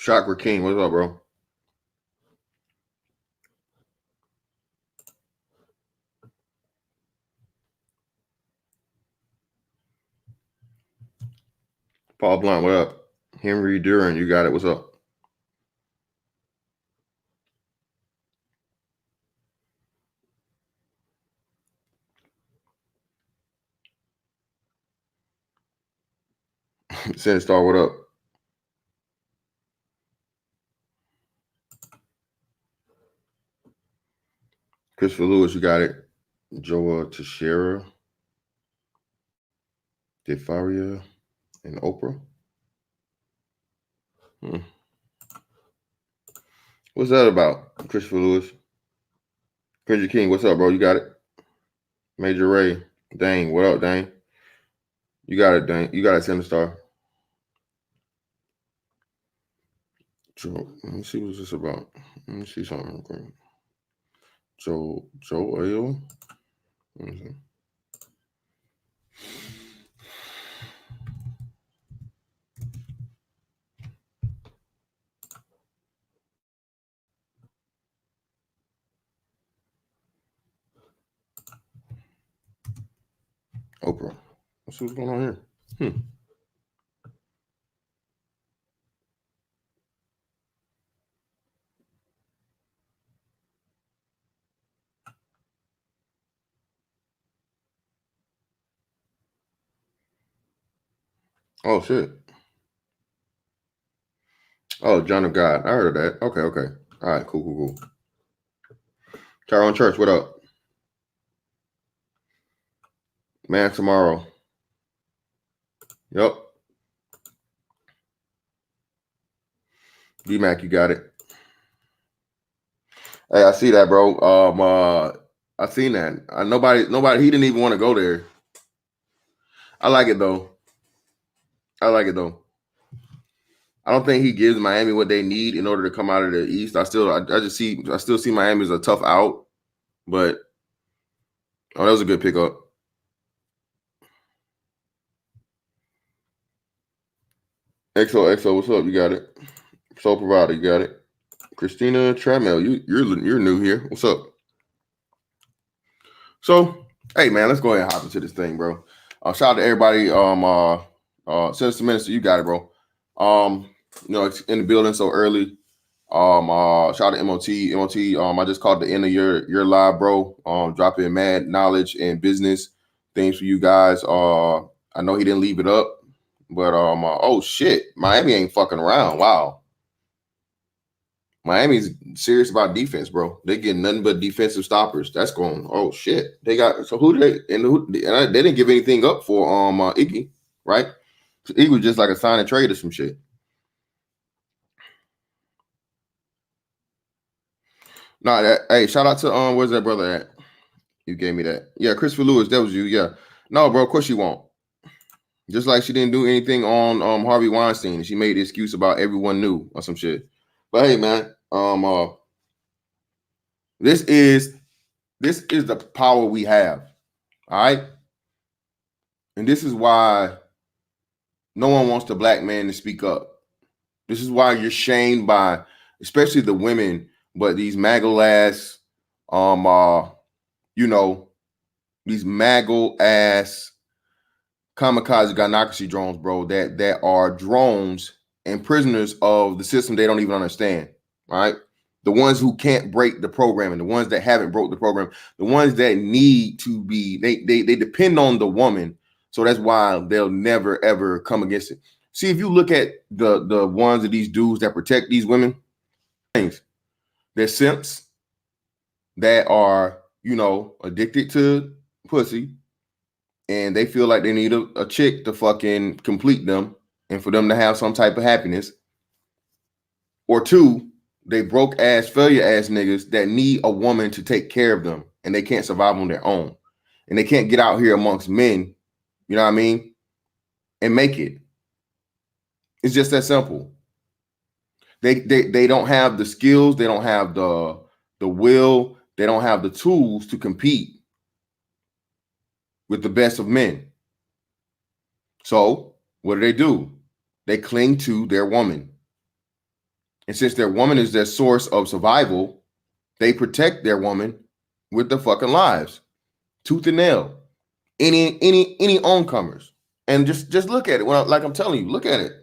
Chakra King, what's up, bro? Paul Blunt, what up? Henry Duran, you got it. What's up? Send Star, what up? Christopher Lewis, you got it. Joa Teixeira, Defaria, and Oprah. What's that about? Christopher Lewis. Kendrick King, what's up, bro? You got it. Major Ray. Dang, what up, Dang? You got it, Dang. You got it, Send Star. Joe, let me see what's this about. Let me see something. Okay. Joe Ale. Let me see. Oprah. Let's see what's going on here. Oh shit. Oh, John of God. I heard of that. Okay. All right, cool. Tyrone Church, what up? Man Tomorrow. Yep. D-Mac, you got it. Hey, I see that, bro. I seen that. Nobody, he didn't even want to go there. I like it though. I don't think he gives Miami what they need in order to come out of the East. I still see Miami as a tough out, but that was a good pickup. XO, what's up? You got it. Soul Provider, you got it. Christina Trammell, you're new here. What's up? So, hey man, let's go ahead and hop into this thing, bro. Shout out to everybody. Sinister Minister, you got it, bro. It's in the building so early. Shout out to MOT. I just called the end of your live, bro. Dropping mad knowledge and business things for you guys. I know he didn't leave it up, but oh shit, Miami ain't fucking around. Wow. Miami's serious about defense, bro. They get nothing but defensive stoppers. That's going. Oh shit, they got. So who did they? They didn't give anything up for Iggy, right? He was just like a sign and trade or some shit. No, hey, shout out to where's that brother at? You gave me that. Yeah, Christopher Lewis, that was you. Yeah. No, bro, of course she won't. Just like she didn't do anything on Harvey Weinstein. She made the excuse about everyone knew or some shit. But hey, man, this is the power we have. All right. And this is why no one wants the black man to speak up. This is why you're shamed by, especially the women, but these maggle ass, these maggle ass kamikaze gynocracy drones, bro, that are drones and prisoners of the system they don't even understand. All right. The ones who can't break the program and the ones that haven't broke the program, the ones that need to be, they depend on the woman. So that's why they'll never ever come against it. See, if you look at the ones of these dudes that protect these women, things, they're simps that are, addicted to pussy, and they feel like they need a chick to fucking complete them and for them to have some type of happiness. Or two, they broke ass, failure ass niggas that need a woman to take care of them and they can't survive on their own. And they can't get out here amongst men, you know what I mean, and make it. It's just that simple. They don't have the skills, they don't have the will, they don't have the tools to compete with the best of men. So what do? They cling to their woman. And since their woman is their source of survival, they protect their woman with their fucking lives, tooth and nail. Any oncomers. And just look at it. Well, like I'm telling you, look at it.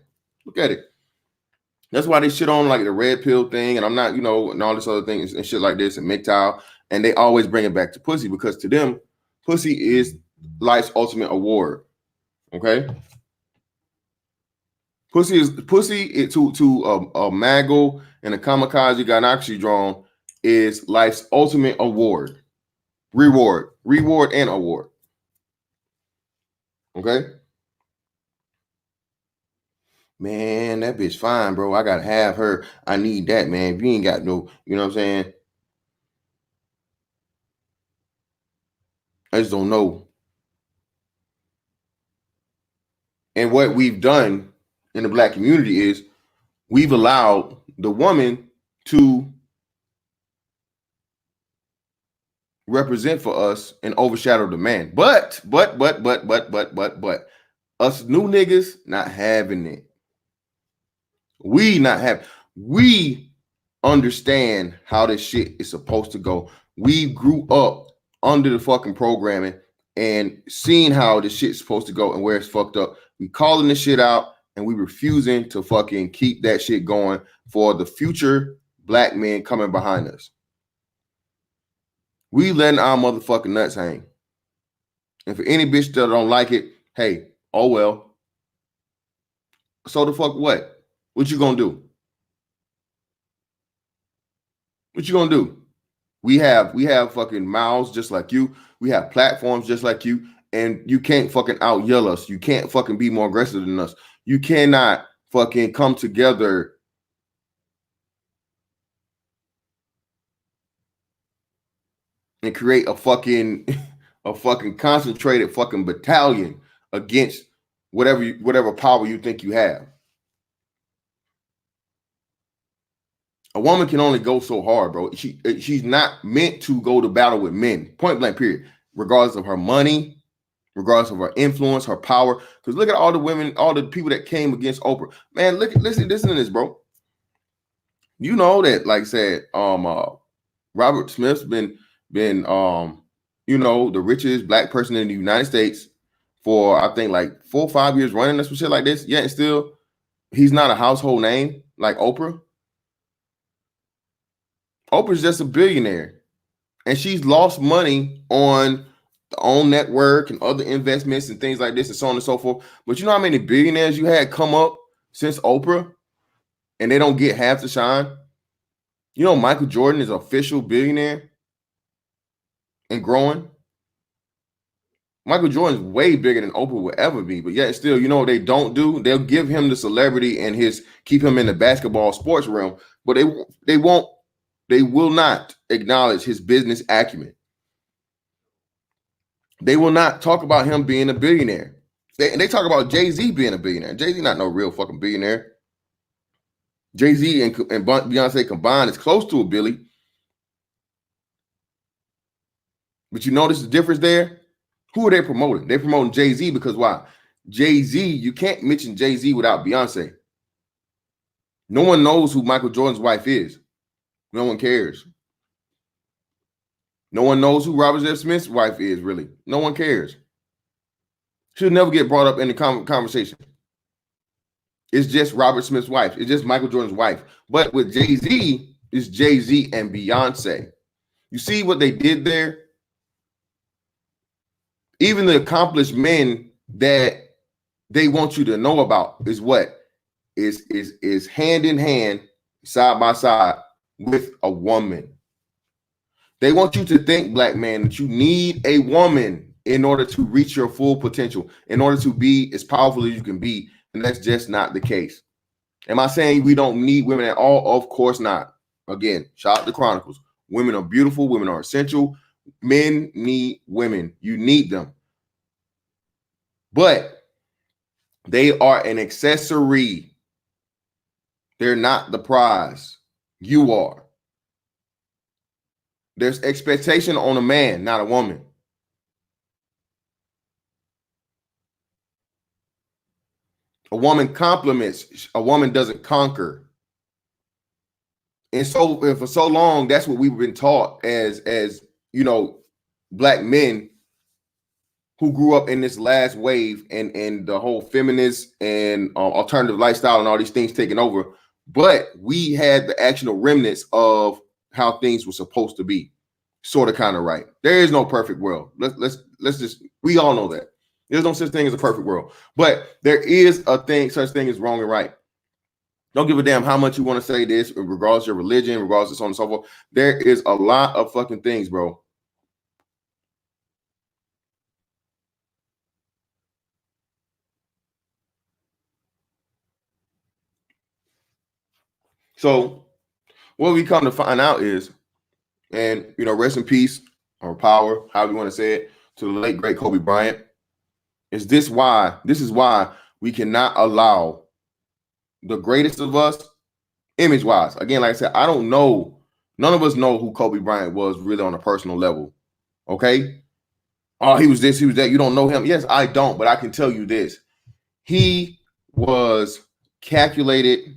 Look at it. That's why they shit on like the red pill thing, and I'm not, and all this other things and shit like this and MGTOW, and they always bring it back to pussy because to them, pussy is life's ultimate award. Okay, pussy to a Maggle and a kamikaze gynocracy drone is life's ultimate award, reward and award. Okay. Man, that bitch fine, bro. I gotta have her. I need that, man. If you ain't got no, you know what I'm saying? I just don't know. And what we've done in the black community is we've allowed the woman to represent for us and overshadow the man. But us new niggas not having it. We understand how this shit is supposed to go. We grew up under the fucking programming and seeing how this shit's supposed to go and where it's fucked up. We calling this shit out and we refusing to fucking keep that shit going for the future black men coming behind us. We letting our motherfucking nuts hang. And for any bitch that don't like it, hey, oh well. So the fuck what? What you gonna do? What you gonna do? We have fucking mouths just like you. We have platforms just like you, and you can't fucking out yell us. You can't fucking be more aggressive than us. You cannot fucking come together and create a fucking concentrated fucking battalion against whatever power you think you have. A woman can only go so hard, bro. She's not meant to go to battle with men. Point blank, period. Regardless of her money, regardless of her influence, her power. Because look at all the women, all the people that came against Oprah. Man, listen to this, bro. You know that, like I said, Robert Smith's been the richest black person in the United States for I think like 4 or 5 years running or some shit like this. Yet still he's not a household name like Oprah. Oprah's just a billionaire. And she's lost money on the own network and other investments and things like this and so on and so forth. But you know how many billionaires you had come up since Oprah and they don't get half the shine? You know, Michael Jordan is an official billionaire and growing. Michael Jordan's way bigger than Oprah will ever be, but yet still, you know what they don't do? They'll give him the celebrity and keep him in the basketball sports realm, but they will not acknowledge his business acumen. They will not talk about him being a billionaire. They talk about Jay-Z being a billionaire. Jay-Z not no real fucking billionaire. Jay-Z and Beyonce combined is close to a billy. But you notice the difference there? Who are they promoting? They're promoting Jay-Z because why? Jay-Z, you can't mention Jay-Z without Beyonce. No one knows who Michael Jordan's wife is. No one cares. No one knows who Robert F. Smith's wife is, really. No one cares. She'll never get brought up in the conversation. It's just Robert Smith's wife. It's just Michael Jordan's wife. But with Jay-Z, it's Jay-Z and Beyonce. You see what they did there? Even the accomplished men that they want you to know about is what? Is hand in hand, side by side with a woman. They want you to think, black man, that you need a woman in order to reach your full potential, in order to be as powerful as you can be. And that's just not the case. Am I saying we don't need women at all? Of course not. Again, shout out to Chronicles. Women are beautiful. Women are essential. Men need women. You need them. But they are an accessory. They're not the prize. You are. There's expectation on a man, not a woman. A woman compliments. A woman doesn't conquer. And so for so long, that's what we've been taught as black men who grew up in this last wave and the whole feminist and alternative lifestyle and all these things taking over. But we had the actual remnants of how things were supposed to be, sort of, kind of right. There is no perfect world. Let's just, we all know that there's no such thing as a perfect world, but there is such thing as wrong and right. Don't give a damn how much you want to say this, regardless of your religion, regardless of so on and so forth. There is a lot of fucking things, bro. So what we come to find out is, and rest in peace or power, however you want to say it, to the late great Kobe Bryant. This is why we cannot allow the greatest of us, image wise. Again, like I said, I don't know. None of us know who Kobe Bryant was really on a personal level. Okay. Oh, he was this, he was that. You don't know him. Yes, I don't, but I can tell you this. He was calculated,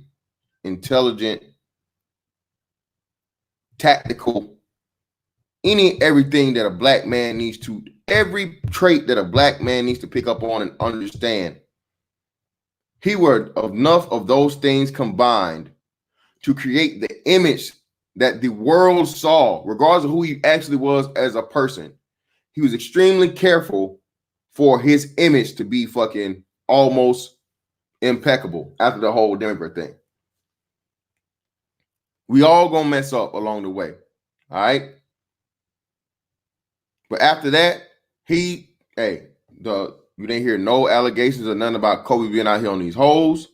intelligent, tactical, everything that a black man needs to, every trait that a black man needs to pick up on and understand. He were enough of those things combined to create the image that the world saw, regardless of who he actually was as a person. He was extremely careful for his image to be fucking almost impeccable after the whole Democrat thing. We all gonna mess up along the way. All right. But after that, you didn't hear no allegations or nothing about Kobe being out here on these hoes.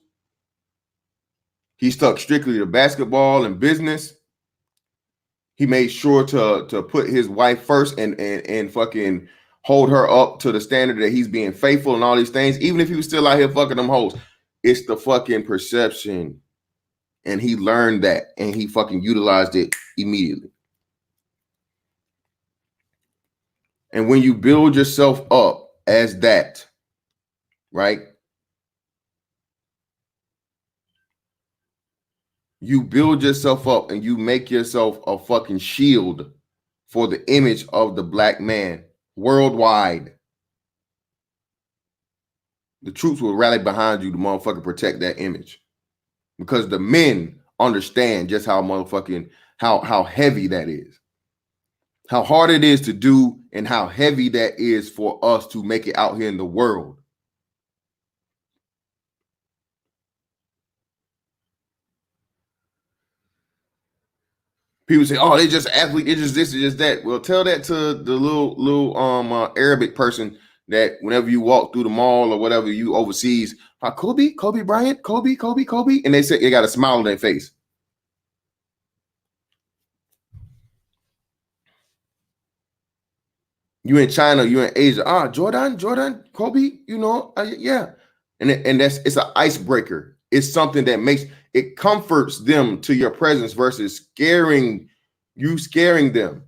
He stuck strictly to basketball and business. He made sure to put his wife first and fucking hold her up to the standard that he's being faithful and all these things, even if he was still out here fucking them hoes. It's the fucking perception. And he learned that and he fucking utilized it immediately. And when you build yourself up as that, right? You build yourself up and you make yourself a fucking shield for the image of the black man worldwide. The troops will rally behind you to motherfucking protect that image. Because the men understand just how motherfucking, how heavy that is. How hard it is to do and how heavy that is for us to make it out here in the world. People say, "Oh, they just athlete. It's just this, it's just that." Well, tell that to the little Arabic person that whenever you walk through the mall or whatever, you overseas, Kobe Bryant, Kobe, and they say they got a smile on their face. You in China, you in Asia. Jordan, Kobe, yeah. And it's an icebreaker. It's something that it comforts them to your presence versus scaring them.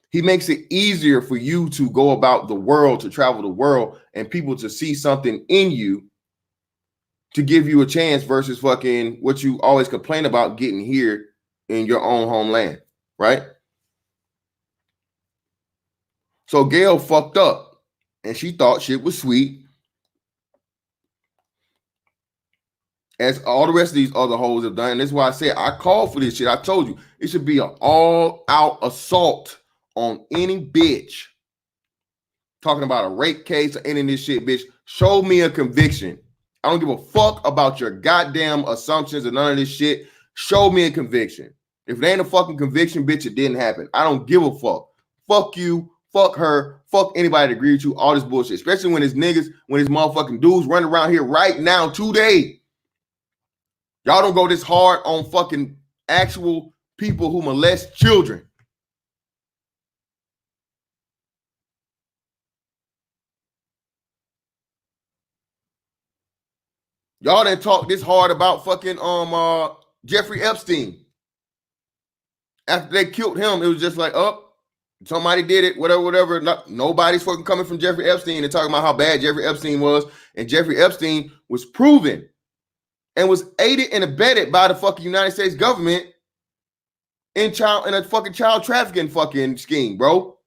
He makes it easier for you to go about the world, to travel the world, and people to see something in you to give you a chance versus fucking what you always complain about getting here in your own homeland, right? So Gayle fucked up and she thought shit was sweet. As all the rest of these other hoes have done. And that's why I said I called for this shit. I told you it should be an all-out assault on any bitch talking about a rape case or any of this shit, bitch. Show me a conviction. I don't give a fuck about your goddamn assumptions and none of this shit. Show me a conviction. If it ain't a fucking conviction, bitch, it didn't happen. I don't give a fuck. Fuck you. Fuck her. Fuck anybody that agree with you. All this bullshit. Especially when it's niggas, when it's motherfucking dudes running around here right now today. Y'all don't go this hard on fucking actual people who molest children. Y'all didn't talk this hard about fucking Jeffrey Epstein. After they killed him, it was just like, somebody did it, whatever. Nobody's fucking coming from Jeffrey Epstein and talking about how bad Jeffrey Epstein was. And Jeffrey Epstein was proven and was aided and abetted by the fucking United States government in a fucking child trafficking fucking scheme, bro.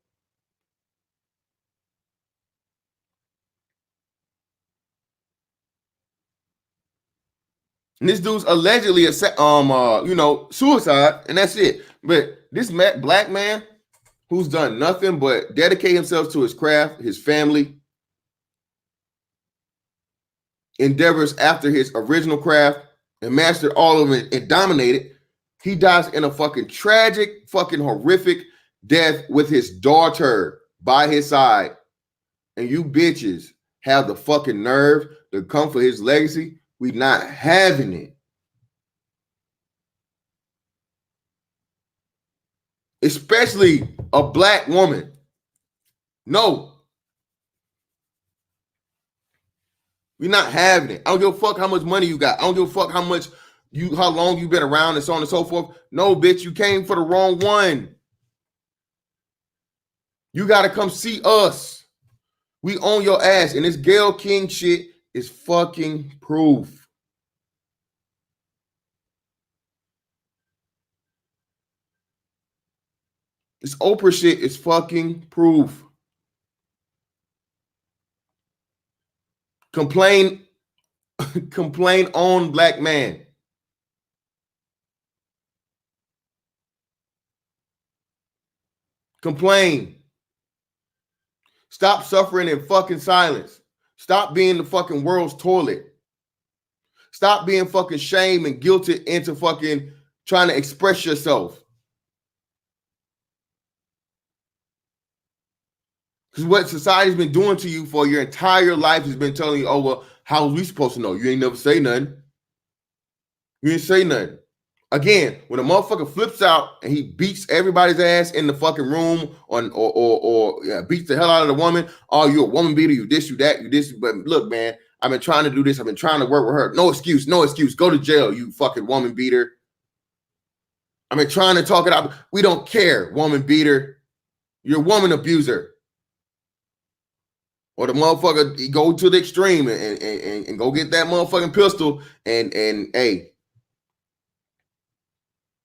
And this dude's allegedly suicide, and that's it. But this black man who's done nothing but dedicate himself to his craft, his family, endeavors after his original craft, and mastered all of it and dominated. He dies in a fucking tragic, fucking horrific death with his daughter by his side. And you bitches have the fucking nerve to come for his legacy. We not having it. Especially a black woman. No. We're not having it. I don't give a fuck how much money you got. I don't give a fuck how long you been around and so on and so forth. No, bitch, you came for the wrong one. You got to come see us. We own your ass. And this Gayle King shit is fucking proof. This Oprah shit is fucking proof. Complain on black man. Complain. Stop suffering in fucking silence. Stop being the fucking world's toilet. Stop being fucking shamed and guilted into fucking trying to express yourself. Because what society's been doing to you for your entire life has been telling you, oh, well, how are we supposed to know? You ain't never say nothing. You ain't say nothing. Again, when a motherfucker flips out and he beats everybody's ass in the fucking room or beats the hell out of the woman, oh, you a woman beater, you this, you that, you this. But look, man, I've been trying to do this. I've been trying to work with her. No excuse, no excuse. Go to jail, you fucking woman beater. I've been trying to talk it out. We don't care, woman beater. You're a woman abuser. Or the motherfucker go to the extreme and go get that motherfucking pistol and hey,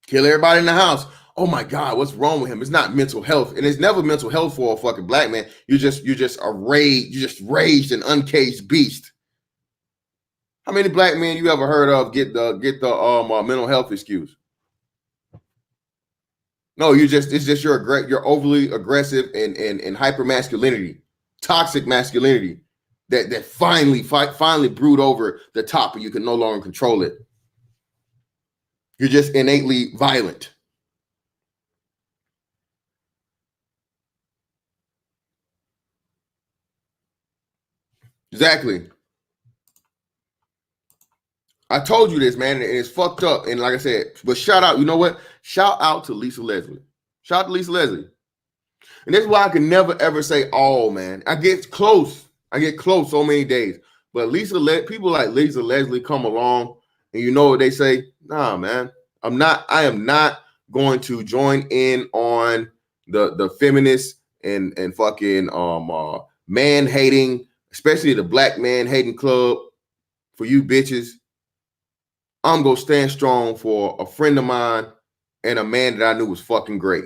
kill everybody in the house. Oh my God, what's wrong with him? It's not mental health, and it's never mental health for a fucking black man. You're just raged and uncaged beast. How many black men you ever heard of get the mental health excuse? No, it's just you're overly aggressive and hyper masculinity. Toxic masculinity that finally brewed over the top and you can no longer control it. You're just innately violent. Exactly. I told you this, man, and it's fucked up. And like I said, but shout out, you know what? Shout out to Lisa Leslie. Shout out to Lisa Leslie. And that's why I can never ever say all, man. I get close so many days. But people like Lisa Leslie come along and you know what they say? Nah, man. I am not going to join in on the feminist and fucking man hating, especially the black man hating club for you bitches. I'm gonna stand strong for a friend of mine and a man that I knew was fucking great.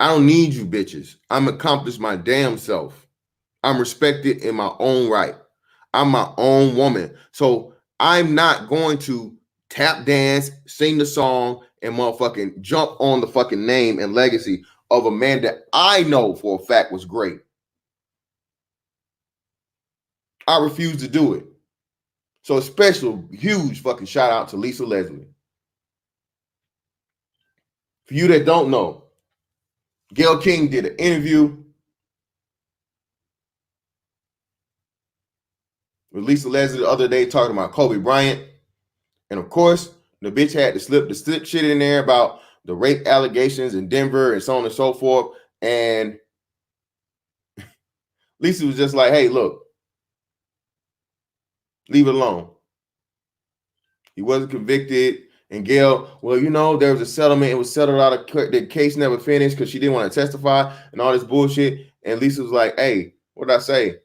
I don't need you bitches. I'm accomplished my damn self. I'm respected in my own right. I'm my own woman. So I'm not going to tap dance, sing the song, and motherfucking jump on the fucking name and legacy of a man that I know for a fact was great. I refuse to do it. So a special, huge fucking shout out to Lisa Leslie. For you that don't know, Gayle King did an interview with Lisa Leslie the other day talking about Kobe Bryant. And of course, the bitch had to slip shit in there about the rape allegations in Denver and so on and so forth. And Lisa was just like, hey, look, leave it alone. He wasn't convicted. And Gayle, well, you know, there was a settlement. It was settled out of the case never finished because she didn't want to testify and all this bullshit. And Lisa was like, hey, what did I say?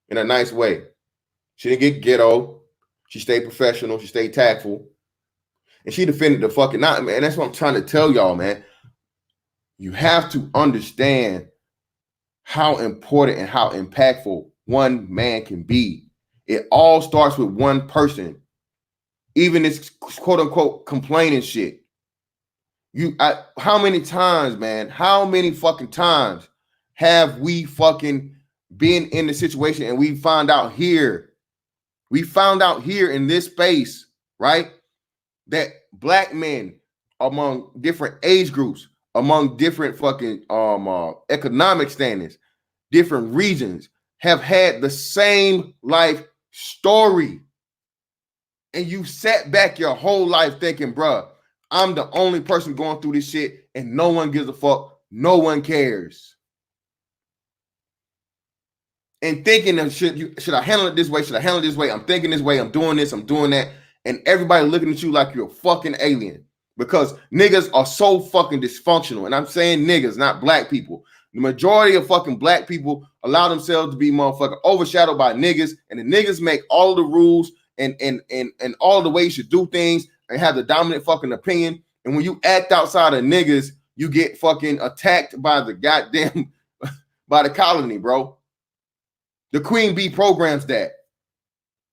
In a nice way. She didn't get ghetto. She stayed professional. She stayed tactful. And she defended the fucking not, man. That's what I'm trying to tell y'all, man. You have to understand how important and how impactful one man can be. It all starts with one person. Even this quote unquote complaining shit. How many times, man? How many fucking times have we fucking been in the situation and we found out here in this space, right? That black men among different age groups, among different fucking economic standings, different regions, have had the same life story. And you sat back your whole life thinking, bruh, I'm the only person going through this shit and no one gives a fuck. No one cares. And thinking of shit, should I handle it this way? Should I handle it this way? I'm thinking this way. I'm doing this. I'm doing that. And everybody looking at you like you're a fucking alien because niggas are so fucking dysfunctional. And I'm saying niggas, not black people. The majority of fucking black people allow themselves to be motherfucking overshadowed by niggas, and the niggas make all the rules and all the ways you should do things and have the dominant fucking opinion. And when you act outside of niggas, you get fucking attacked by the goddamn by the colony, bro. The Queen Bee programs that.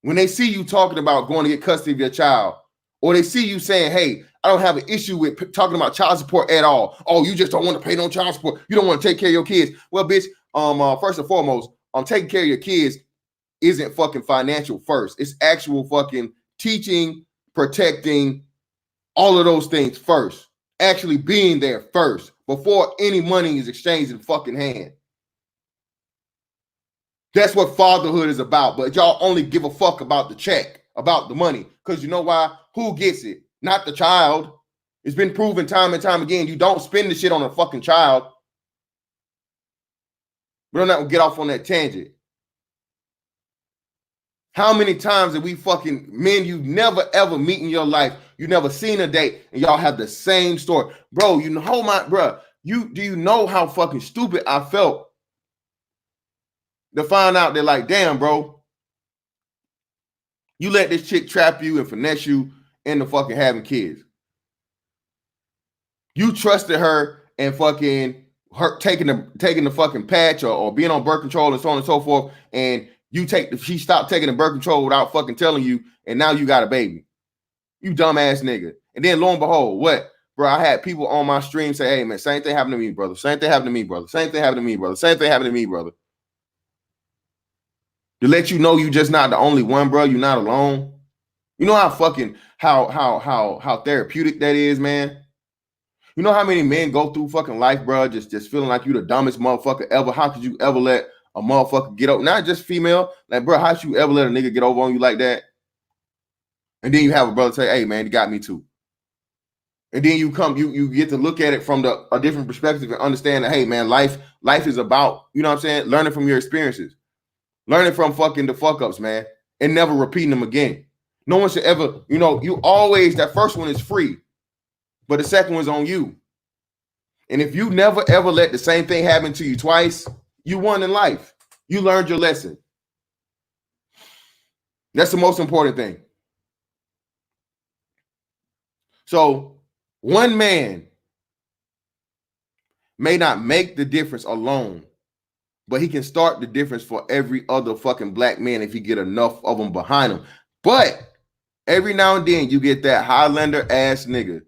When they see you talking about going to get custody of your child, or they see you saying, hey, I don't have an issue with talking about child support at all. Oh, you just don't want to pay no child support. You don't want to take care of your kids. Well, bitch, first and foremost, taking care of your kids isn't fucking financial first. It's actual fucking teaching, protecting, all of those things first. Actually being there first before any money is exchanged in fucking hand. That's what fatherhood is about. But y'all only give a fuck about the check, about the money. Because you know why? Who gets it? Not the child. It's been proven time and time again. You don't spend the shit on a fucking child. But I'm not going to get off on that tangent. How many times have we fucking men you never ever meet in your life, you never seen a date, and y'all have the same story? Bro, you know do you know how fucking stupid I felt to find out that, like, damn, bro, you let this chick trap you and finesse you into fucking having kids. You trusted her and fucking her taking the fucking patch or being on birth control and so on and so forth, and she stopped taking the birth control without fucking telling you, and now you got a baby. You dumbass nigga. And then lo and behold, what? Bro, I had people on my stream say, hey man, same thing happened to me, brother. Same thing happened to me, brother. Same thing happened to me, brother. Same thing happened to me, brother. To let you know you just not the only one, bro. You're not alone. You know how fucking how therapeutic that is, man. You know how many men go through fucking life, bro, just feeling like you the dumbest motherfucker ever. How could you ever let a motherfucker get over? Not just female, like, bro, how should you ever let a nigga get over on you like that? And then you have a brother say, hey man, you got me too. And then you get to look at it from a different perspective and understand that, hey man, life is about, you know what I'm saying, learning from your experiences. Learning from fucking the fuck ups, man, and never repeating them again. No one should ever, you always, that first one is free, but the second one's on you. And if you never ever let the same thing happen to you twice, you won in life. You learned your lesson. That's the most important thing. So one man may not make the difference alone, but he can start the difference for every other fucking black man if he get enough of them behind him. But every now and then you get that Highlander ass nigga.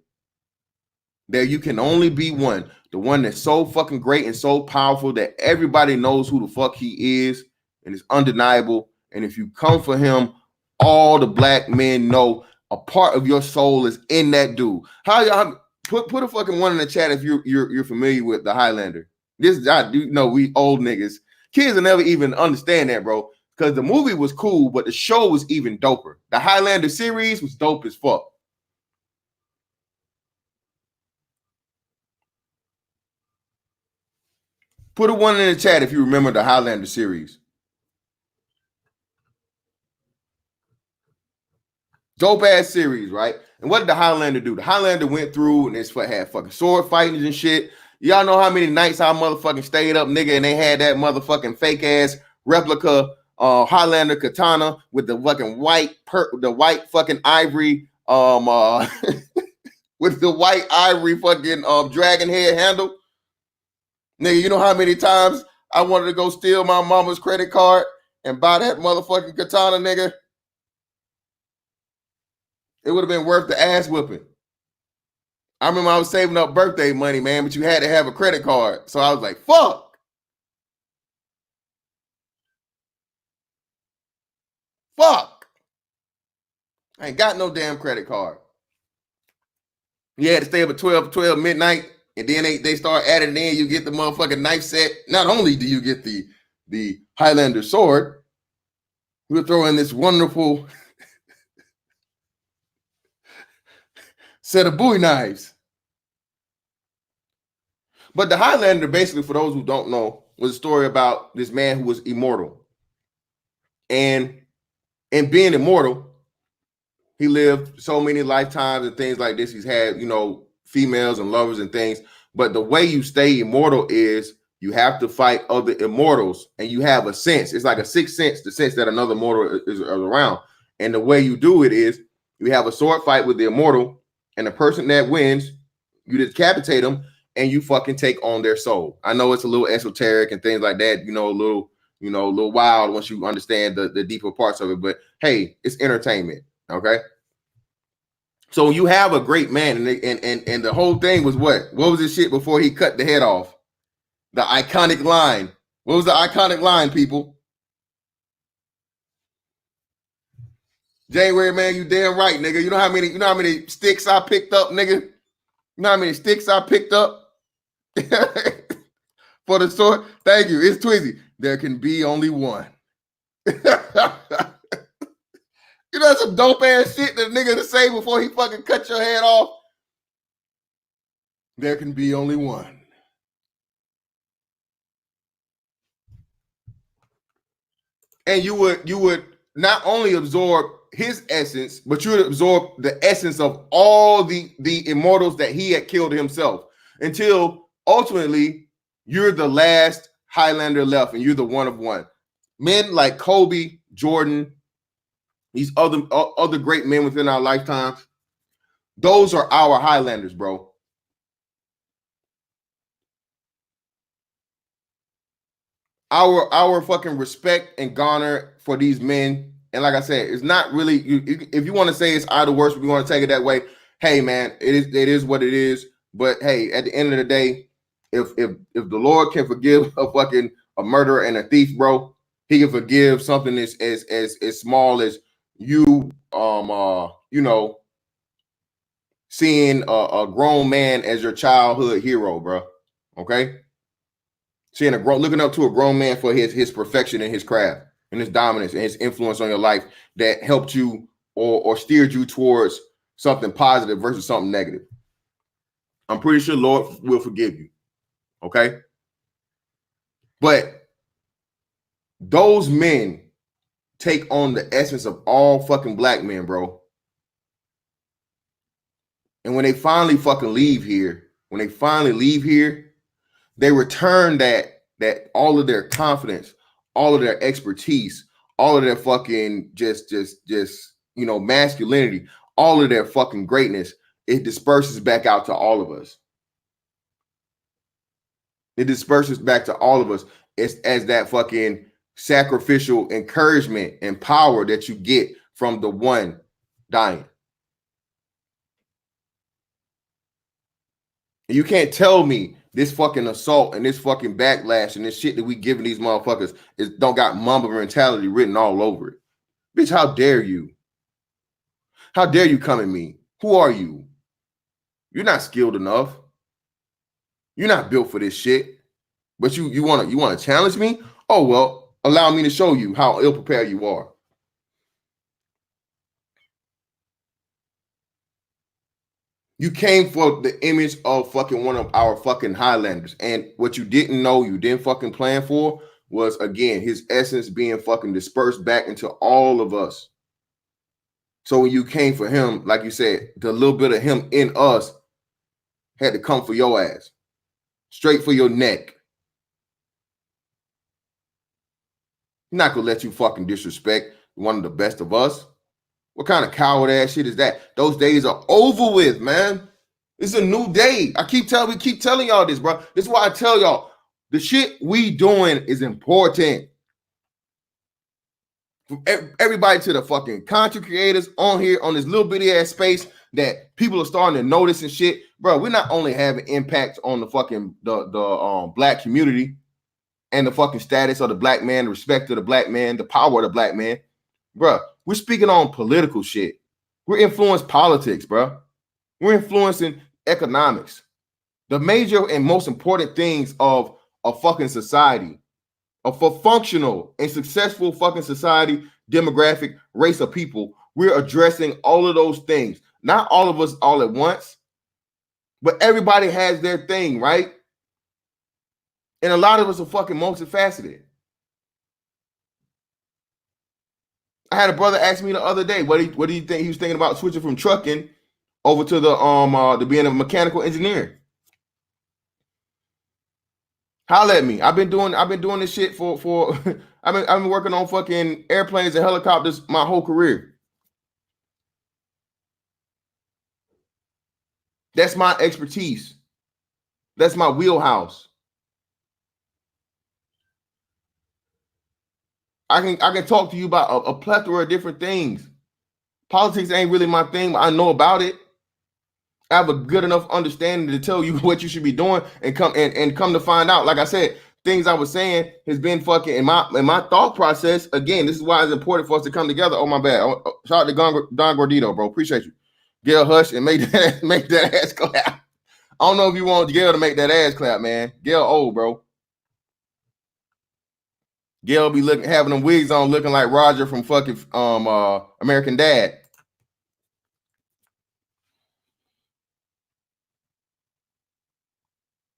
There you can only be one. The one that's so fucking great and so powerful that everybody knows who the fuck he is and it's undeniable. And if you come for him, all the black men know a part of your soul is in that dude. How y'all put a fucking one in the chat if you're familiar with the Highlander. This I do know we old niggas. Kids will never even understand that, bro. Because the movie was cool, but the show was even doper. The Highlander series was dope as fuck. Put a one in the chat if you remember the Highlander series. Dope ass series, right? And what did the Highlander do? The Highlander went through and had fucking sword fightings and shit. Y'all know how many nights I motherfucking stayed up, nigga, and they had that motherfucking fake ass replica Highlander katana with the fucking the white fucking ivory, with the white ivory fucking dragon head handle. Nigga, you know how many times I wanted to go steal my mama's credit card and buy that motherfucking katana, nigga? It would have been worth the ass whipping. I remember I was saving up birthday money, man, but you had to have a credit card. So I was like, fuck. Fuck. I ain't got no damn credit card. You had to stay up at 12 midnight, and then they start adding in, you get the motherfucking knife set. Not only do you get the Highlander sword, we'll throw in this wonderful set of Bowie knives. But the Highlander, basically, for those who don't know, was a story about this man who was immortal. And being immortal, he lived so many lifetimes and things like this. He's had, females and lovers and things. But the way you stay immortal is you have to fight other immortals, and you have a sense. It's like a sixth sense, the sense that another mortal is around. And the way you do it is you have a sword fight with the immortal, and the person that wins, you decapitate them, and you fucking take on their soul. I know it's a little esoteric and things like that, a little wild once you understand the deeper parts of it. But hey, it's entertainment, okay? So you have a great man, and the whole thing was what? What was this shit before he cut the head off? The iconic line. What was the iconic line, people? January, man, you damn right, nigga. You know how many sticks I picked up, nigga? You know how many sticks I picked up for the sword? Thank you. It's Twizzy. There can be only one. You know some dope ass shit that nigga to say before he fucking cut your head off? There can be only one. And you would not only absorb his essence, but you would absorb the essence of all the immortals that he had killed himself, until ultimately you're the last Highlander left, and you're the one of one. Men like Kobe, Jordan, these other great men within our lifetimes, those are our Highlanders, bro. Our fucking respect and honor for these men, and like I said, it's not really, if you want to say it's either worse, if you want to take it that way, hey man, it is what it is. But hey, at the end of the day, if the Lord can forgive a murderer and a thief, bro, he can forgive something as small as you seeing a grown man as your childhood hero, bro. Okay, looking up to a grown man for his perfection in his craft and his dominance and his influence on your life that helped you or steered you towards something positive versus something negative. I'm pretty sure Lord will forgive you. Okay, but those men take on the essence of all fucking black men, bro. And when they finally fucking leave here, they return that all of their confidence, all of their expertise, all of their fucking just masculinity, all of their fucking greatness. It disperses back out to all of us. It disperses back to all of us as that fucking sacrificial encouragement and power that you get from the one dying. You can't tell me this fucking assault and this fucking backlash and this shit that we giving these motherfuckers don't got Mamba mentality written all over it. Bitch, how dare you? How dare you come at me? Who are you? You're not skilled enough. You're not built for this shit. But you want to challenge me? Oh, well, allow me to show you how ill-prepared you are. You came for the image of fucking one of our fucking Highlanders. And what you didn't know, you didn't fucking plan for, was, again, his essence being fucking dispersed back into all of us. So when you came for him, like you said, the little bit of him in us had to come for your ass. Straight for your neck. He's not gonna let you fucking disrespect one of the best of us. What kind of coward ass shit is that? Those days are over with, man. It's a new day. We keep telling y'all this, bro. This is why I tell y'all the shit we doing is important. From everybody to the fucking content creators on here on this little bitty ass space that people are starting to notice and shit, bro. We're not only having impact on the fucking the black community and the fucking status of the black man, the respect of the black man, the power of the black man, bro. We're speaking on political shit. We're influencing politics, bro. We're influencing economics, the major and most important things of a fucking society, of a functional and successful fucking society, demographic, race of people. We're addressing all of those things. Not all of us all at once, but everybody has their thing, right? And a lot of us are fucking multifaceted. I had a brother ask me the other day, what do you think he was thinking about switching from trucking over to the to being a mechanical engineer? Holla at me. I've been doing this shit for I've been working on fucking airplanes and helicopters my whole career. That's my expertise. That's my wheelhouse. I can talk to you about a plethora of different things. Politics ain't really my thing, but I know about it. I have a good enough understanding to tell you what you should be doing and come to find out. Like I said, things I was saying has been fucking in my thought process. Again, this is why it's important for us to come together. Oh my bad. Shout out to Don Gordito, bro. Appreciate you. Gail Hush and make that ass clap. I don't know if you want Gail to make that ass clap, man. Gail old, bro. Gail be having them wigs on looking like Roger from fucking American Dad.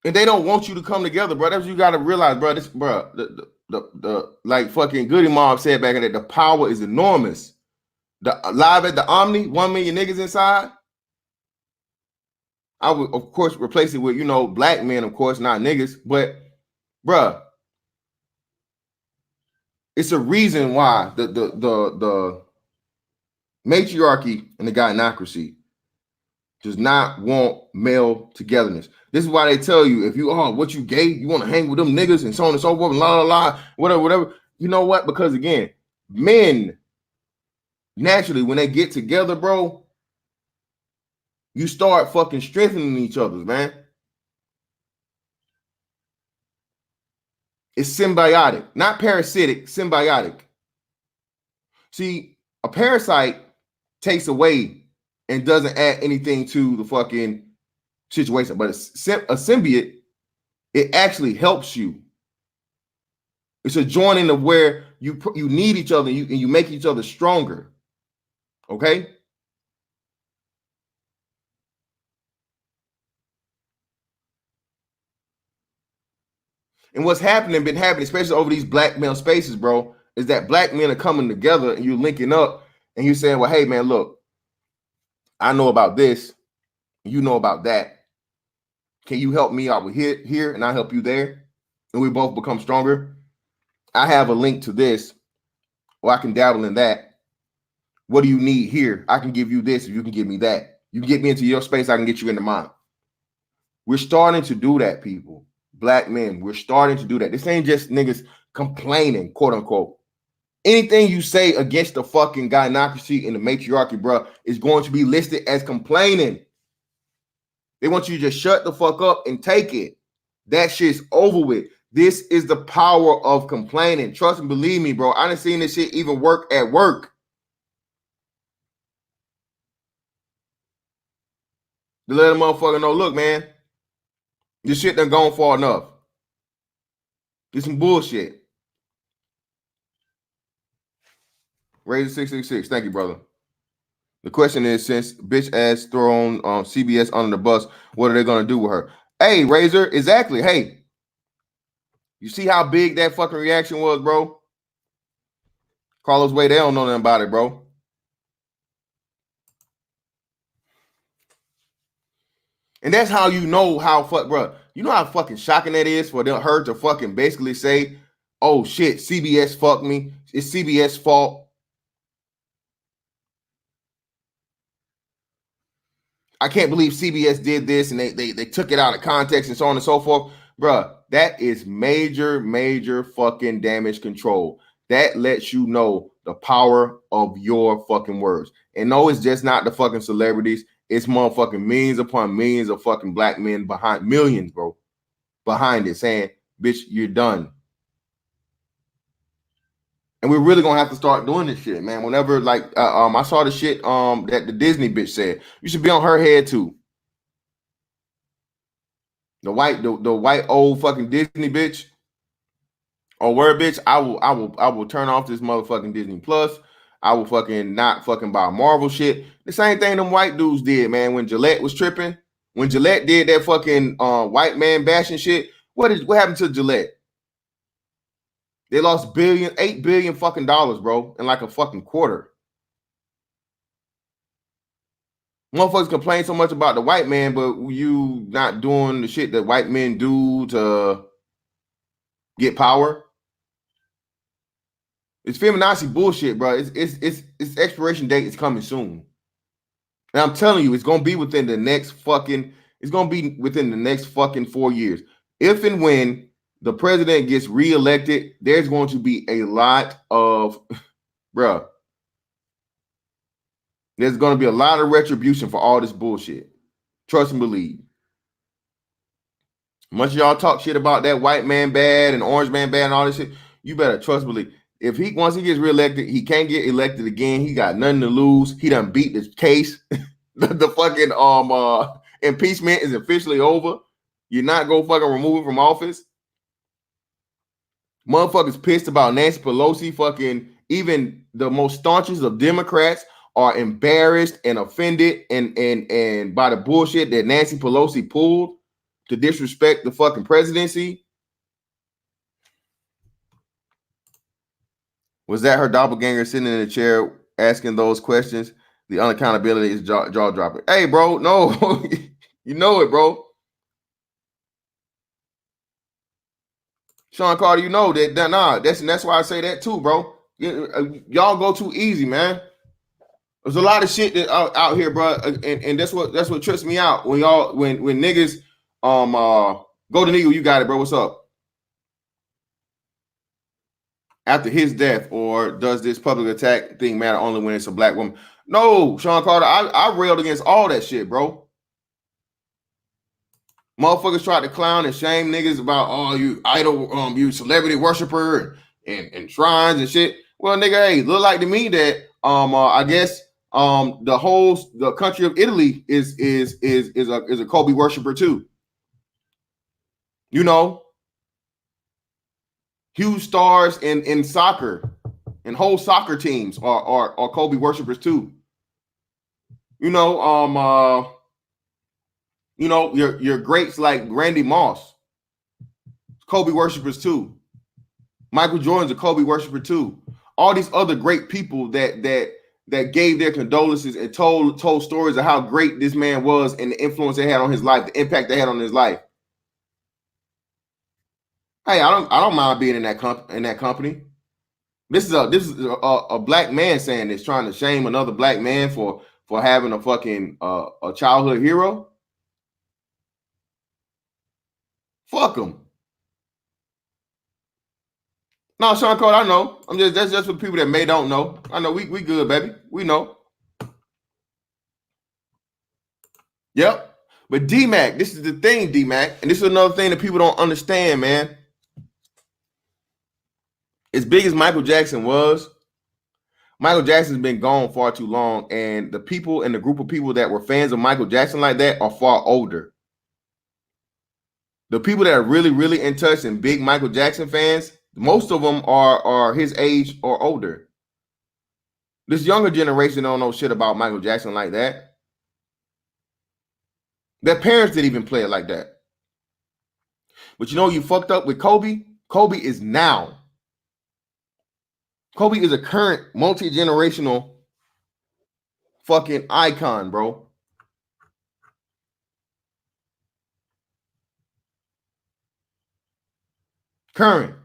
And they don't want you to come together, bro. That's what you got to realize, bro. This, bro, the like fucking Goody Mob said back in the day, the power is enormous. The live at the Omni, 1 million niggas inside. I would, of course, replace it with, black men, of course, not niggas. But, bro, it's a reason why the matriarchy and the gynocracy does not want male togetherness. This is why they tell you, if you what you gay, you want to hang with them niggas and so on and so forth, and la la la, whatever. You know what? Because again, men naturally, when they get together, bro, you start fucking strengthening each other, man. It's symbiotic, not parasitic, symbiotic. See, a parasite takes away and doesn't add anything to the fucking situation, but a symbiote, it actually helps you. It's a joining of where you need each other and you make each other stronger. Okay? And what's been happening, especially over these black male spaces, bro, is that black men are coming together and you're linking up and you're saying, well, hey, man, look, I know about this. You know about that. Can you help me out with here and I'll help you there? And we both become stronger. I have a link to this, or I can dabble in that. What do you need here? I can give you this, if you can give me that. You can get me into your space, I can get you into mine. We're starting to do that, people. Black men, we're starting to do that. This ain't just niggas complaining, quote unquote. Anything you say against the fucking gynocracy and the matriarchy, bro, is going to be listed as complaining. They want you to just shut the fuck up and take it. That shit's over with. This is the power of complaining. Trust and believe me, bro. I done seen this shit even work at work. To let a motherfucker know, look, man, this shit done gone far enough. It's some bullshit. Razor 666. Thank you, brother. The question is, since bitch ass thrown CBS under the bus, what are they gonna do with her? Hey, Razor, exactly. Hey, you see how big that fucking reaction was, bro? Carlos Way, they don't know nothing about it, bro. And that's how you know how bro. You know how fucking shocking that is for her to fucking basically say Oh shit, CBS fucked me. It's CBS fault. I can't believe CBS did this and they took it out of context and so on and so forth. Bruh, that is major fucking damage control. That lets you know the power of your fucking words. And no, it's just not the fucking celebrities. It's motherfucking millions upon millions of fucking black men behind millions, bro, behind it saying, bitch, you're done. And we're really gonna have to start doing this shit, man. Whenever like I saw the shit that the Disney bitch said, you should be on her head too. The white old fucking Disney bitch or word bitch, I will turn off this motherfucking Disney Plus. I will fucking not fucking buy Marvel shit. The same thing them white dudes did, man. When Gillette was tripping, when Gillette did that fucking white man bashing shit, what happened to Gillette? They lost $8 billion fucking dollars, bro, in like a fucking quarter. Motherfuckers complain so much about the white man, but you not doing the shit that white men do to get power. It's feminazi bullshit, bro. It's expiration date is coming soon. And I'm telling you, it's gonna be within the next fucking, it's gonna be within the next fucking 4 years. If and when the president gets reelected, there's going to be a lot of, bro. There's gonna be a lot of retribution for all this bullshit. Trust and believe. Much of y'all talk shit about that white man bad and orange man bad and all this shit, you better trust and believe. If he once he gets reelected, he can't get elected again. He got nothing to lose. He done beat the case. the fucking impeachment is officially over. You're not gonna fucking remove him from office. Motherfuckers pissed about Nancy Pelosi. Fucking even the most staunchest of Democrats are embarrassed and offended and by the bullshit that Nancy Pelosi pulled to disrespect the fucking presidency. Was that her doppelganger sitting in the chair asking those questions? The unaccountability is jaw dropping. Hey, bro, no, you know it, bro. Sean Carter, you know that. Nah, that's why I say that too, bro. Y'all go too easy, man. There's a lot of shit that out here, bro, and that's what trips me out when y'all when niggas go to Neil. You got it, bro. What's up? After his death, or does this public attack thing matter only when it's a black woman? No, Sean Carter, I railed against all that shit, bro. Motherfuckers tried to clown and shame niggas about, oh, you idol, you celebrity worshiper and shrines and shit. Well, nigga, hey, look like to me that I guess the country of Italy is a Kobe worshiper too. You know, huge stars in soccer and whole soccer teams are Kobe worshipers too. You know, your greats like Randy Moss, Kobe worshipers too. Michael Jordan's a Kobe worshiper too. All these other great people that gave their condolences and told stories of how great this man was and the influence they had on his life, the impact they had on his life. Hey, I don't mind being in that company. This is a black man saying this, trying to shame another black man for having a fucking a childhood hero. Fuck him. No, Sean Cole, I know. That's just for people that may don't know. I know we good, baby. We know. Yep. But D-Mac, this is the thing, D-Mac, and this is another thing that people don't understand, man. As big as Michael Jackson was, Michael Jackson's been gone far too long, and the people and the group of people that were fans of Michael Jackson like that are far older. The people that are really in touch and big Michael Jackson fans, most of them are his age or older. This younger generation don't know shit about Michael Jackson like that. Their parents didn't even play it like that. But you know, you fucked up with Kobe. Kobe is now. Kobe is a current multi-generational fucking icon, bro. Current.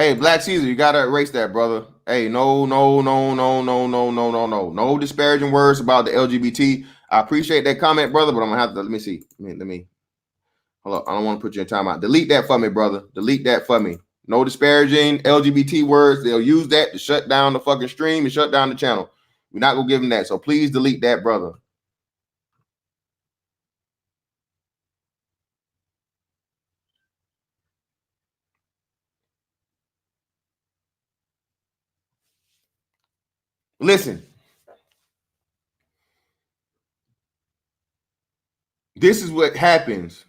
Hey, Black Caesar, you gotta erase that, brother. Hey, no, no, no, no, no, no, no, no, no, no disparaging words about the LGBT. I appreciate that comment, brother, but I'm gonna have to let me see. Let me hold up. I don't want to put you in timeout. Delete that for me, brother. Delete that for me. No disparaging LGBT words. They'll use that to shut down the fucking stream and shut down the channel. We're not gonna give them that. So please delete that, brother. Listen, this is what happens.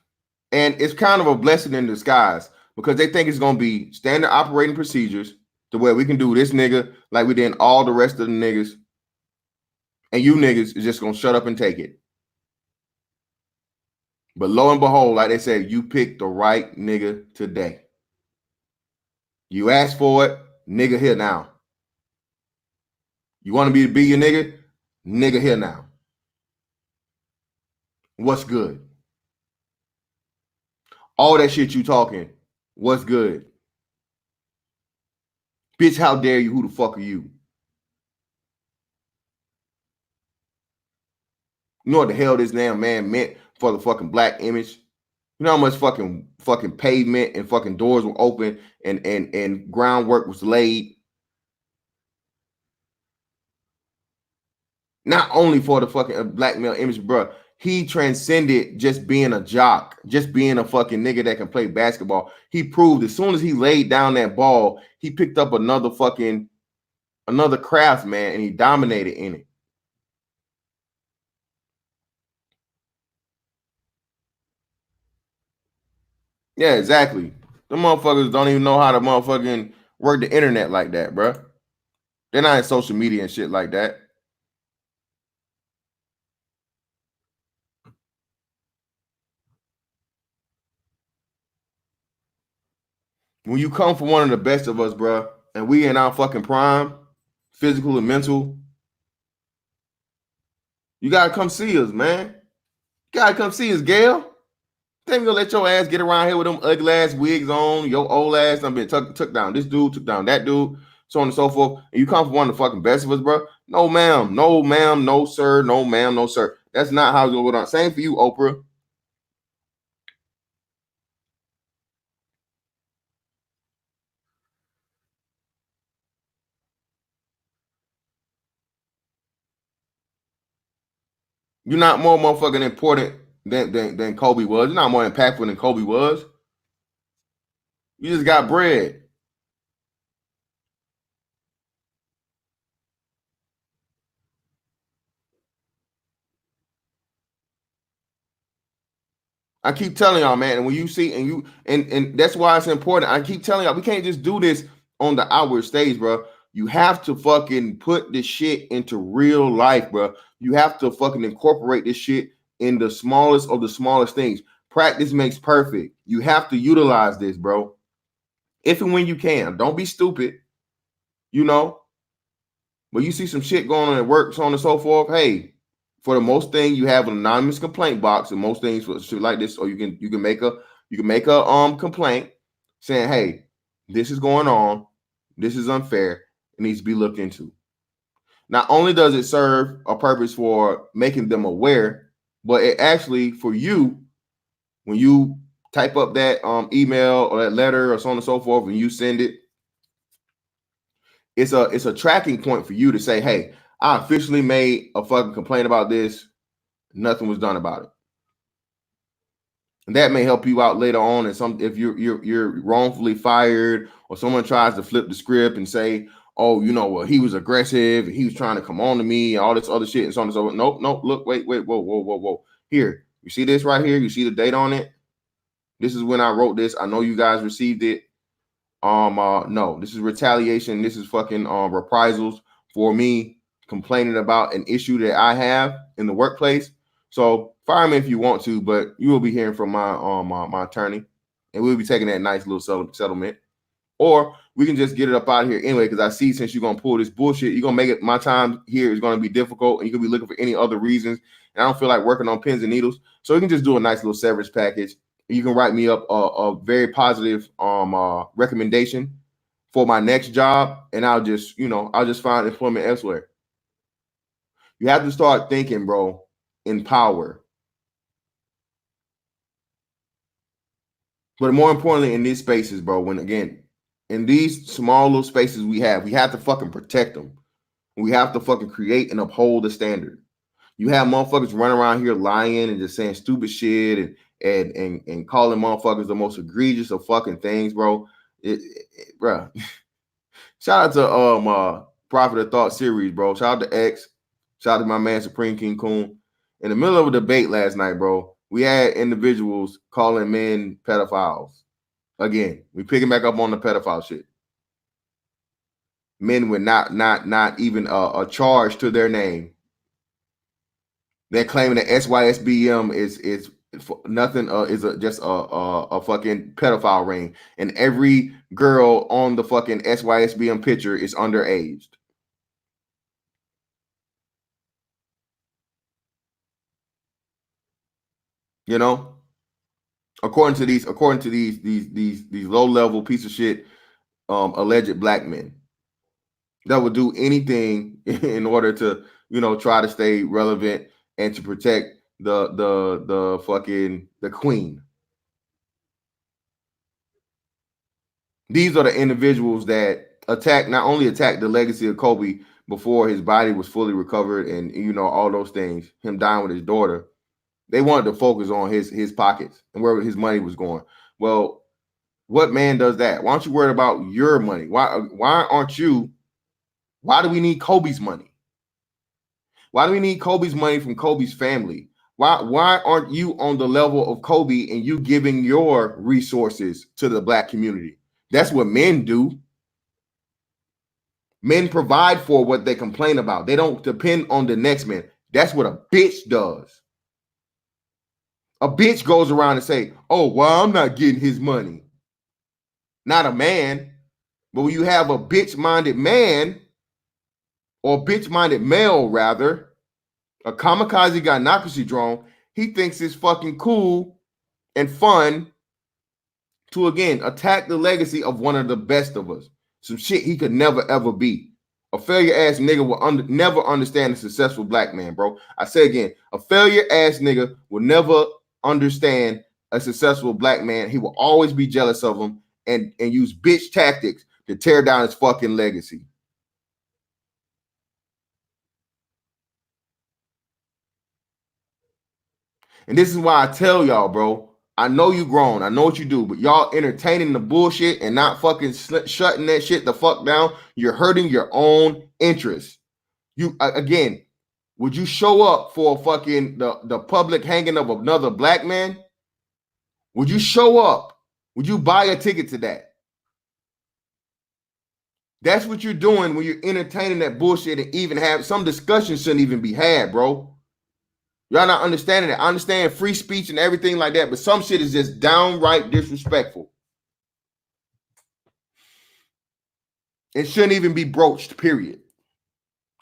And it's kind of a blessing in disguise because they think it's going to be standard operating procedures to where we can do this nigga like we did all the rest of the niggas. And you niggas is just going to shut up and take it. But lo and behold, like they said, you picked the right nigga today. You asked for it, nigga here now. You want to be your nigga? Nigga here now. What's good? All that shit you talking, what's good? Bitch, how dare you? Who the fuck are you? You know what the hell this damn man meant for the fucking black image? You know how much fucking pavement and fucking doors were open and groundwork was laid? Not only for the fucking black male image, bro. He transcended just being a jock, just being a fucking nigga that can play basketball. He proved as soon as he laid down that ball, he picked up another craft, man, and he dominated in it. Yeah, exactly. The motherfuckers don't even know how to motherfucking work the internet like that, bro. They're not in social media and shit like that. When you come from one of the best of us, bro, and we in our fucking prime, physical and mental, you gotta come see us, man. You gotta come see us, Gail. Think we gonna let your ass get around here with them ugly ass wigs on, your old ass done been took down this dude, took down that dude, so on and so forth. And you come from one of the fucking best of us, bro. No, ma'am, no, ma'am, no, sir, no, ma'am, no, sir. That's not how it's gonna go down. Same for you, Oprah. You're not more motherfucking important than Kobe was. You're not more impactful than Kobe was. You just got bread. I keep telling y'all, man, and when you see and that's why it's important. I keep telling y'all, we can't just do this on the outward stage, bro. You have to fucking put this shit into real life, bro. You have to fucking incorporate this shit in the smallest of the smallest things. Practice makes perfect. You have to utilize this, bro. If and when you can. Don't be stupid, you know. But you see some shit going on at work, so on and so forth. Hey, for the most thing, you have an anonymous complaint box, and most things for shit like this, or you can make a complaint saying, hey, this is going on, this is unfair, it needs to be looked into. Not only does it serve a purpose for making them aware, but it actually for you, when you type up that email or that letter or so on and so forth, and you send it, it's a tracking point for you to say, hey, I officially made a fucking complaint about this. Nothing was done about it. And that may help you out later on. And if you're wrongfully fired, or someone tries to flip the script and say, oh, well, he was aggressive and he was trying to come on to me and all this other shit and so on and so forth. Nope. Look, wait, whoa. Here, you see this right here? You see the date on it? This is when I wrote this. I know you guys received it. No, this is retaliation. This is fucking reprisals for me complaining about an issue that I have in the workplace. So fire me if you want to, but you will be hearing from my attorney, and we'll be taking that nice little settlement. Or we can just get it up out of here anyway, because I see since you're gonna pull this bullshit, you're gonna make it, my time here is gonna be difficult, and you're gonna be looking for any other reasons. And I don't feel like working on pins and needles. So we can just do a nice little severance package. You can write me up a very positive recommendation for my next job, and I'll just, I'll just find employment elsewhere. You have to start thinking, bro, in power. But more importantly, in these spaces, bro, when again, in these small little spaces we have to fucking protect them. We have to fucking create and uphold the standard. You have motherfuckers running around here lying and just saying stupid shit and calling motherfuckers the most egregious of fucking things, bro. Bro. Shout out to Prophet of Thought series, bro. Shout out to X. Shout out to my man Supreme King Coon. In the middle of a debate last night, bro, we had individuals calling men pedophiles. Again, we picking back up on the pedophile shit. Men with not even a charge to their name. They're claiming that SYSBM is nothing. Is just a fucking pedophile ring, and every girl on the fucking SYSBM picture is underage. You know, according to these low level piece of shit alleged black men that would do anything in order to try to stay relevant and to protect the fucking the queen. These are the individuals that not only attacked the legacy of Kobe before his body was fully recovered and all those things, him dying with his daughter. They wanted to focus on his pockets and where his money was going. Well, what man does that? Why aren't you worried about your money? Why do we need Kobe's money? Why do we need Kobe's money from Kobe's family? Why aren't you on the level of Kobe and you giving your resources to the black community? That's what men do. Men provide for what they complain about. They don't depend on the next man. That's what a bitch does. A bitch goes around and say, oh, well, I'm not getting his money. Not a man. But when you have a bitch-minded man, or bitch-minded male, rather, a kamikaze gynocracy drone, he thinks it's fucking cool and fun to, again, attack the legacy of one of the best of us. Some shit he could never, ever be. A failure-ass nigga will never understand a successful black man, bro. I say again, a failure-ass nigga will never understand a successful black man. He will always be jealous of him and use bitch tactics to tear down his fucking legacy. And this is why I tell y'all, bro, I know you grown. I know what you do, but y'all entertaining the bullshit and not fucking shutting that shit the fuck down. You're hurting your own interests. You, again, would you show up for fucking the public hanging of another black man? Would you show up? Would you buy a ticket to that? That's what you're doing when you're entertaining that bullshit and even have some discussion shouldn't even be had, bro. Y'all not understanding that. I understand free speech and everything like that, but some shit is just downright disrespectful. It shouldn't even be broached, period.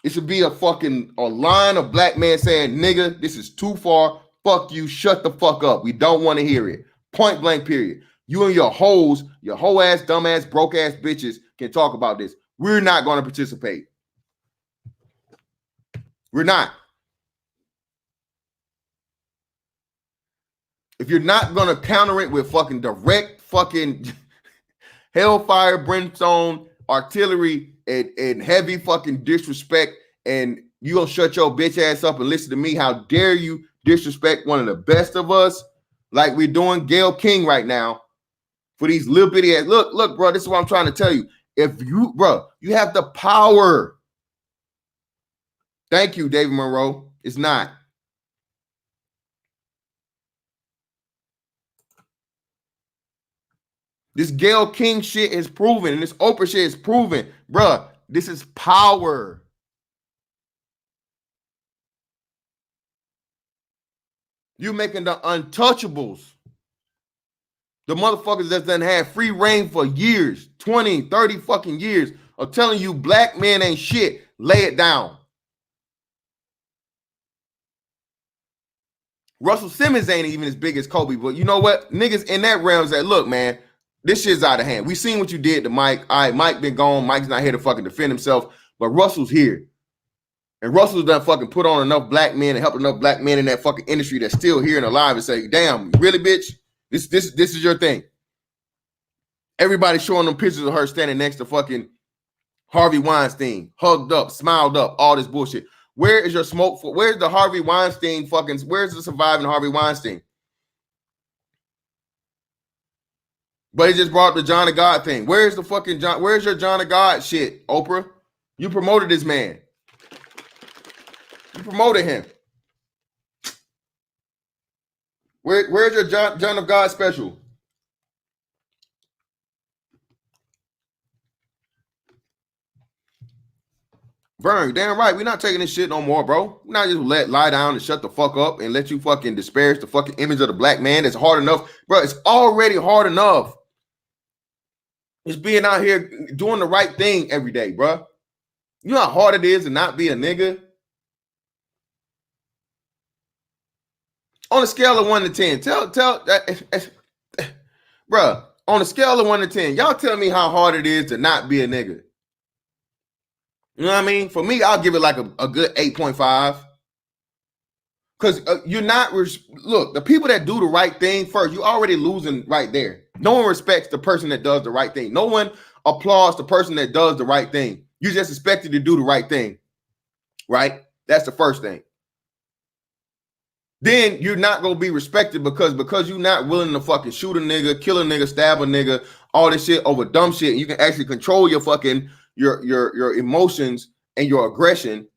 It should be a line of black men saying, nigga, this is too far. Fuck you. Shut the fuck up. We don't want to hear it. Point blank, period. You and your hoes, your whole ass, dumb ass, broke ass bitches can talk about this. We're not going to participate. We're not. If you're not going to counter it with fucking direct fucking hellfire, brimstone, artillery, and heavy fucking disrespect, and you gonna shut your bitch ass up and listen to me, how dare you disrespect one of the best of us like we're doing Gayle King right now for these little bitty ass. Look, bro, this is what I'm trying to tell you. If you, bro, you have the power. Thank you, David Monroe. It's not. This Gayle King shit is proven, and this Oprah shit is proven. Bruh, this is power. You making the untouchables, the motherfuckers that done had free reign for years, 20, 30 fucking years, of telling you black men ain't shit, lay it down. Russell Simmons ain't even as big as Kobe, but you know what? Niggas in that realm say, look, man, This shit's out of hand. We seen what you did to Mike. All right, Mike been gone. Mike's not here to fucking defend himself, but Russell's here. And Russell's done fucking put on enough black men and helped enough black men in that fucking industry that's still here and alive and say, damn, really, bitch? This is your thing. Everybody showing them pictures of her standing next to fucking Harvey Weinstein, hugged up, smiled up, all this bullshit. Where is your smoke for? Where's the Harvey Weinstein fucking, where's the surviving Harvey Weinstein? But he just brought up the John of God thing. Where's the fucking John? Where's your John of God shit, Oprah? You promoted this man. You promoted him. Where's your John of God special? Vern, damn right. We're not taking this shit no more, bro. We're not just lie down and shut the fuck up and let you fucking disparage the fucking image of the black man. That's hard enough. Bro, it's already hard enough. It's being out here doing the right thing every day, bro. You know how hard it is to not be a nigga? On a scale of 1 to 10, bro, on a scale of 1 to 10, y'all tell me how hard it is to not be a nigga. You know what I mean? For me, I'll give it like a good 8.5. Because you're not, look, the people that do the right thing first, you're already losing right there. No one respects the person that does the right thing. No one applauds the person that does the right thing. You just expected to do the right thing, right? That's the first thing. Then you're not going to be respected because you're not willing to fucking shoot a nigga, kill a nigga, stab a nigga, all this shit over dumb shit. And you can actually control your fucking, your emotions and your aggression.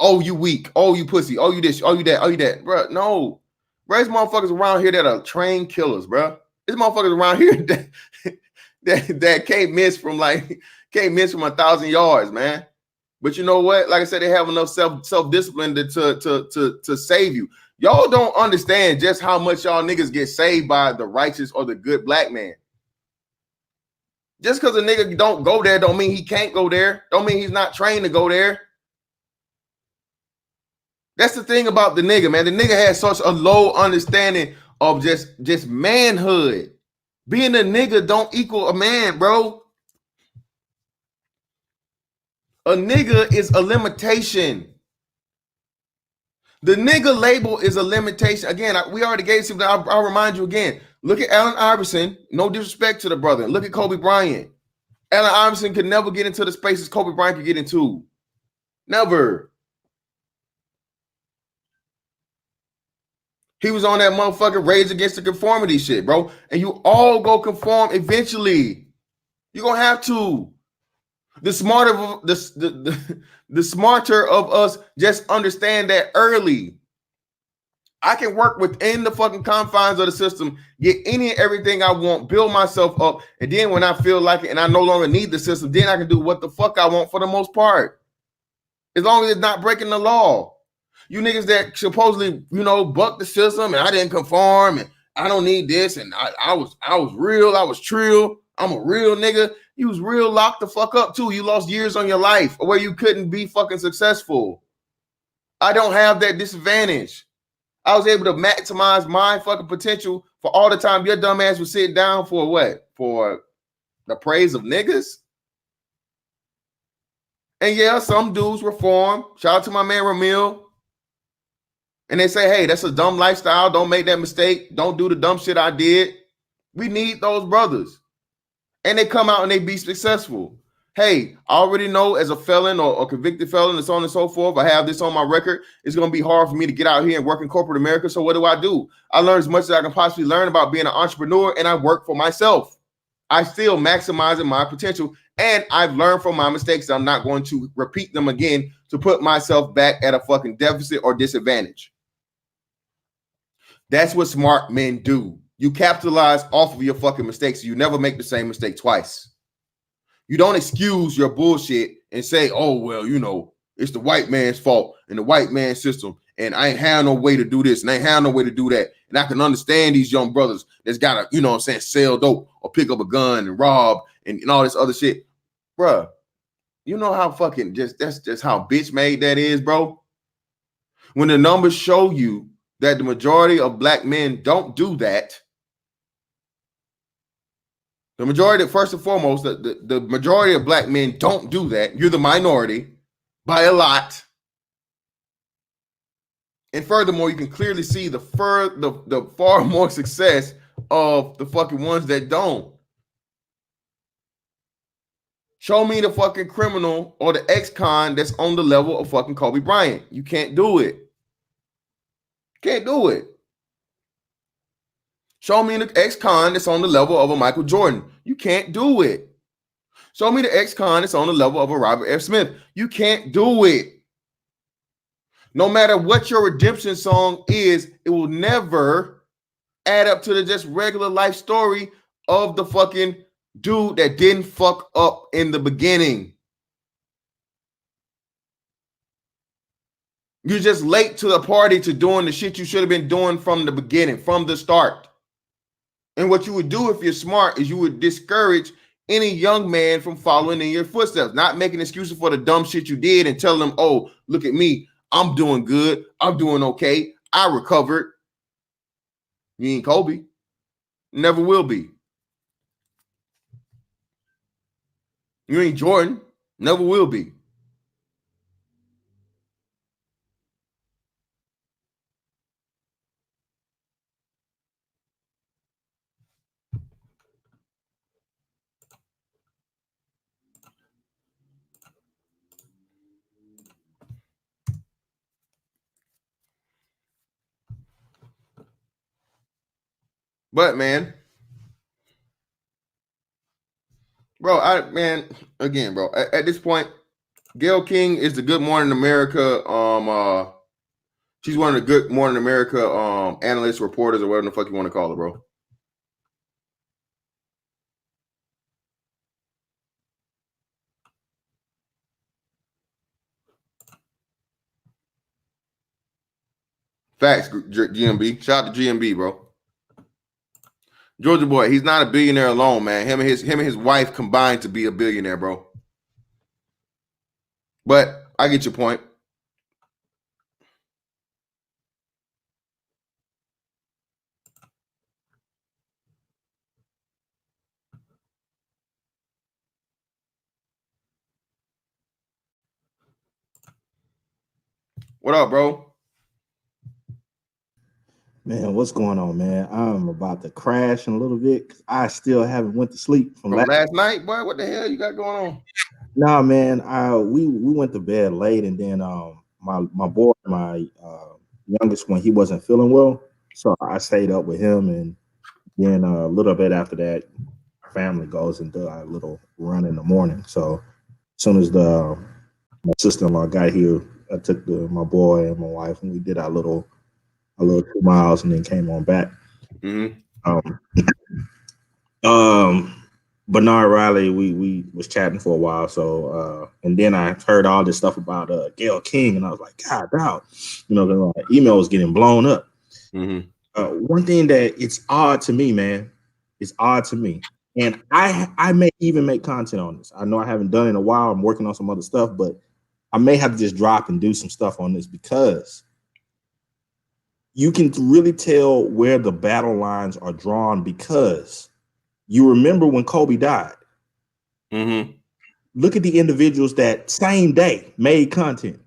Oh, you weak. Oh, you pussy. Oh, you this. Oh, you that. Oh, you that. Bro, no. Bro, there's motherfuckers around here that are trained killers, bro. There's motherfuckers around here that can't miss from 1,000 yards, man. But you know what? Like I said, they have enough self-discipline to save you. Y'all don't understand just how much y'all niggas get saved by the righteous or the good black man. Just because a nigga don't go there don't mean he can't go there. Don't mean he's not trained to go there. That's the thing about the nigga, man. The nigga has such a low understanding of just manhood. Being a nigga don't equal a man, bro. A nigga is a limitation. The nigga label is a limitation. Again, we already gave something. I'll remind you again. Look at Allen Iverson. No disrespect to the brother. Look at Kobe Bryant. Allen Iverson could never get into the spaces Kobe Bryant could get into. Never. He was on that motherfucking Rage Against the Conformity shit, bro. And you all go conform eventually. You're going to have to. The smarter of us just understand that early. I can work within the fucking confines of the system, get any and everything I want, build myself up, and then when I feel like it and I no longer need the system, then I can do what the fuck I want for the most part. As long as it's not breaking the law. You niggas that supposedly, buck the system and I didn't conform and I don't need this and I was real, I was trill, I'm a real nigga. You was real locked the fuck up too. You lost years on your life where you couldn't be fucking successful. I don't have that disadvantage. I was able to maximize my fucking potential for all the time your dumb ass was sitting down for what? For the praise of niggas? And yeah, some dudes reform. Shout out to my man Ramil. And they say, hey, that's a dumb lifestyle. Don't make that mistake. Don't do the dumb shit I did. We need those brothers. And they come out and they be successful. Hey, I already know as a felon or convicted felon and so on and so forth, I have this on my record. It's going to be hard for me to get out here and work in corporate America. So what do? I learn as much as I can possibly learn about being an entrepreneur, and I work for myself. I still maximizing my potential, and I've learned from my mistakes. I'm not going to repeat them again to put myself back at a fucking deficit or disadvantage. That's what smart men do. You capitalize off of your fucking mistakes. So you never make the same mistake twice. You don't excuse your bullshit and say, oh, well, it's the white man's fault and the white man's system. And I ain't have no way to do this and I ain't have no way to do that. And I can understand these young brothers that's got to, sell dope or pick up a gun and rob and all this other shit. Bruh, you know how fucking that's just how bitch made that is, bro? When the numbers show you that the majority of black men don't do that, The majority, first and foremost, the majority of black men don't do that. You're the minority by a lot. And furthermore, you can clearly see the far more success of the fucking ones that don't. Show me the fucking criminal or the ex-con that's on the level of fucking Kobe Bryant. You can't do it. Can't do it. Show me the ex-con that's on the level of a Michael Jordan. You can't do it. Show me the ex-con that's on the level of a Robert F. Smith. You can't do it. No matter what your redemption song is, it will never add up to the just regular life story of the fucking dude that didn't fuck up in the beginning. You're just late to the party to doing the shit you should have been doing from the beginning, from the start. And what you would do if you're smart is you would discourage any young man from following in your footsteps, not making excuses for the dumb shit you did and telling them, oh, look at me. I'm doing good. I'm doing okay. I recovered. You ain't Kobe. Never will be. You ain't Jordan. Never will be. But man, bro, again, bro, at this point, Gayle King is the Good Morning America. She's one of the Good Morning America analysts, reporters, or whatever the fuck you want to call her, bro. Facts, GMB. Shout out to GMB, bro. Georgia boy, he's not a billionaire alone, man. Him and his wife combined to be a billionaire, bro. But I get your point. What up, bro? Man, what's going on, man? I'm about to crash in a little bit 'cause I still haven't went to sleep from From last night, boy. What the hell you got going on? Nah, man. We went to bed late, and then my boy, my youngest one, he wasn't feeling well, so I stayed up with him, and then a little bit after that, our family goes and do a little run in the morning. So as soon as my sister-in-law got here, I took my boy and my wife, and we did our little 2 miles, and then came on back. Mm-hmm. Bernard Riley, we was chatting for a while, so and then I heard all this stuff about Gayle King, and I was like, God, doubt, the email was getting blown up. Mm-hmm. One thing that it's odd to me, man, it's odd to me, and I may even make content on this. I know I haven't done it in a while. I'm working on some other stuff, but I may have to just drop and do some stuff on this because you can really tell where the battle lines are drawn because you remember when Kobe died. Mm-hmm. Look at the individuals that same day made content.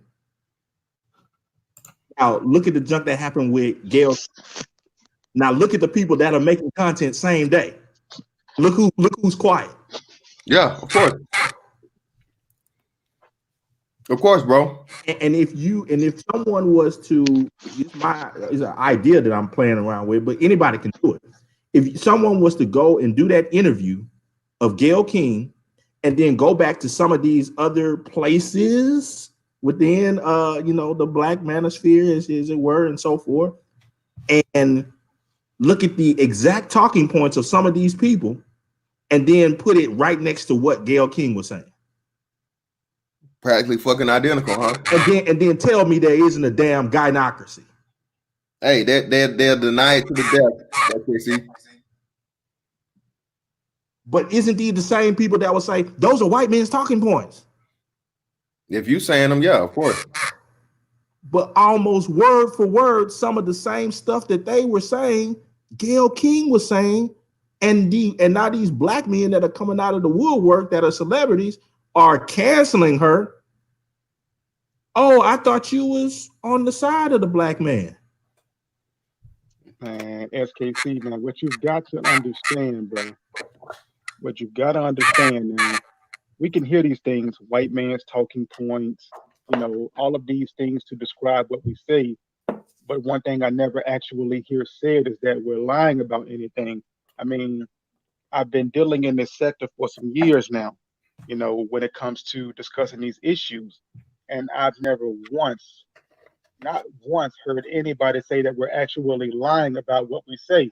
Now look at the junk that happened with Gayle. Now look at the people that are making content same day. Look who's quiet. Yeah, of course. Of course, bro. And if someone was to, it's an idea that I'm playing around with, but anybody can do it. If someone was to go and do that interview of Gayle King and then go back to some of these other places within the black manosphere, as it were, and so forth, and look at the exact talking points of some of these people and then put it right next to what Gayle King was saying. Practically fucking identical, huh? And then tell me there isn't a damn gynocracy. Hey, they're denied to the death. That's what see. But isn't these the same people that will say those are white men's talking points? If you saying them, yeah, of course. But almost word for word, some of the same stuff that they were saying, Gayle King was saying And now these black men that are coming out of the woodwork that are celebrities are canceling her. Oh, I thought you was on the side of the black man. Man, SKC, man, what you've got to understand, bro, what you've got to understand now, we can hear these things, white man's talking points, all of these things to describe what we say. But one thing I never actually hear said is that we're lying about anything. I mean, I've been dealing in this sector for some years now, when it comes to discussing these issues. And I've never once, not once, heard anybody say that we're actually lying about what we say.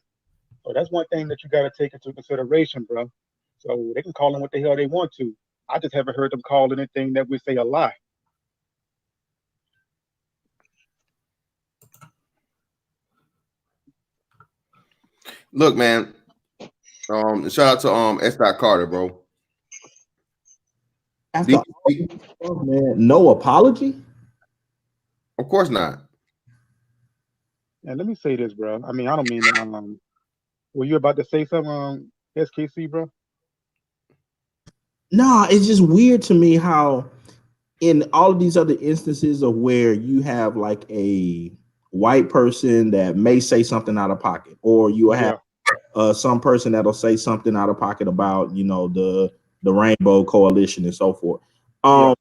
So that's one thing that you got to take into consideration, bro. So they can call them what the hell they want to. I just haven't heard them call anything that we say a lie. Look, man. Shout out to S. Carter, bro. After all this stuff, man, no apology. Of course not. And let me say this, bro. I mean, I don't mean to, were you about to say something, SKC, bro? Nah, it's just weird to me how in all of these other instances of where you have like a white person that may say something out of pocket, or you have Yeah, some person that'll say something out of pocket about the Rainbow Coalition and so forth. yeah.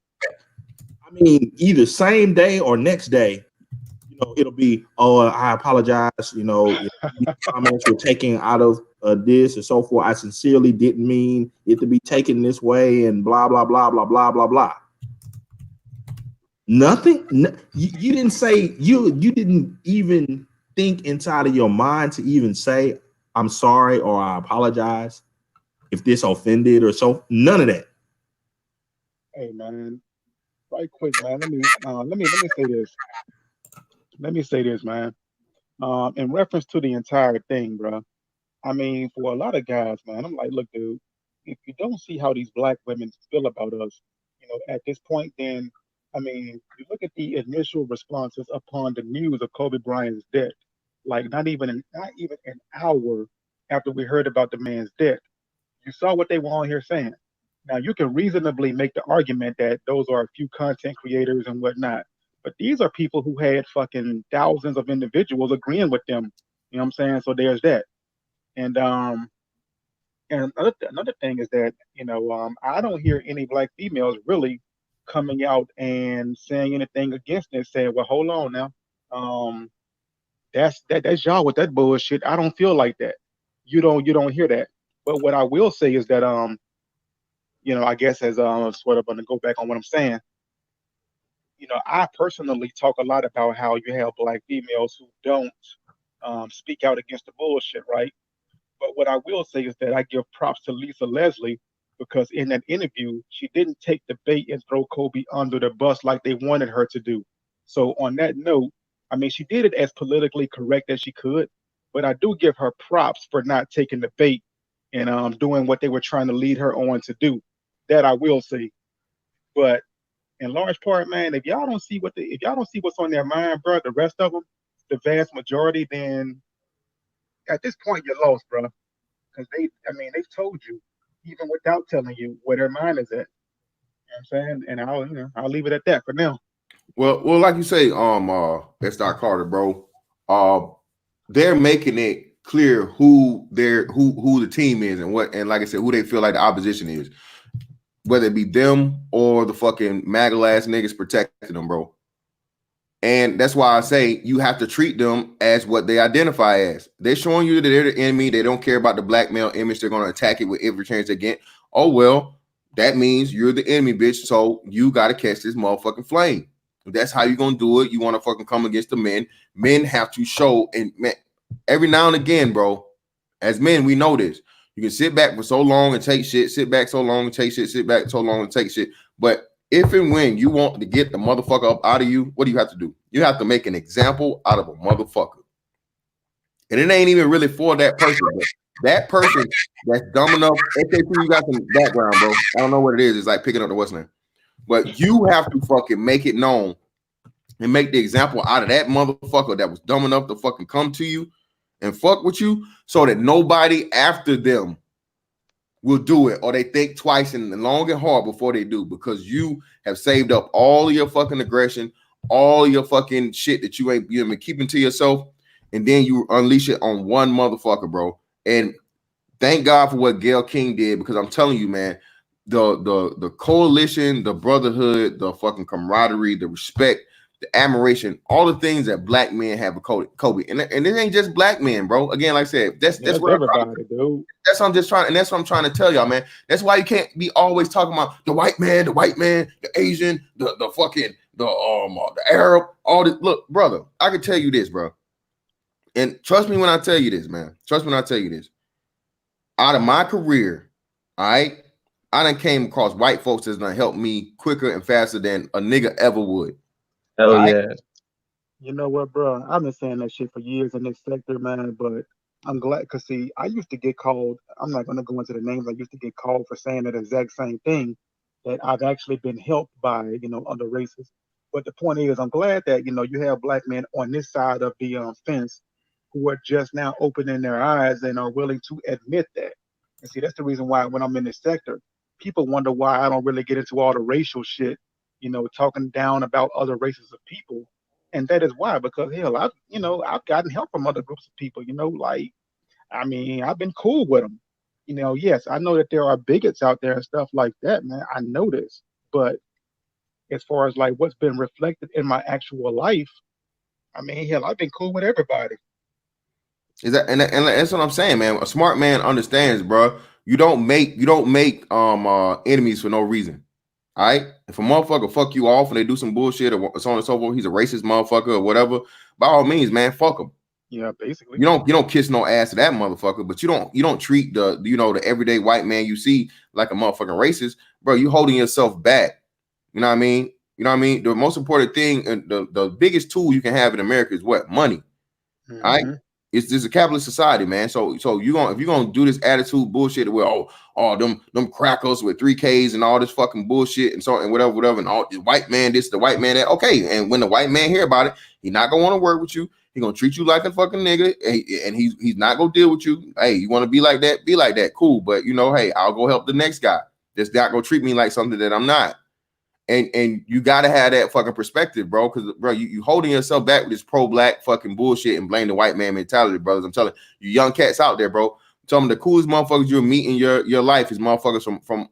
I mean, either same day or next day, it'll be, oh, I apologize. If these comments were taken out of this and so forth. I sincerely didn't mean it to be taken this way, and blah blah blah blah blah blah blah. Nothing. You didn't say you didn't even think inside of your mind to even say I'm sorry or I apologize if this offended or so. None of that. Hey, man. Right quick, man. Let me say this. Let me say this, man. In reference to the entire thing, bro. I mean, for a lot of guys, man, I'm like, look, dude, if you don't see how these black women feel about us, at this point, then, I mean, you look at the initial responses upon the news of Kobe Bryant's death, like not even an hour after we heard about the man's death. You saw what they were on here saying. Now you can reasonably make the argument that those are a few content creators and whatnot, but these are people who had fucking thousands of individuals agreeing with them. You know what I'm saying? So there's that. And another thing is that I don't hear any black females really coming out and saying anything against it, saying, "Well, hold on now, um, that's y'all with that bullshit." I don't feel like that. You don't hear that. But what I will say is that I guess as sort of going to go back on what I'm saying, I personally talk a lot about how you have black females who don't speak out against the bullshit, right? But what I will say is that I give props to Lisa Leslie because in that interview, she didn't take the bait and throw Kobe under the bus like they wanted her to do. So on that note, I mean, she did it as politically correct as she could, but I do give her props for not taking the bait and doing what they were trying to lead her on to do. That I will say. But in large part, man, if y'all don't see what's on their mind, bro, the rest of them, the vast majority, then at this point you're lost, bro. Because I mean, they've told you, even without telling you where their mind is at. You know what I'm saying? And I'll leave it at that for now. Well, like you say, S. Carter, bro. Uh, they're making it clear who the team is and like I said, who they feel like the opposition is, whether it be them or the fucking MAGA ass niggas protecting them, bro. And that's why I say you have to treat them as what they identify as. They're showing you that they're the enemy. They don't care about the black male image. They're going to attack it with every chance they get. Oh, well, that means you're the enemy, bitch. So you got to catch this motherfucking flame. That's how you're going to do it. You want to fucking come against the men. Men have to show, and man, every now and again, bro, as men, we know this. You can sit back for so long and take shit, sit back so long and take shit, sit back so long and take shit. But if and when you want to get the motherfucker up out of you, what do you have to do? You have to make an example out of a motherfucker. And it ain't even really for that person. That person that's dumb enough. SAP, you got some background, bro. I don't know what it is. It's like picking up the what's name. But you have to fucking make it known and make the example out of that motherfucker that was dumb enough to fucking come to you and fuck with you so that nobody after them will do it, or they think twice and long and hard before they do, because you have saved up all of your fucking aggression, all your fucking shit that you ain't been keeping to yourself, and then you unleash it on one motherfucker, bro. And thank God for what Gayle King did, because I'm telling you, man, the coalition, the brotherhood, the fucking camaraderie, the respect, the admiration, all the things that black men have with Kobe. And it ain't just black men, bro. Again, like I said, that's what everybody, dude. that's what I'm just trying, and that's what I'm trying to tell y'all, man. That's why you can't be always talking about the white man, the Asian, the fucking the Arab, all this. Look, brother, I can tell you this, bro. And trust me when I tell you this, man. Trust me when I tell you this. Out of my career, all right, I done came across white folks that's gonna help me quicker and faster than a nigga ever would. Oh Right? yeah. You know what, bro? I've been saying that shit for years in this sector, man. But I'm glad, cause see, I used to get called. I'm not gonna go into the names. I used to get called for saying that exact same thing. That I've actually been helped by, other races. But the point is, I'm glad that you have black men on this side of the fence who are just now opening their eyes and are willing to admit that. And see, that's the reason why when I'm in this sector, people wonder why I don't really get into all the racial shit, talking down about other races of people. And that is why, because hell, I've gotten help from other groups of people, like, I mean, I've been cool with them. Yes, I know that there are bigots out there and stuff like that, man. I know this. But as far as like what's been reflected in my actual life, I mean, hell, I've been cool with everybody. Is that and that's what I'm saying, man. A smart man understands, bro. You don't make enemies for no reason. All right. If a motherfucker fuck you off and they do some bullshit or so on and so forth, he's a racist motherfucker or whatever. By all means, man, fuck him. Yeah, basically. You don't kiss no ass to that motherfucker, but you don't treat the everyday white man you see like a motherfucking racist, bro. You holding yourself back. You know what I mean? You know what I mean? The most important thing and the biggest tool you can have in America is what? Money. Mm-hmm. All right. It's a capitalist society, man. So if you're gonna do this attitude bullshit where them crackers with 3Ks and all this fucking bullshit and so and whatever and all the white man this, the white man that, okay. And when the white man hear about it, he not gonna want to work with you. He gonna treat you like a fucking nigga, and he's not gonna deal with you. Hey, you want to be like that? Be like that, cool. But hey, I'll go help the next guy. That's not gonna treat me like something that I'm not. And you gotta have that fucking perspective, bro. Because bro, you holding yourself back with this pro-black fucking bullshit and blame the white man mentality, brothers. I'm telling you, young cats out there, bro. Tell them the coolest motherfuckers you'll meet in your life is motherfuckers from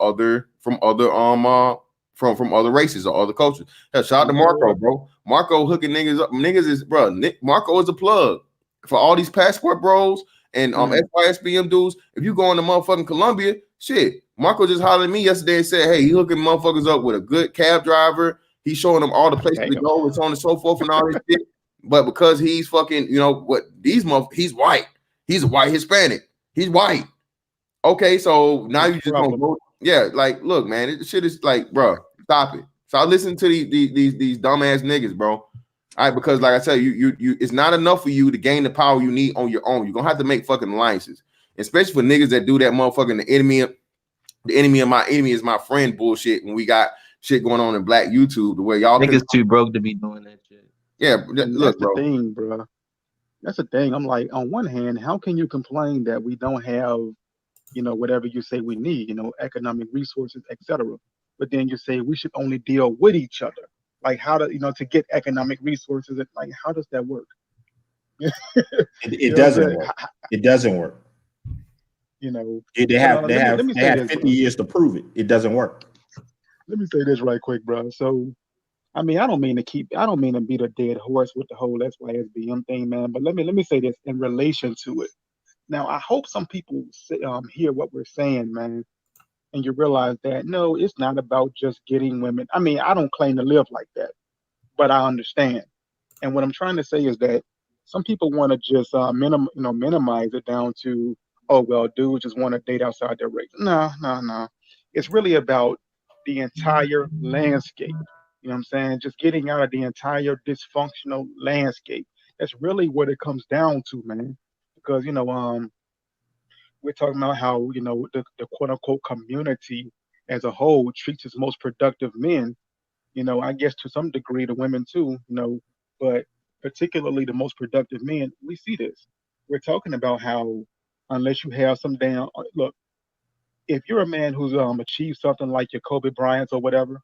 other races or other cultures. Hell, shout out to Marco, bro. Marco hooking niggas up. Niggas is bro. Marco is a plug for all these passport bros and SYSBM dudes. If you go into motherfucking Colombia, shit. Marco just hollered at me yesterday and said, hey, he hooking motherfuckers up with a good cab driver. He's showing them all the places to go, and so on and so forth and all this shit. But because he's fucking, he's white. He's a white Hispanic. He's white. Okay, so now you just gonna go. Yeah, like, look, man, this shit is like, bro, stop it. Stop listening to these dumbass niggas, bro. All right, because like I said, you it's not enough for you to gain the power you need on your own. You're gonna have to make fucking alliances, especially for niggas that do that motherfucking the enemy of my enemy is my friend bullshit when we got shit going on in black YouTube the way y'all niggas too broke to be doing that shit. Yeah, look, that's the thing, bro. That's the thing. I'm like, on one hand, how can you complain that we don't have, whatever you say we need, economic resources, etc. But then you say we should only deal with each other. Like, how to get economic resources? Like, how does that work? It doesn't work. It doesn't work. They have 50 years to prove it. It doesn't work. Let me say this right quick, bro. So, I mean, I don't mean to beat a dead horse with the whole SYSBM thing, man. But let me say this in relation to it. Now, I hope some people hear what we're saying, man, and you realize that no, it's not about just getting women. I mean, I don't claim to live like that, but I understand. And what I'm trying to say is that some people want to just minimize it down to, oh well, dudes just want to date outside their race. No, no, no. It's really about the entire landscape. You know what I'm saying? Just getting out of the entire dysfunctional landscape. That's really what it comes down to, man. Because we're talking about how the quote unquote community as a whole treats its most productive men. I guess to some degree the women too. But particularly the most productive men, we see this. we're talking about how unless you have some damn look, if you're a man who's achieved something like your Kobe Bryant's or whatever,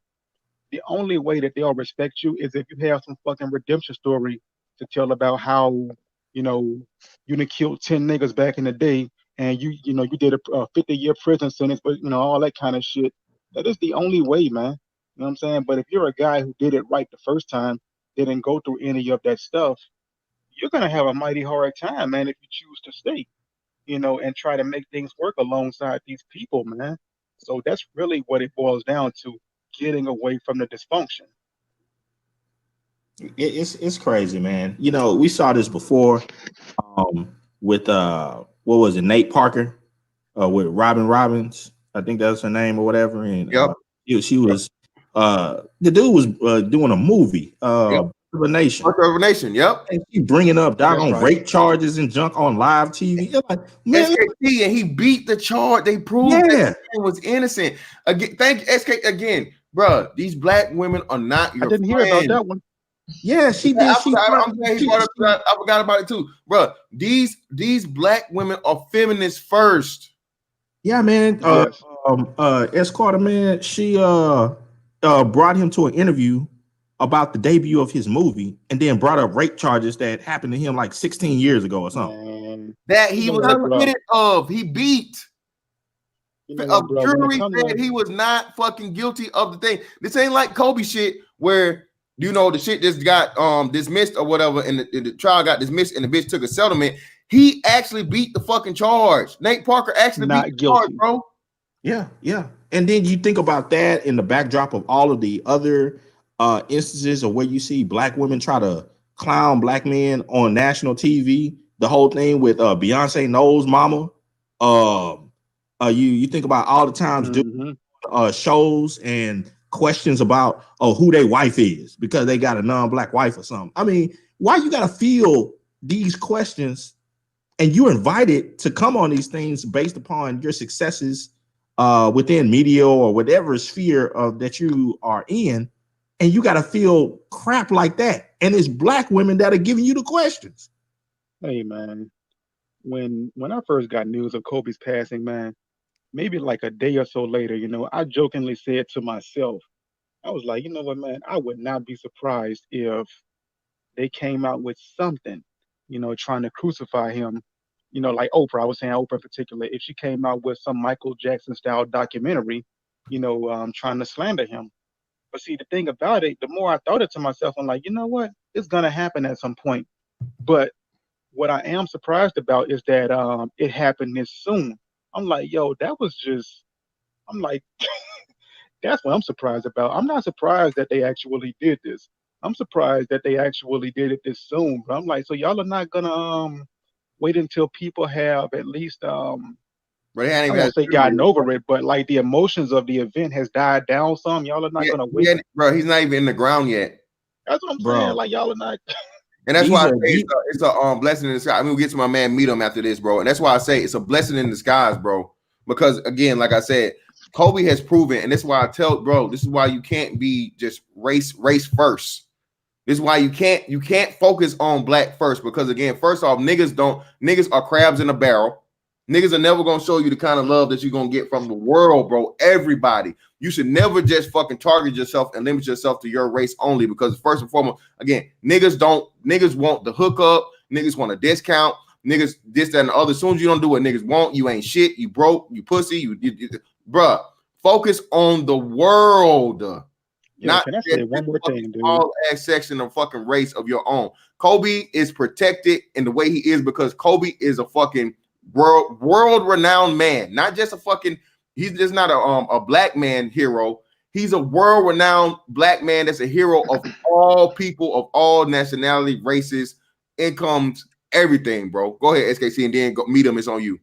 the only way that they'll respect you is if you have some fucking redemption story to tell about how you know you done killed 10 niggas back in the day, and you did a 50-year prison sentence, but all that kind of shit. That is the only way, man. You know what I'm saying? But if you're a guy who did it right the first time, didn't go through any of that stuff, you're gonna have a mighty hard time, man, if you choose to stay, and try to make things work alongside these people, man. So that's really what it boils down to, getting away from the dysfunction. It's crazy, man. We saw this before with what was it, Nate Parker, with Robin Robbins, I think that's her name or whatever, and Yep. she was the dude was doing a movie, Yep. Nation. Nation. Yep. And she bringing up That's doggone right. rape charges and junk on live TV. You're like, man, SKT, and he beat the charge. They proved that yeah. he was innocent. Again, thank you, SK again, bro. These black women are not your I didn't hear about friend. that one. Yeah, she did. I'm glad he brought up that. I forgot about it too, bro. These black women are feminists first. Yeah, man. Yes. S. Carter, man, she brought him to an interview about the debut of his movie, and then brought up rape charges that happened to him like 16 years ago or something. Man, That he you know was what, bro? acquitted of. He beat. You know A what, bro? When it jury come said to, he was not fucking guilty of the thing. This ain't like Kobe shit where the shit just got dismissed or whatever, and the trial got dismissed, and the bitch took a settlement. He actually beat the fucking charge. Nate Parker actually not beat the guilty. charge, bro. Yeah, yeah. And then you think about that in the backdrop of all of the other instances of where you see black women try to clown black men on national TV. The whole thing with Beyonce Knowles' mama. You think about all the times shows and questions about who their wife is because they got a non-black wife or something. I mean, why you gotta feel these questions and you're invited to come on these things based upon your successes within media or whatever sphere of that you are in, and you got to feel crap like that. And it's black women that are giving you the questions. Hey, man, when I first got news of Kobe's passing, man, maybe like a day or so later, I jokingly said to myself, I was like, you know what, man, I would not be surprised if they came out with something, trying to crucify him. Like Oprah, I was saying Oprah in particular, if she came out with some Michael Jackson style documentary, trying to slander him. But see, the thing about it, the more I thought it to myself, I'm like, you know what? It's gonna happen at some point. But what I am surprised about is that it happened this soon. I'm like, yo, that was just. I'm like, that's what I'm surprised about. I'm not surprised that they actually did this. I'm surprised that they actually did it this soon. But I'm like, so y'all are not gonna wait until people have at least But they hadn't I even had won't say gotten over it, but like the emotions of the event has died down some. Y'all are not gonna wait. bro. He's not even in the ground yet. That's what I'm Bro. saying. Like y'all are not. And that's why I say These it's a blessing in disguise. I mean, we'll get to my man Meet him after this, bro. And that's why I say it's a blessing in disguise, bro. Because again, like I said, Kobe has proven, and this is why I tell, bro, this is why you can't be just race first. This is why you can't focus on black first. Because again, first off, niggas are crabs in a barrel. Niggas are never gonna show you the kind of love that you're gonna get from the world, bro. Everybody. You should never just fucking target yourself and limit yourself to your race only, because first and foremost, again, niggas want the hookup, niggas want a discount, niggas this, that, and the other. As soon as you don't do what niggas want, you ain't shit, you broke, you pussy, you bruh. Focus on the world. Yo, Not can I say one more thing, dude? all ass section of fucking race of your own. Kobe is protected in the way he is because Kobe is a fucking world renowned man, not just a fucking. He's just not a black man hero. He's a world renowned black man that's a hero of all people of all nationality, races, incomes, everything, bro. Go ahead, SKC, and then go meet him. It's on you.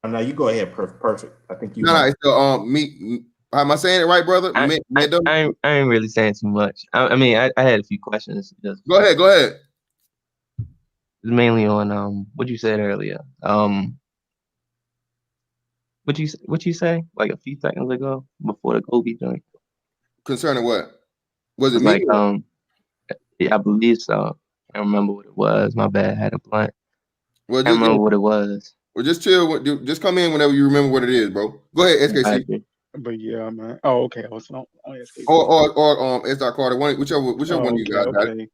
No, you go ahead. Perfect. I think you. No, it's the meet. Am I saying it right, brother? I ain't really saying too much. I mean, I had a few questions. Just Go ahead. mainly on what you said earlier. What you say like a few seconds ago before the Kobe joint? Concerning what? Was it It's me? like yeah, I believe so. I don't remember what it was. My bad. I had a blunt. Well, I just remember what it was. well, just chill. Just come in whenever you remember what it is, bro. Go ahead, I SKC. agree. But yeah, man. Oh, okay. I was on Or SKC. S. Carter, whichever one Oh, of you okay, guys got it. okay.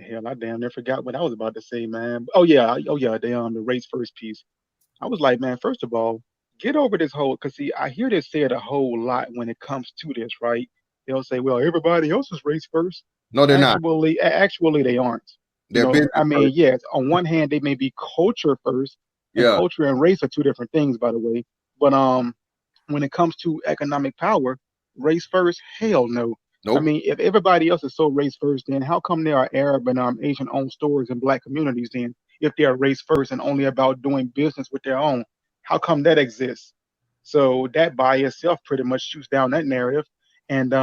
Hell, I damn near forgot what I was about to say, man. Oh yeah, the race first piece. I was like, man, first of all, get over this whole, cause see, I hear this said a whole lot when it comes to this, right? They'll say, well, everybody else is race first. No, they're not. Actually, they aren't. You They're know, business I mean, first. yes, on one hand, they may be culture first, and Yeah. culture and race are two different things, by the way. But when it comes to economic power, race first, hell no. I Nope. mean, if everybody else is so race first, then how come there are Arab and Asian owned stores in black communities then? If they are race first and only about doing business with their own, how come that exists? So that by itself pretty much shoots down that narrative. And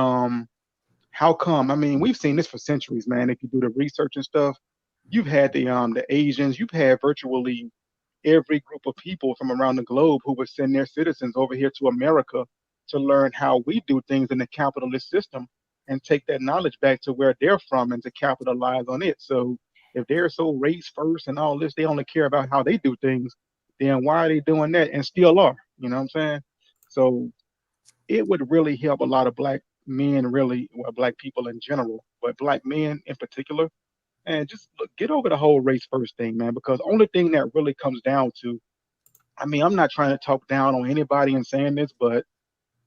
how come? I mean, we've seen this for centuries, man. If you do the research and stuff, you've had the Asians, you've had virtually every group of people from around the globe who would send their citizens over here to America to learn how we do things in the capitalist system and take that knowledge back to where they're from and to capitalize on it. So if they're so race first and all this, they only care about how they do things, then why are they doing that and still are? You know what I'm saying? So it would really help a lot of black men, really, well, black people in general, but black men in particular, and just look, get over the whole race first thing, man, because only thing that really comes down to, I mean, I'm not trying to talk down on anybody in saying this, but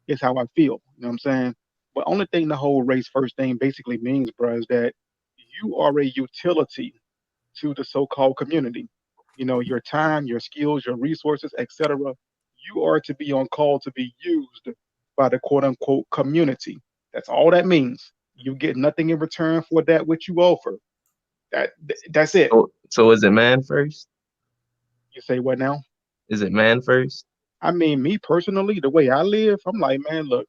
it's how I feel. You know what I'm saying? But only thing the whole race first thing basically means, bro, is that you are a utility to the so-called community. You know, your time, your skills, your resources, etc. You are to be on call to be used by the quote unquote community. That's all that means. You get nothing in return for that which you offer. That's it. So is it man first? You say what now? Is it man first? I mean, me personally, the way I live, I'm like, man, look,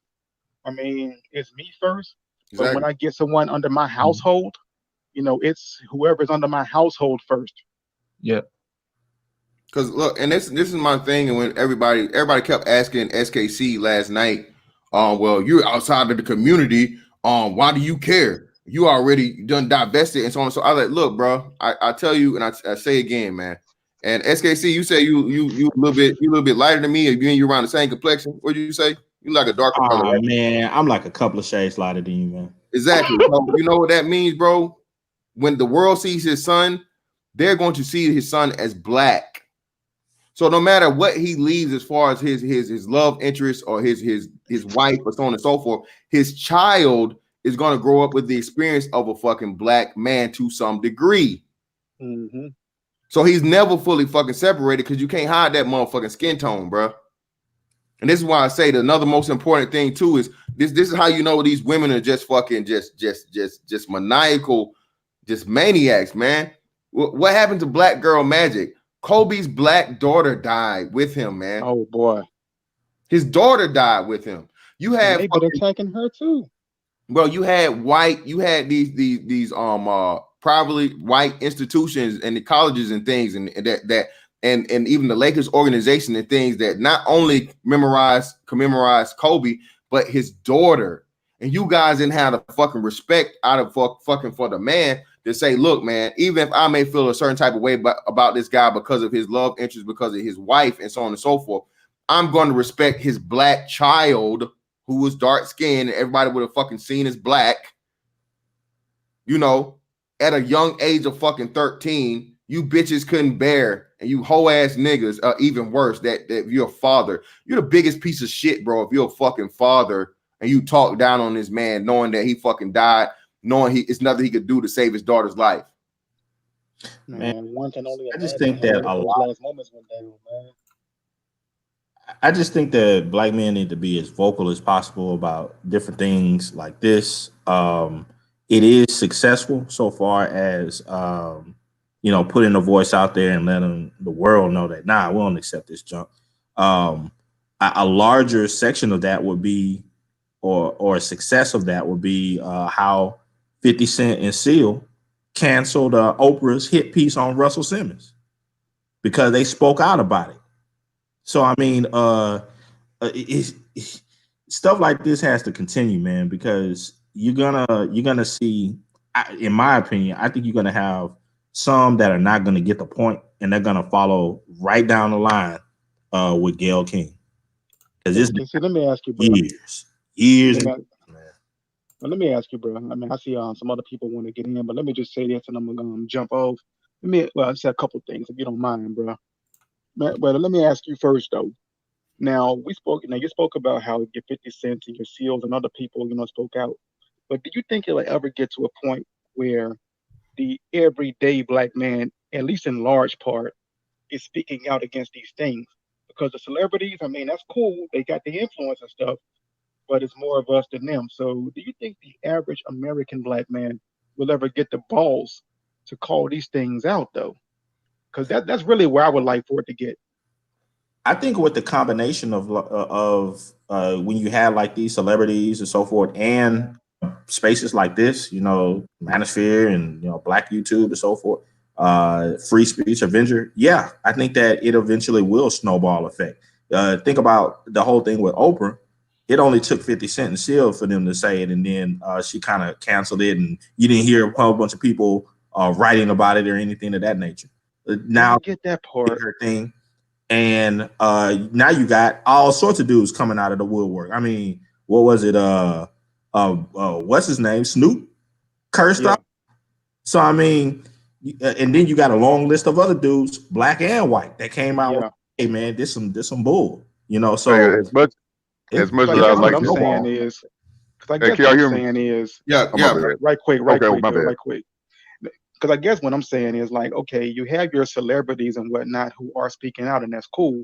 I mean, it's me first. But when Exactly. I get someone under my household, you know, it's whoever's under my household first. Yeah. Because look, and this is my thing. And when everybody kept asking SKC last night, well, you're outside of the community. Why do you care? You already done divested and so on. So I like, look, bro. I tell you, and I say again, man. And SKC, you say you a little bit lighter than me, or you around the same complexion. What did you say? You like a darker color, Oh right? man, I'm like a couple of shades lighter than you, man. Exactly. So you know what that means, bro? When the world sees his son, they're going to see his son as black. So no matter what he leaves as far as his love interest or his wife or so on and so forth, his child is going to grow up with the experience of a fucking black man to some degree. Mm-hmm. So he's never fully fucking separated because you can't hide that motherfucking skin tone, bro. And this is why I say that another most important thing too is this is how you know these women are just fucking just maniacal, just maniacs, man. What happened to Black Girl Magic? Kobe's black daughter died with him, man. Oh boy. His daughter died with him. You And had they've been attacking her too. well, you had these privately white institutions and the colleges and things and and even the Lakers organization and things that not only commemorize Kobe, but his daughter. And you guys didn't have the fucking respect out of fucking for the man to say, look, man, even if I may feel a certain type of way about this guy because of his love interest, because of his wife, and so on and so forth, I'm going to respect his black child who was dark skinned and everybody would have fucking seen as black, you know, at a young age of fucking 13, you bitches couldn't bear, and you hoe ass niggas are even worse that you're a father. You're the biggest piece of shit, bro, if you're a fucking father and you talk down on this man knowing that he fucking died, knowing it's nothing he could do to save his daughter's life. Man, Man, one can only I just imagine think how that many of those last moments went down, man. I just think that black men need to be as vocal as possible about different things like this. It is successful so far as putting a voice out there and letting the world know that we won't accept this junk. A larger section of that would be, or a success of that would be how 50 Cent and Seal canceled Oprah's hit piece on Russell Simmons because they spoke out about it. So I mean, stuff like this has to continue, man, because you're gonna see. In my opinion, I think you're gonna have some that are not gonna get the point, and they're gonna follow right down the line with Gayle King. Because this Let me ask you, bro. years. Let me, let me ask you, bro. I mean, I see some other people want to get in, but let me just say this, and I'm gonna jump off. I say a couple things if you don't mind, bro. But let me ask you first, though. Now we spoke. Now you spoke about how your 50 cents and your seals and other people, spoke out. But do you think it'll ever get to a point where the everyday black man, at least in large part, is speaking out against these things? Because the celebrities, I mean, that's cool. They got the influence and stuff, but it's more of us than them. So do you think the average American black man will ever get the balls to call these things out, though? Because that's really where I would like for it to get. I think with the combination of when you have like these celebrities and so forth, and spaces like this, Manosphere and Black YouTube and so forth, free speech, Avenger. Yeah, I think that it eventually will snowball effect. Think about the whole thing with Oprah. It only took 50 Cent and Seal for them to say it, and then she kind of canceled it, and you didn't hear a whole bunch of people writing about it or anything of that nature. Now I get that part. Her thing. And now you got all sorts of dudes coming out of the woodwork. I mean, what was it? What's his name? Snoop cursed out. So I mean, and then you got a long list of other dudes, black and white, that came out. With, hey man, this some bull. So as much as I like what I'm saying is, because I guess what I'm saying is, right quick. Because I guess what I'm saying is like, okay, you have your celebrities and whatnot who are speaking out, and that's cool.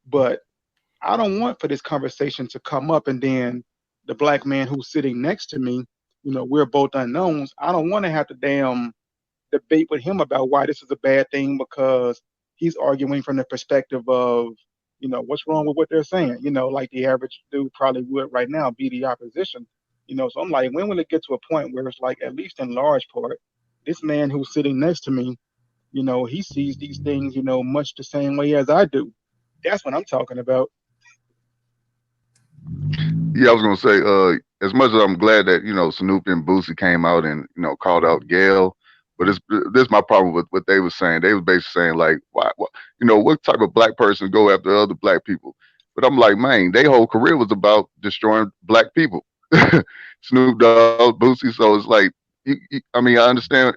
But I don't want for this conversation to come up and then the black man who's sitting next to me, we're both unknowns. I don't want to have to damn debate with him about why this is a bad thing because he's arguing from the perspective of, what's wrong with what they're saying. Like the average dude probably would right now be the opposition. So I'm like, when will it get to a point where it's like, at least in large part, this man who's sitting next to me, he sees these things, much the same way as I do. That's what I'm talking about. Yeah, I was gonna say, as much as I'm glad that Snoop and Boosie came out and called out Gayle, but this is my problem with what they were saying. They were basically saying like, why what type of black person go after other black people? But I'm like, man, their whole career was about destroying black people. Snoop Dogg, Boosie, so it's like, I mean, I understand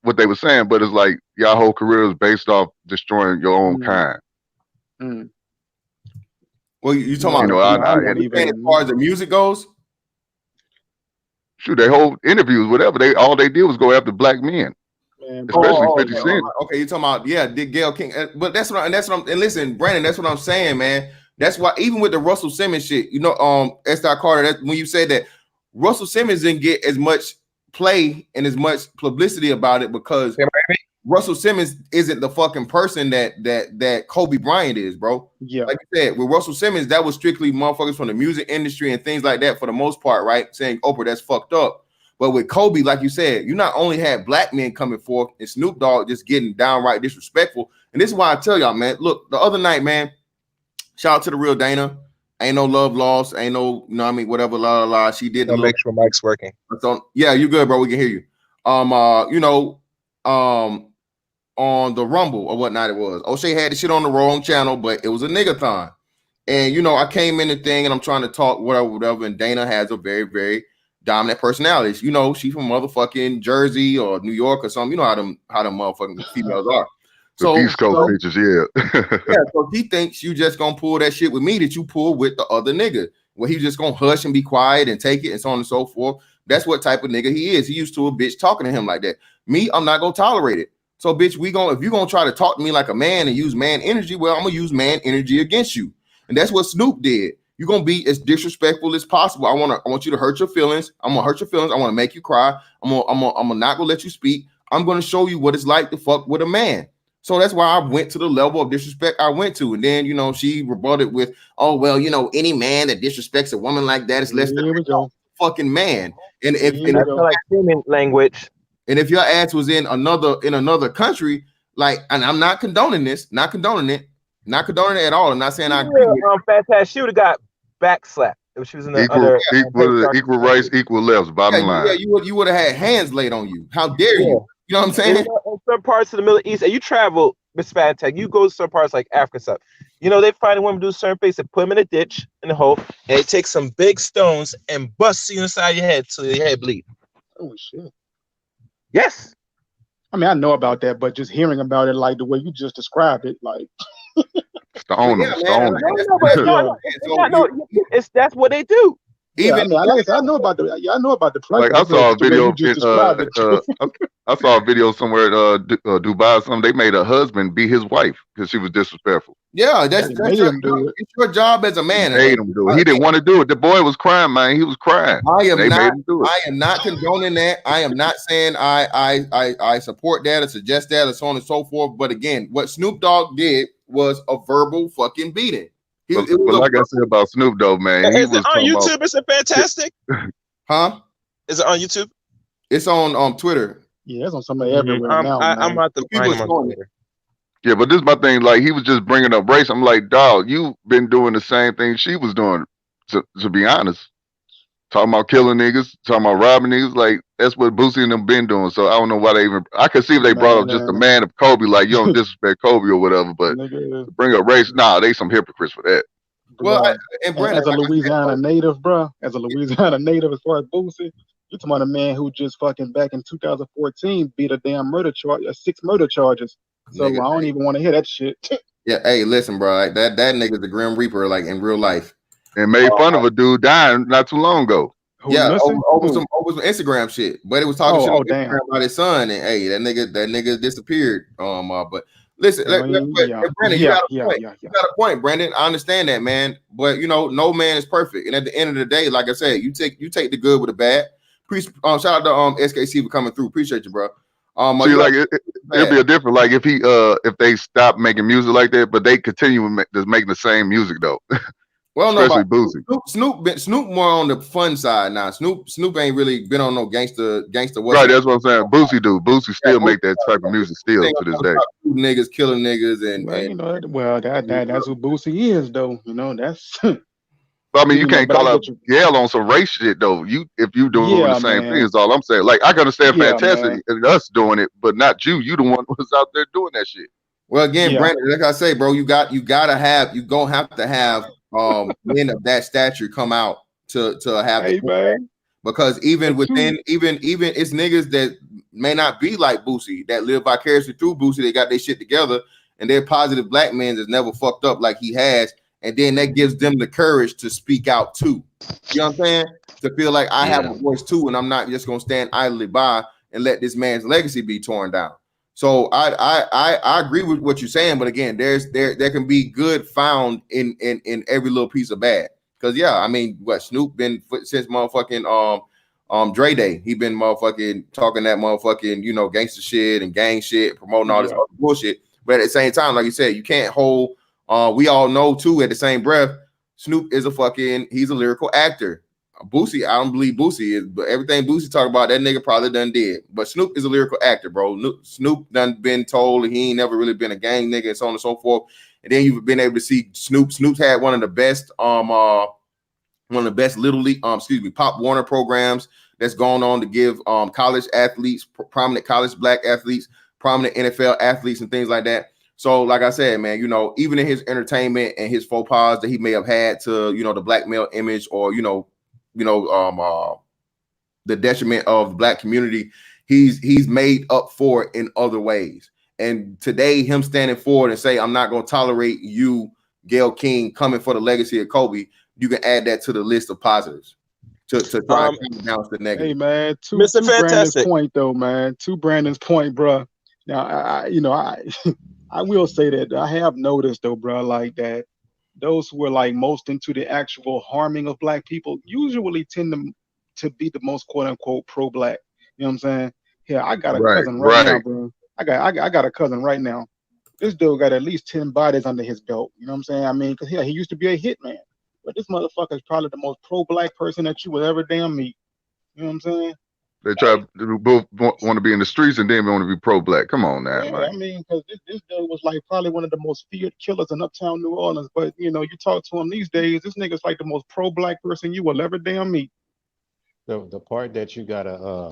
what they were saying, but it's like y'all whole career is based off destroying your own kind. Well, you talking about as far as the music goes? Shoot, their whole interviews, whatever, all they did was go after black men, especially 50 Cent. Okay, you talking about Gayle King, but that's what I'm. And listen, Brandon, that's what I'm saying, man. That's why even with the Russell Simmons shit, Estar Carter, when you said that Russell Simmons didn't get as much play and as much publicity about it because Russell Simmons isn't the fucking person that Kobe Bryant is, bro. Yeah. Like you said, with Russell Simmons, that was strictly motherfuckers from the music industry and things like that for the most part, right? Saying, Oprah, that's fucked up. But with Kobe, like you said, you not only had black men coming forth and Snoop Dogg just getting downright disrespectful. And this is why I tell y'all, man, look, the other night, man, shout out to the real Dana. Ain't no love lost. Ain't no, whatever, She did the make sure Mike's working. Yeah, you good, bro. We can hear you. On the Rumble or whatnot it was. O'Shea had the shit on the wrong channel, but it was a niggathon. And, I came in the thing and I'm trying to talk whatever. And Dana has a very, very dominant personality. She's from motherfucking Jersey or New York or something. You know how them motherfucking females are. So East Coast bitches, yeah. So he thinks you just gonna pull that shit with me that you pull with the other nigga. Well, he's just gonna hush and be quiet and take it and so on and so forth. That's what type of nigga he is. He used to a bitch talking to him like that. Me, I'm not gonna tolerate it. So, bitch, if you're gonna try to talk to me like a man and use man energy, well, I'm gonna use man energy against you. And that's what Snoop did. You're gonna be as disrespectful as possible. I want you to hurt your feelings. I'm gonna hurt your feelings. I want to make you cry. I'm not gonna let you speak. I'm gonna show you what it's like to fuck with a man. So that's why I went to the level of disrespect I went to. And then, she rebutted with, oh, well, any man that disrespects a woman like that is less than a fucking man. And if that's like human language. And if your ass was in another country, like, and I'm not condoning it at all. I'm not saying I agree. Fat ass, she would have got backslapped if she was in the equal rights, equal lefts. Bottom line. Yeah, you would have had hands laid on you. How dare you? You know what I'm saying? In some parts of the Middle East, and you travel Miss Fantastic, you go to some parts like Africa stuff. You know, they find a woman do certain things and put them in a ditch in the hole, and they take some big stones and bust you inside your head till your head bleed. Oh shit. Yes. I mean, I know about that, but just hearing about it, like the way you just described it, like Stone Yeah, them, man. stone them. No, but it's not. That's what they do. yeah, I Even mean, like I said, I know about the price. Like But I I'm saying saw a just the way you video just in described it. I saw a video somewhere at Dubai or something. They made a husband beat his wife because she was disrespectful. yeah, They made him do it. it's your job as a They man. made him do it. He didn't want to do it. The boy was crying, man. He was crying. They made him do it. I am not condoning that. I am not saying I support that or suggest that or so on and so forth. But again, what Snoop Dogg did was a verbal fucking beating. But like I said about Snoop Dogg, man, he Is was it on talking YouTube? about. Is it fantastic? Huh? Is it on YouTube? It's on Twitter. Yeah, it's on somebody everywhere now, I'm man. about to find People him on showing it. Twitter. Yeah, but this is my thing. Like he was just bringing up race. I'm like, dog, you've been doing the same thing she was doing. To be honest, talking about killing niggas, talking about robbing niggas. Like that's what Boosie and them been doing. So I don't know why they even. I could see if they brought up just the man of Kobe, like you don't disrespect Kobe or whatever. But Nigga, to bring up race, nah, they some hypocrites for that. Well, bruh, and Brandon, as a Louisiana native, bro, as a Louisiana native, as far as Boosie, you're talking about a man who just fucking back in 2014 beat a damn murder charge, 6 murder charges. So Nigga, I don't even want to hear that shit. yeah, hey, listen, bro, like, that nigga's the Grim Reaper, like in real life. And made fun of a dude dying not too long ago. Who Yeah, missing? over Who? some Instagram shit, but it was talking shit on damn. Instagram about his son, and hey, that nigga disappeared. But listen, I mean, Brandon, you got a point. yeah. You got a point, Brandon. I understand that, man. But you know, no man is perfect, and at the end of the day, like I said, you take the good with the bad. Shout out to SKC for coming through. Appreciate you, bro. See, like it'd be a different. Like if they stop making music like that, but they continue just making the same music though. Well, no, especially Boosie. Snoop more on the fun side now. Snoop ain't really been on no gangster. Right, that's what I'm saying. Boosie do. Boosie still make that type of music still to this day. Niggas killing niggas and you know, well, that's who Boosie is though. You know, that's. But I mean, you can't call out Gayle on some race shit though. If you doing the same thing, is all I'm saying. Like I can understand Fantastic and us doing it, but not you. You the one who was out there doing that shit. Well, again, Brandon, like I say, bro, you gonna have to have men of that stature come out to have because even within even it's niggas that may not be like Boosie that live vicariously through Boosie. They got their shit together and they're positive black men that's never fucked up like he has, and then that gives them the courage to speak out too. You know what I'm saying? To feel like I have a voice too, and I'm not just gonna stand idly by and let this man's legacy be torn down. So I agree with what you're saying, but again, there can be good found in every little piece of bad. Because I mean, what Snoop been since motherfucking Dre Day, he been motherfucking talking that motherfucking gangster shit and gang shit, promoting all this other bullshit. But at the same time, like you said, you can't hold. We all know too. At the same breath, Snoop is he's a lyrical actor. Boosie, I don't believe Boosie is, but everything Boosie talk about, that nigga probably done did. But Snoop is a lyrical actor, bro. Snoop done been told he ain't never really been a gang nigga and so on and so forth. And then you've been able to see Snoop. Snoop's had one of the best little league, Pop Warner programs that's going on to give college athletes, prominent college black athletes, prominent NFL athletes, and things like that. So, like I said, man, even in his entertainment and his faux pas that he may have had to, the black male image or the detriment of the black community, he's made up for it in other ways. And today, him standing forward and say, "I'm not going to tolerate you, Gayle King, coming for the legacy of Kobe," you can add that to the list of positives to try and balance the negative. Hey man, to Mr. Brandon's Fantastic. point though, man. To Brandon's point, bro. Now, I will say that I have noticed though, bro, like that those who are like most into the actual harming of black people usually tend to be the most quote unquote pro-black. You know what I'm saying? Yeah, I got a cousin right now, bro. I got a cousin right now. This dude got at least 10 bodies under his belt. You know what I'm saying? I mean, because he used to be a hitman. But this motherfucker is probably the most pro-black person that you would ever damn meet. You know what I'm saying? They try to both want to be in the streets and then want to be pro-black. Come on now, man. I mean, because this dude was like probably one of the most feared killers in Uptown New Orleans. But, you talk to him these days, this nigga's like the most pro-black person you will ever damn meet. The part that you gotta,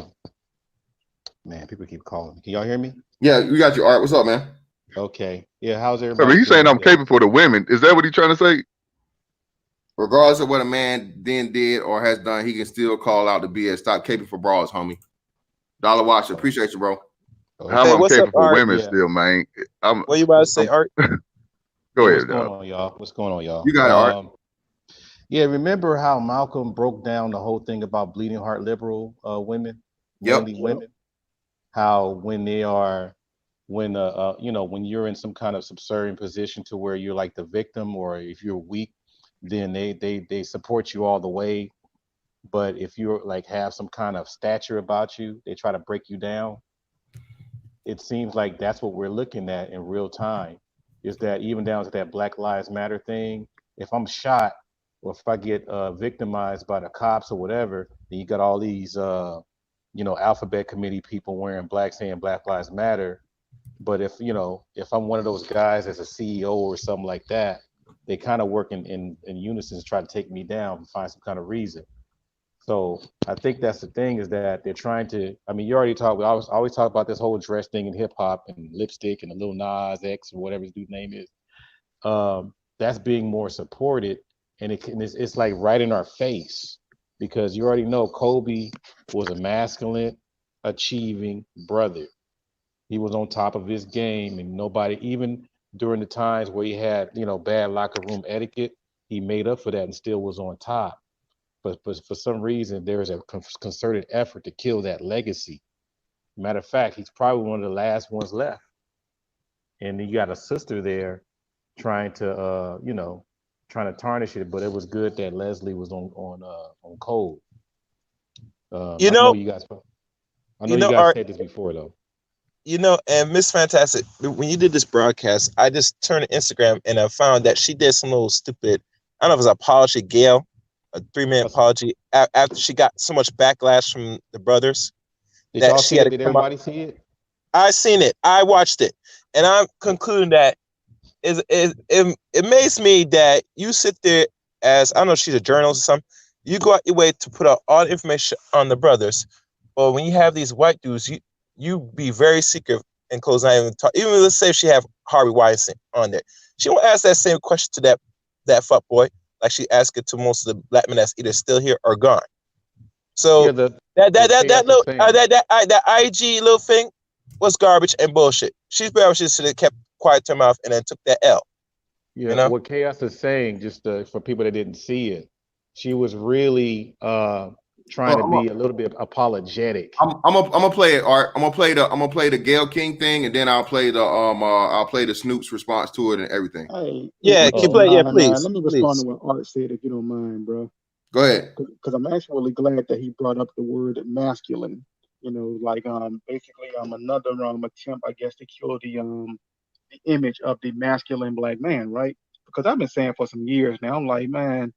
man, people keep calling me. Can y'all hear me? Yeah, we got you, Art. What's up, man? Okay. Yeah. How's I everybody mean, he's saying doing I'm today? caping for the women. Is that what he's trying to say? Regardless of what a man then did or has done, he can still call out the BS. Stop caping for bras, homie. Dollar Washer, appreciate you, bro. How Hey, am I what's up, caping for Art? women Yeah. still, man? I'm, What you about to say, Art? go Yeah. What's ahead, going dog. on, y'all? What's going on, y'all? You got it, Art. Yeah. Remember how Malcolm broke down the whole thing about bleeding heart liberal women, Yep. mainly women? How when they are when you're in some kind of subservient position to where you're like the victim, or if you're weak, then they support you all the way. But if you're like have some kind of stature about you, they try to break you down. It seems like that's what we're looking at in real time. Is that even down to that Black Lives Matter thing? If I'm shot, or if I get victimized by the cops or whatever, then you got all these alphabet committee people wearing black saying Black Lives Matter. But if I'm one of those guys as a CEO or something like that, they kind of work in unison to try to take me down and find some kind of reason. So I think that's the thing, is that they're trying to. I mean, you already talked. We always talk about this whole dress thing in hip hop and lipstick and the Lil Nas X or whatever his dude's name is. That's being more supported, and it's like right in our face, because you already know Kobe was a masculine, achieving brother. He was on top of his game, and nobody, even during the times where he had bad locker room etiquette, he made up for that and still was on top. But for some reason, there is a concerted effort to kill that legacy. Matter of fact, he's probably one of the last ones left. And you got a sister there trying to, trying to tarnish it. But it was good that Leslie was on Code. You I know know, you guys. I know you you know, guys Art. said this before, though. And Miss Fantastic, when you did this broadcast, I just turned to Instagram and I found that she did some little stupid, I don't know if it was an apology, Gail, a 3-minute apology after she got so much backlash from the brothers Did that y'all she see had it? to Did come up. everybody see it? I seen it. I watched it, and I'm concluding that it amazed me that you sit there as, I don't know if she's a journalist or something. You go out your way to put out all the information on the brothers, but when you have these white dudes, you be very secretive and close. Not even talk. Even let's say if she have Harvey Weinstein on there, she won't ask that same question to that fuck boy like she asked it to most of the black men that's either still here or gone. Yeah, So what Chaos was little saying. that IG little thing was garbage and bullshit. She should have kept quiet to her mouth and then took that L. Yeah, what Chaos is saying, just for people that didn't see it, she was really trying to be a little bit apologetic. I'm gonna play it, Art. I'm gonna play the Gayle King thing, and then I'll play the Snoop's response to it and everything. Hey, Yeah, hey, play. Yeah, nah. please, Let me respond please. to what Art said, if you don't mind, bro. Go ahead. Because I'm actually glad that he brought up the word masculine. Basically another attempt, I guess, to kill the image of the masculine black man, right? Because I've been saying for some years now, I'm like, man,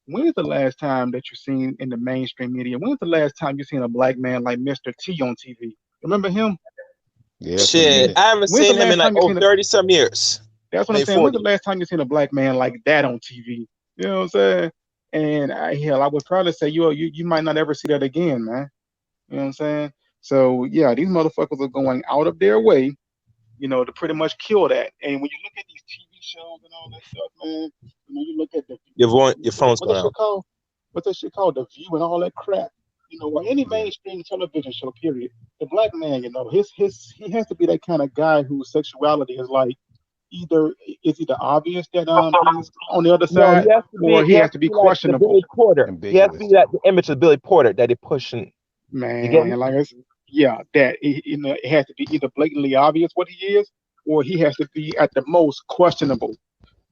when's the last time that you've seen in the mainstream media? When's the last time you've seen a black man like Mr. T on TV? Remember him? Yeah, it's been a Shit, minute. I haven't When's the seen him in last like time you seen 30 some years, That's what I'm maybe saying. When's 40. the last time you seen a black man like that on TV? You know what I'm saying? And I would probably say you might not ever see that again, man. You know what I'm saying? So yeah, these motherfuckers are going out of their way, to pretty much kill that. And when you look at these TV shows and all that stuff, man, you look at Your phone's what's that going shit out. called? What's that shit called? The View and all that crap. Or any mainstream television show, period. The black man, he has to be that kind of guy whose sexuality is like either obvious that he's on the other No, side, or he he has has to to be be like the questionable. Billy Porter. He has to be Ambiguous. like the image of Billy Porter that they pushing. You get me? Man, like that it has to be either blatantly obvious what he is, or he has to be at the most questionable.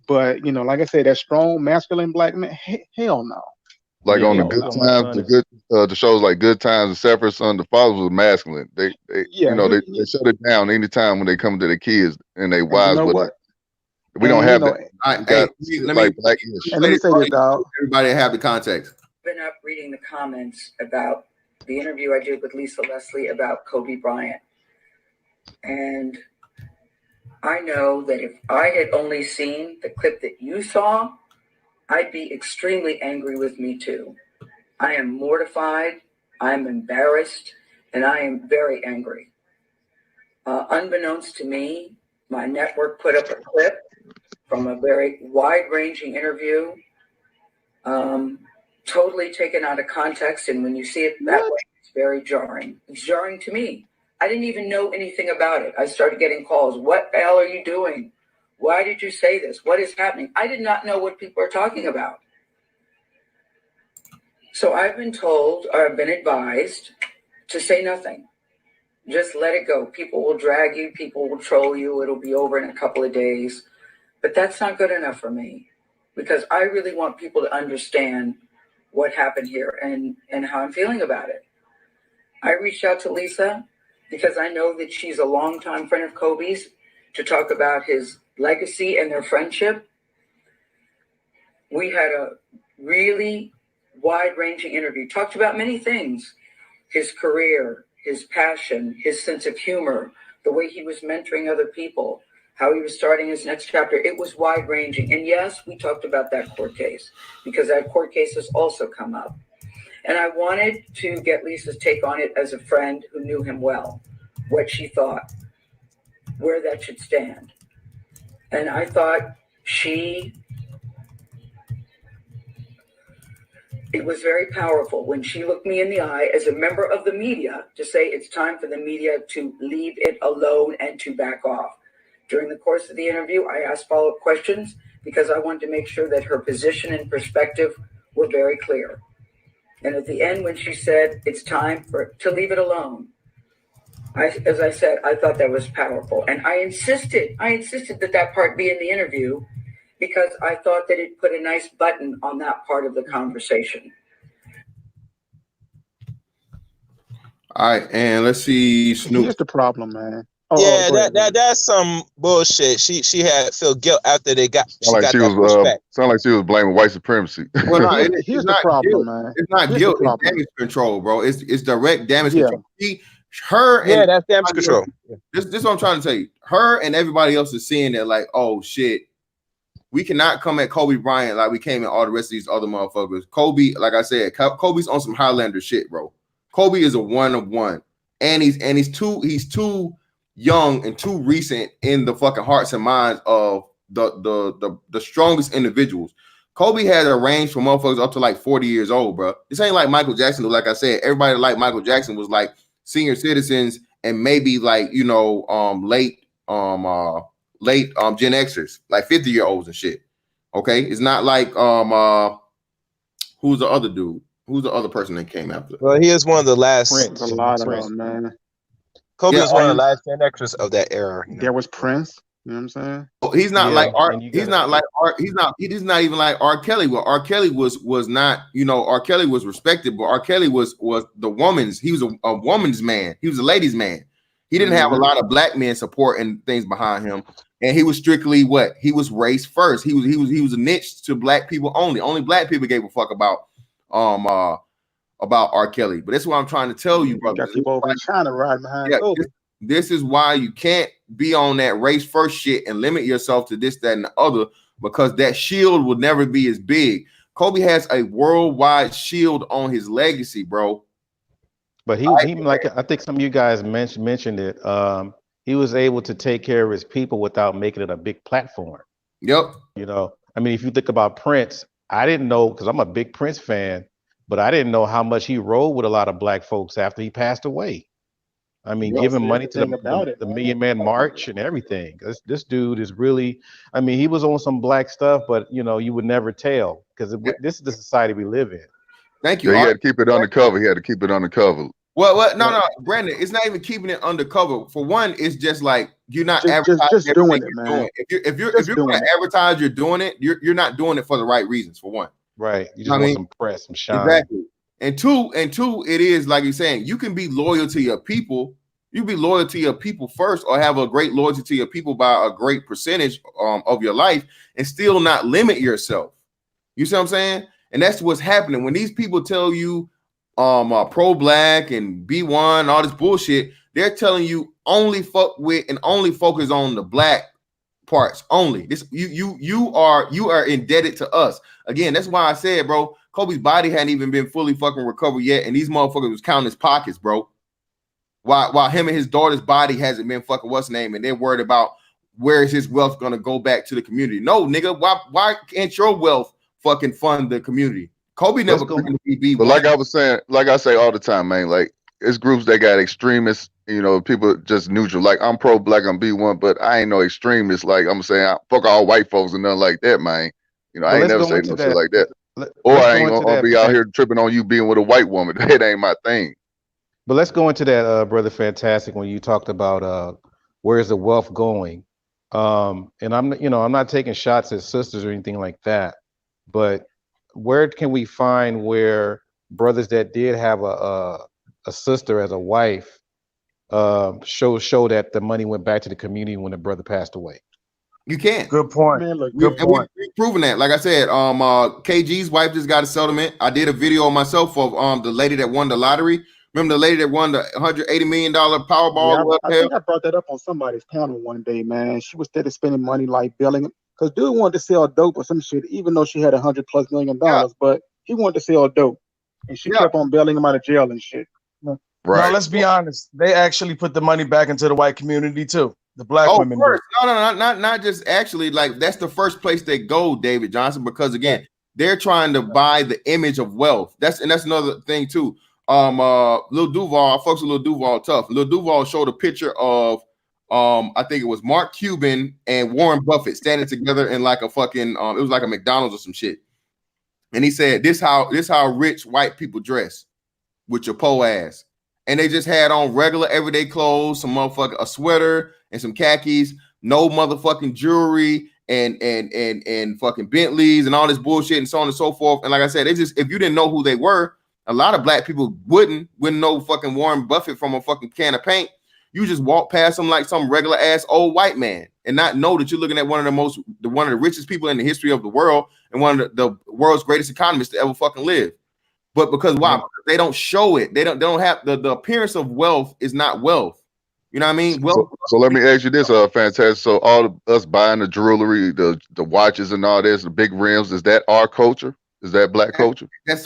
But like I said, that strong masculine black man, hell no, Like Yeah, on they the hell good no. my times, son the is. good the shows like Good Times and Separate Son, the fathers was masculine. They Yeah, they shut it down anytime when they come to the kids and they and you wives know with what? we don't And have that. We got Let me like Blackish. let me say this, dog. Everybody have the context. Been up reading the comments about the interview I did with Lisa Leslie about Kobe Bryant. And I know that if I had only seen the clip that you saw, I'd be extremely angry with me too. I am mortified, I'm embarrassed, and I am very angry. Unbeknownst to me, My network put up a clip from a very wide-ranging interview, totally taken out of context. And when you see it that way, it's very jarring. It's jarring to me. I didn't even know anything about it. I started getting calls. What the hell are you doing? Why did you say this? What is happening? I did not know what people are talking about. So I've been told, or I've been advised to say nothing. Just let it go. People will drag you. People will troll you. It'll be over in a couple of days. But that's not good enough for me, because I really want people to understand what happened here and how I'm feeling about it. I reached out to Lisa because I know that she's a longtime friend of Kobe's, to talk about his legacy and their friendship. We had a really wide-ranging interview, talked about many things: his career, his passion, his sense of humor, the way he was mentoring other people, how he was starting his next chapter. It was wide-ranging. And yes, we talked about that court case, because that court case has also come up. And I wanted to get Lisa's take on it as a friend who knew him well, what she thought, where that should stand. And I thought it was very powerful when she looked me in the eye as a member of the media to say it's time for the media to leave it alone and to back off. During the course of the interview, I asked follow-up questions because I wanted to make sure that her position and perspective were very clear. And at the end, when she said it's time to leave it alone, as I said, I thought that was powerful. And I insisted that part be in the interview, because I thought that it put a nice button on that part of the conversation. All right, and let's see, Snoop. Here's the problem, man. Yeah, that's some bullshit. She had feel guilt after she got that pushback. Sound like she was blaming white supremacy. Well, no, here's the problem, guilt. man. It's not guilt. It's damage control, bro. It's direct damage control. That's damage control. This is what I'm trying to tell you. Her and everybody else is seeing that, like, oh shit, we cannot come at Kobe Bryant like we came at all the rest of these other motherfuckers. Kobe, like I said, Kobe's on some Highlander shit, bro. Kobe is a one of one, and he's too young and too recent in the fucking hearts and minds of the strongest individuals. Kobe had a range for motherfuckers up to like 40 years old, bro. This ain't like Michael Jackson. Like I said, everybody like Michael Jackson was like senior citizens and maybe like, you know, late Gen Xers, like 50-year-olds and shit. Okay, it's not like who's the other dude? Who's the other person that came after? Well, he is one of the last. Prince, a lot of them, man. Kobe was one of the last Gen Xers of that era. There was Prince. You know what I'm saying? He's not like Art. He's not like Art. He's not even like R. Kelly. Well, R. Kelly was not. You know, R. Kelly was respected, but R. Kelly was the woman's. He was a woman's man. He was a ladies' man. He didn't have a lot of black men support and things behind him, and he was strictly what he was race first. He was a niche to black people only. Only black people gave a fuck about R. Kelly. But that's what I'm trying to tell you, brother. Got people over in China riding behind Kobe. This is why you can't be on that race first shit and limit yourself to this, that, and the other, because that shield will never be as big. Kobe has a worldwide shield on his legacy, bro. But he like I think some of you guys mentioned it. He was able to take care of his people without making it a big platform. Yep. You know, I mean, if you think about Prince, I didn't know, because I'm a big Prince fan, but I didn't know how much he rode with a lot of black folks after he passed away. I mean, giving money to the Million Man March and everything. This dude is really, I mean, he was on some black stuff, but you know, you would never tell, because this is the society we live in. Thank you. Yeah, he had to keep it undercover. He had to keep it undercover. Well, no, Brandon, it's not even keeping it undercover. For one, it's just like you're not advertising. Just doing it, man. If you're going to advertise, you're doing it. You're not doing it for the right reasons. For one, right? You just want some press, some shine. Exactly. And two, it is like you're saying, you can be loyal to your people. You be loyal to your people first, or have a great loyalty to your people by a great percentage of your life, and still not limit yourself. You see what I'm saying? And that's what's happening when these people tell you pro-black and B1, all this bullshit. They're telling you only fuck with and only focus on the black parts only. This you are indebted to us. Again, that's why I said, bro, Kobe's body hadn't even been fully fucking recovered yet, and these motherfuckers was counting his pockets, bro. While him and his daughter's body hasn't been fucking what's name, and they're worried about where is his wealth gonna go back to the community? No, nigga, why can't your wealth fucking fund the community? Kobe never claimed to be But white. like I was saying, like I say all the time, man, like it's groups that got extremists, people just neutral. Like I'm pro black, I'm B1, but I ain't no extremist. Like I'm saying, fuck all white folks and nothing like that, man. I ain't never say no shit like that. Or I ain't gonna be out here tripping on you being with a white woman. That ain't my thing. But let's go into that, brother Fantastic, when you talked about where's the wealth going. And I'm not taking shots at sisters or anything like that, but where can we find where brothers that did have a sister as a wife show that the money went back to the community when the brother passed away? You can't. Good point. Man, look, We've proven that. Like I said, KG's wife just got a settlement. I did a video myself of the lady that won the lottery. Remember the lady that won the $180 million Powerball? I think I brought that up on somebody's panel one day, man. She was steady spending money like billing, because dude wanted to sell dope or some shit, even though she had $100+ million. But he wanted to sell dope, and she kept on bailing him out of jail and shit. Right. Now let's be honest. They actually put the money back into the white community too. The black women. Of course. No, not just actually. Like that's the first place they go, David Johnson, because again, they're trying to buy the image of wealth. That's another thing too. Lil Duval, I fucks with Lil Duval tough. Lil Duval showed a picture of I think it was Mark Cuban and Warren Buffett standing together in like a fucking it was like a McDonald's or some shit. And he said, this how rich white people dress with your po ass. And they just had on regular everyday clothes, some motherfucker, a sweater and some khakis, no motherfucking jewelry and fucking Bentleys and all this bullshit and so on and so forth. And like I said, if you didn't know who they were, a lot of black people wouldn't know fucking Warren Buffett from a fucking can of paint. You just walk past them like some regular ass old white man and not know that you're looking at one of the richest people in the history of the world and one of the world's greatest economists to ever fucking live. But because why? Because they don't show it. They don't have the appearance of wealth is not wealth. You know what I mean? Wealth. So let me ask you this, Fantastic. So all of us buying the jewelry, the watches and all this, the big rims, is that our culture? Is that black culture? That's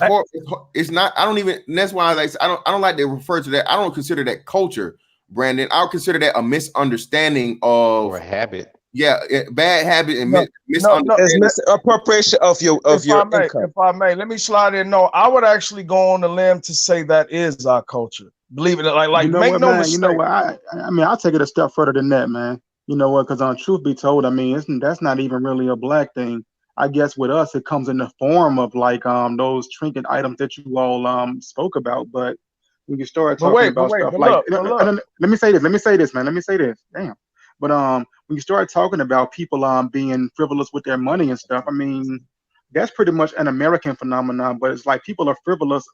it's not. I don't even. That's why I don't like to refer to that. I don't consider that culture, Brandon. I would consider that a misunderstanding of or a habit. Yeah, bad habit and misunderstanding. It's misappropriation of your income. If I may, let me slide in. No, I would actually go on the limb to say that is our culture. Believe it, like you know make what, no man, mistake. You know what? I mean, I'll take it a step further than that, man. You know what? Because truth be told, I mean, that's not even really a black thing. I guess with us, it comes in the form of like those trinket items that you all spoke about. But when you start talking about stuff like, let me say this, man. Let me say this. Damn. But when you start talking about people being frivolous with their money and stuff, I mean, that's pretty much an American phenomenon. But it's like people are frivolous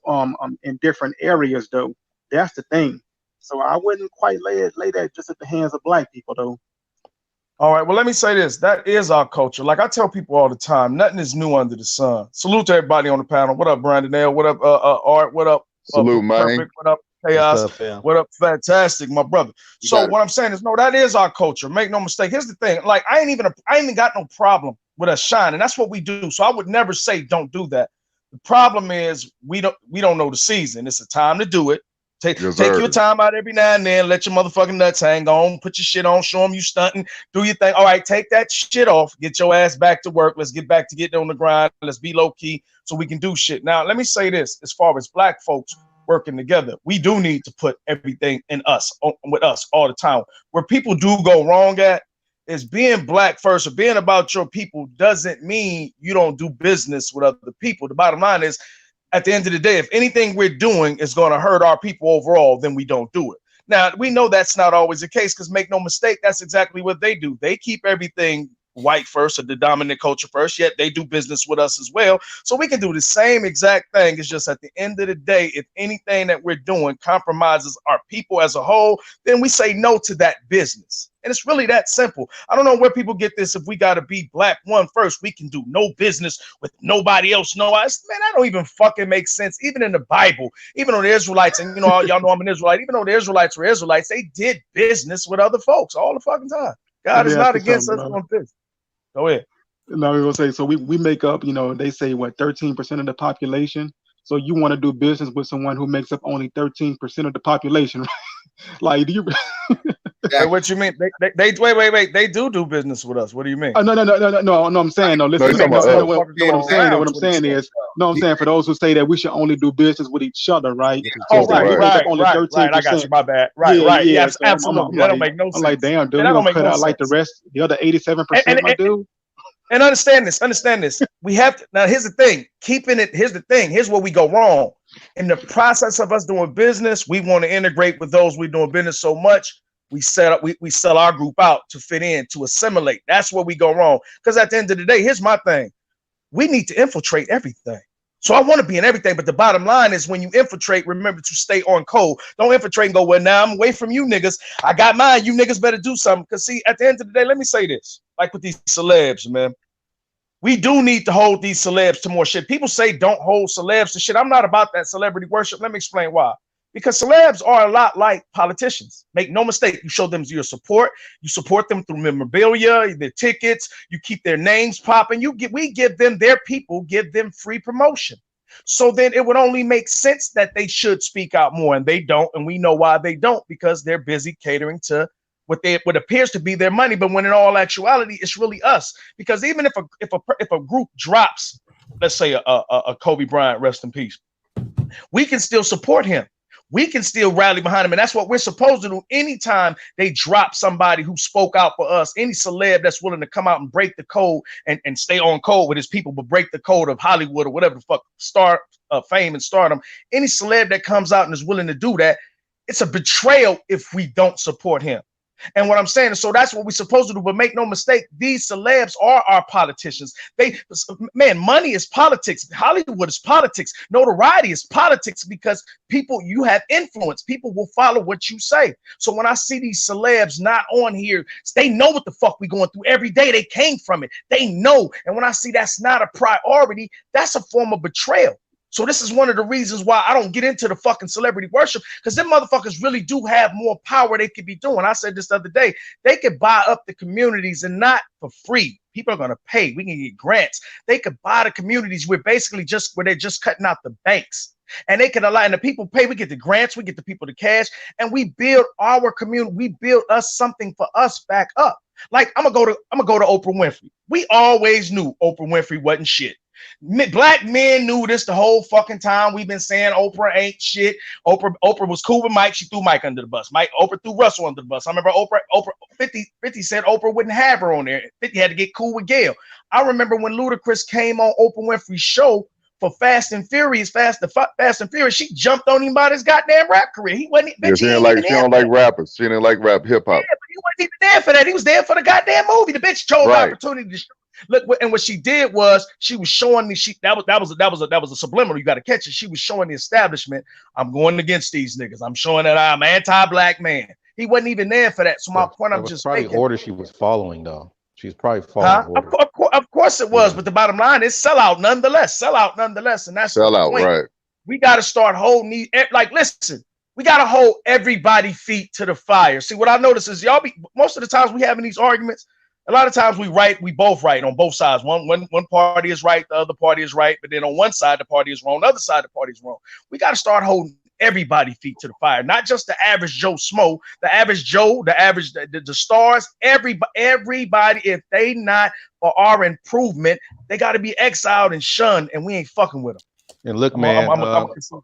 in different areas, though. That's the thing. So I wouldn't quite lay that just at the hands of black people, though. All right, well, let me say this. That is our culture. Like I tell people all the time, nothing is new under the sun. Salute to everybody on the panel. What up, Brandon L? What up, Art? What up? Salute, man. What up, Chaos? What up, Fantastic, my brother? So what I'm saying is, no, that is our culture. Make no mistake. Here's the thing. Like I ain't even got no problem with us shining. That's what we do. So I would never say don't do that. The problem is we don't know the season. It's a time to do it. Take your time out every now and then. Let your motherfucking nuts hang on. Put your shit on. Show them you stunting. Do your thing. All right, take that shit off. Get your ass back to work. Let's get back to getting on the grind. Let's be low key so we can do shit. Now, let me say this. As far as black folks working together, we do need to put everything in us, with us all the time. Where people do go wrong at is being black first or being about your people doesn't mean you don't do business with other people. The bottom line is, at the end of the day, if anything we're doing is going to hurt our people overall, then we don't do it. Now, we know that's not always the case because make no mistake, that's exactly what they do. They keep everything white first or the dominant culture first, yet they do business with us as well. So we can do the same exact thing. It's just at the end of the day, if anything that we're doing compromises our people as a whole, then we say no to that business. And it's really that simple. I don't know where people get this. If we got to be black one first, we can do no business with nobody else. No, man, that don't even fucking make sense. Even in the Bible, even though the Israelites, and y'all know I'm an Israelite, even though the Israelites were Israelites, they did business with other folks all the fucking time. God is not against us on business. Go ahead. Now we're gonna say, so we make up, they say what, 13% of the population. So you want to do business with someone who makes up only 13% of the population, right? Like, do you? Wait, what you mean? They wait. They do business with us. What do you mean? Oh, no. I'm saying, no, listen. he's talking about us. What I'm saying, what I'm saying for those who say that we should only do business with each other, right? Oh, So we make up only 13%. Right. I got you. My bad. Right. Yeah, So absolutely. That don't make no sense. I'm like, damn, dude, That we don't gonna make cut no out like the sense. rest, the other 87%, my dude. And understand this. We have to, now. Here's the thing. Here's the thing. Here's where we go wrong. In the process of us doing business, we want to integrate with those we're doing business so much. We sell our group out to fit in, to assimilate. That's where we go wrong. Because at the end of the day, here's my thing. We need to infiltrate everything. So I want to be in everything, but the bottom line is when you infiltrate, remember to stay on code. Don't infiltrate and go, well, now I'm away from you niggas. I got mine. You niggas better do something. Because see, at the end of the day, let me say this. Like with these celebs, man. We do need to hold these celebs to more shit. People say don't hold celebs to shit. I'm not about that celebrity worship. Let me explain why. Because celebs are a lot like politicians. Make no mistake, you show them your support. You support them through memorabilia, their tickets. You keep their names popping. We give them, their people give them free promotion. So then it would only make sense that they should speak out more, and they don't. And we know why they don't, because they're busy catering to what appears to be their money. But when in all actuality, it's really us. Because even if a group drops, let's say a Kobe Bryant, rest in peace, we can still support him. We can still rally behind him. And that's what we're supposed to do. Anytime they drop somebody who spoke out for us, any celeb that's willing to come out and break the code and stay on code with his people, but break the code of Hollywood or whatever the fuck, fame and stardom, any celeb that comes out and is willing to do that, it's a betrayal if we don't support him. And what I'm saying is, so that's what we're supposed to do. But make no mistake, these celebs are our politicians. Money is politics. Hollywood is politics. Notoriety is politics, because you have influence. People will follow what you say. So when I see these celebs not on here, they know what the fuck we going through every day. They came from it. They know. And when I see that's not a priority, that's a form of betrayal. So this is one of the reasons why I don't get into the fucking celebrity worship, because them motherfuckers really do have more power they could be doing. I said this the other day, they could buy up the communities, and not for free. People are going to pay. We can get grants. They could buy the communities where they're just cutting out the banks. And they can allow, and the people pay. We get the grants, we get the people the cash, and we build our community. We build us something for us back up. Like I'm gonna go to Oprah Winfrey. We always knew Oprah Winfrey wasn't shit. Black men knew this the whole fucking time. We've been saying Oprah ain't shit. Oprah was cool with Mike. She threw Mike under the bus. Oprah threw Russell under the bus. I remember Oprah 50 said Oprah wouldn't have her on there. 50 had to get cool with Gayle. I remember when Ludacris came on Oprah Winfrey's show for Fast and Furious, she jumped on him about his goddamn rap career. He wasn't. Yeah, she don't like rappers. She didn't like rap hip hop. Yeah, but he wasn't even there for that. He was there for the goddamn movie. The bitch chose the opportunity to show. Look, and what she did was she was showing me. That was a subliminal. You got to catch it. She was showing the establishment, I'm going against these niggas. I'm showing that I'm anti-black man. He wasn't even there for that. So my point, I'm just probably making. Order she was following though. She's probably following. Of course it was, but the bottom line is sellout nonetheless. And that's sellout, right? We got to start holding these. Like, listen, we got to hold everybody feet to the fire. See, what I notice is most of the times we having these arguments. A lot of times we both right on both sides. One party is right, the other party is right, but then on one side the party is wrong, the other side the party is wrong. We got to start holding everybody feet to the fire, not just the average Joe Smo, the average Joe, the stars, everybody. If they not for our improvement, they got to be exiled and shunned, and we ain't fucking with them. And look, man, just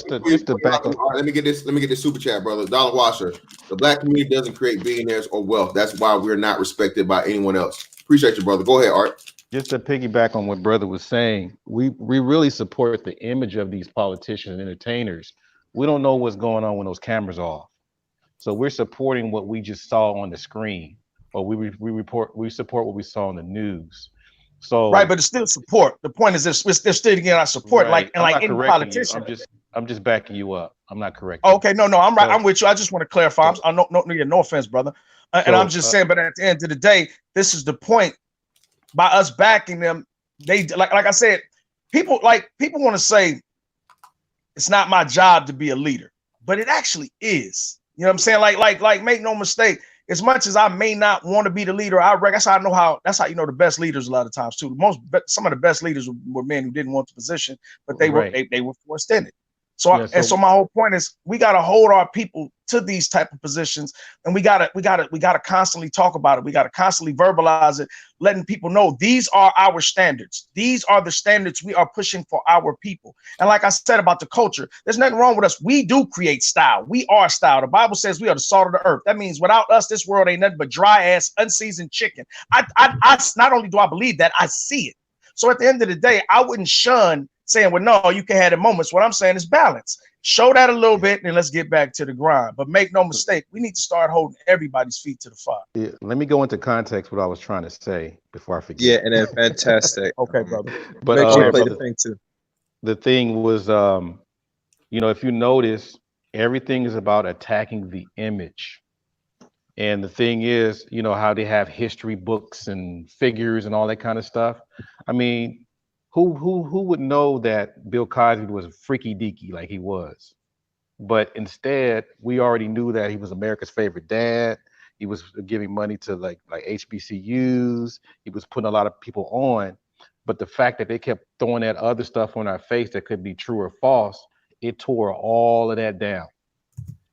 to back up. Let me get this super chat, brother. Dollar Washer. The black community doesn't create billionaires or wealth. That's why we're not respected by anyone else. Appreciate you, brother. Go ahead, Art. Just to piggyback on what brother was saying, we really support the image of these politicians and entertainers. We don't know what's going on when those cameras are off. So we're supporting what we just saw on the screen, or we support what we saw on the news. So right, but it's still support. The point is this: they're still getting our support, right. like any politician. I'm just backing you up. I'm not correct. Okay, no, I'm right. I'm with you. I just want to clarify. No offense, brother. And I'm just saying, but at the end of the day, this is the point. By us backing them, they like I said, people want to say it's not my job to be a leader, but it actually is. You know what I'm saying? Like make no mistake. As much as I may not want to be the leader, that's how you know the best leaders a lot of times too. Some of the best leaders were men who didn't want the position, but they were forced in it. So my whole point is we got to hold our people to these type of positions, and we gotta constantly talk about it. We gotta constantly verbalize it, letting people know these are our standards. These are the standards we are pushing for our people. And like I said about the culture, there's nothing wrong with us. We do create style. We are style. The Bible says we are the salt of the earth. That means without us, this world ain't nothing but dry ass, unseasoned chicken. I not only do I believe that, I see it. So at the end of the day, I wouldn't shun saying, well, no, you can have the moments. What I'm saying is balance. Show that a little bit, and let's get back to the grind. But make no mistake, we need to start holding everybody's feet to the fire. Yeah, let me go into context what I was trying to say before I forget. Yeah, and then fantastic. Okay, brother. But make sure you play the thing too. The thing was, if you notice, everything is about attacking the image. And the thing is, how they have history books and figures and all that kind of stuff. I mean, who would know that Bill Cosby was freaky deaky like he was? But instead, we already knew that he was America's favorite dad. He was giving money to like HBCUs. He was putting a lot of people on. But the fact that they kept throwing that other stuff on our face that could be true or false, it tore all of that down.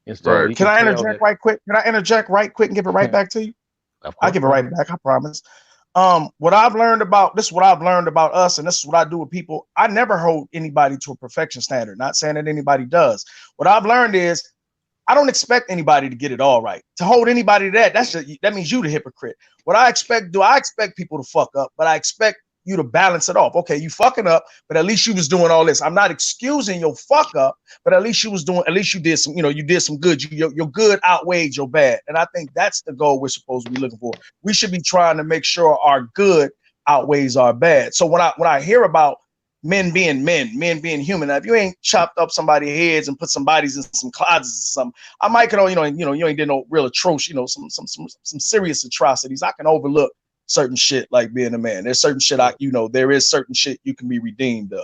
And so Right. Can I interject right quick? Can I interject right quick and give it right back to you? I'll give it right back, I promise. What I've learned about us, and this is what I do with people. I never hold anybody to a perfection standard. Not saying that anybody does. What I've learned is I don't expect anybody to get it all right. To hold anybody to that means you the hypocrite. What I expect people to fuck up, but I expect you to balance it off. Okay, you fucking up, but at least you was doing all this. I'm not excusing your fuck up, but at least you did some, you did some good. Your good outweighed your bad. And I think that's the goal we're supposed to be looking for. We should be trying to make sure our good outweighs our bad. So when I hear about men being being human, now, if you ain't chopped up somebody's heads and put some bodies in some closets or something, I might you ain't did no real atrocious, some serious atrocities. I can overlook certain shit like being a man. There's certain shit there is certain shit you can be redeemed of.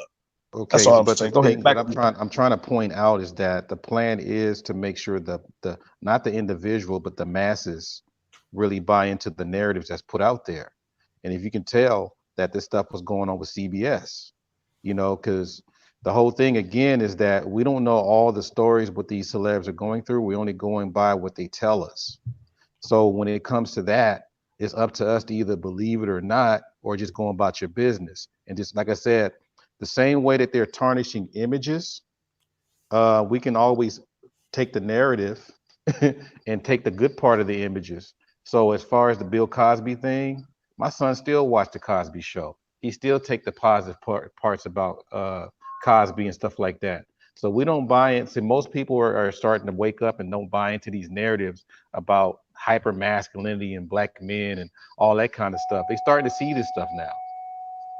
Okay, that's all I'm but saying. the Go thing ahead. that I'm trying to point out is that the plan is to make sure the not the individual but the masses really buy into the narratives that's put out there. And if you can tell that this stuff was going on with CBS, because the whole thing again is that we don't know all the stories what these celebs are going through. We're only going by what they tell us. So when it comes to that, it's up to us to either believe it or not, or just go about your business. And just like I said, the same way that they're tarnishing images, we can always take the narrative and take the good part of the images. So as far as the Bill Cosby thing, my son still watched the Cosby Show. He still take the positive parts about Cosby and stuff like that. So we don't buy it. So most people are starting to wake up and don't buy into these narratives about hyper masculinity and black men and all that kind of stuff. They starting to see this stuff now.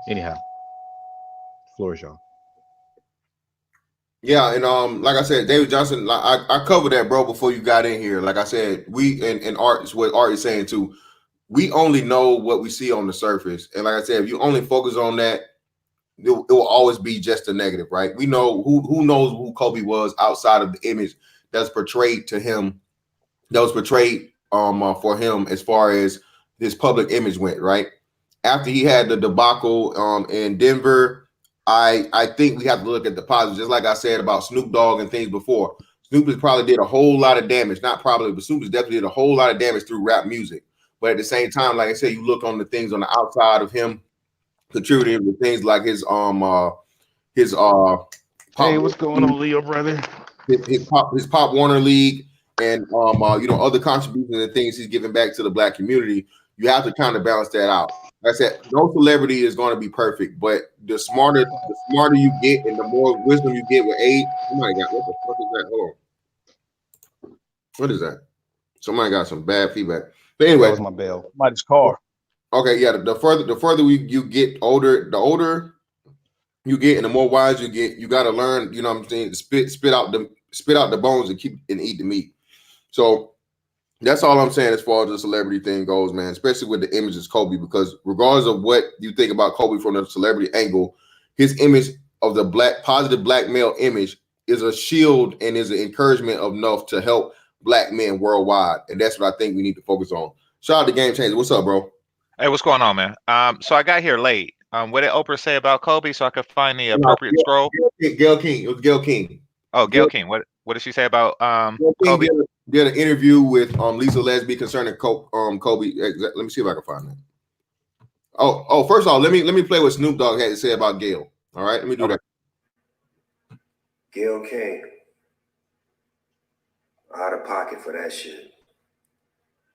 Anyhow, floor is y'all. Yeah, and like I said, David Johnson, I covered that, bro, before you got in here. Like I said, we and Art is what Art is saying too. We only know what we see on the surface, and like I said, if you only focus on that, it will always be just a negative, right? We know who knows who Kobe was outside of the image that's portrayed to him, that was portrayed for him as far as this public image went, right? After he had the debacle in Denver, I think we have to look at the positives. Just like I said about Snoop Dogg and things before. Snoop has probably did a whole lot of damage, not probably, but Snoop has definitely did a whole lot of damage through rap music. But at the same time, like I said, you look on the things on the outside of him contributing to things like his pop, Hey, what's going on, Leo, brother? His Pop Warner League and other contributions and things he's giving back to the black community. You have to kind of balance that out. Like I said, no celebrity is going to be perfect, but the smarter you get and the more wisdom you get with age. Somebody got, what the fuck is that? Hold on. What is that? Somebody got some bad feedback. But anyway, that was my bell. Somebody's car. Okay, yeah. The further you get older, the older you get, and the more wise you get, you got to learn. You know what I'm saying? Spit out the bones and eat the meat. So that's all I'm saying as far as the celebrity thing goes, man. Especially with the images Kobe, because regardless of what you think about Kobe from the celebrity angle, his image of the positive black male image is a shield and is an encouragement enough to help black men worldwide, and that's what I think we need to focus on. Shout out to Game Changer. What's up, bro? Hey, what's going on, man? So I got here late. What did Oprah say about Kobe so I could find the appropriate scroll? Gayle King. It was Gayle King. Oh, Gayle King. What did she say about Kobe? Did an interview with Lisa Leslie concerning Kobe. Let me see if I can find that. Oh, first of all, let me play what Snoop Dogg had to say about Gayle. All right, let me do that. Gayle King, out of pocket for that shit.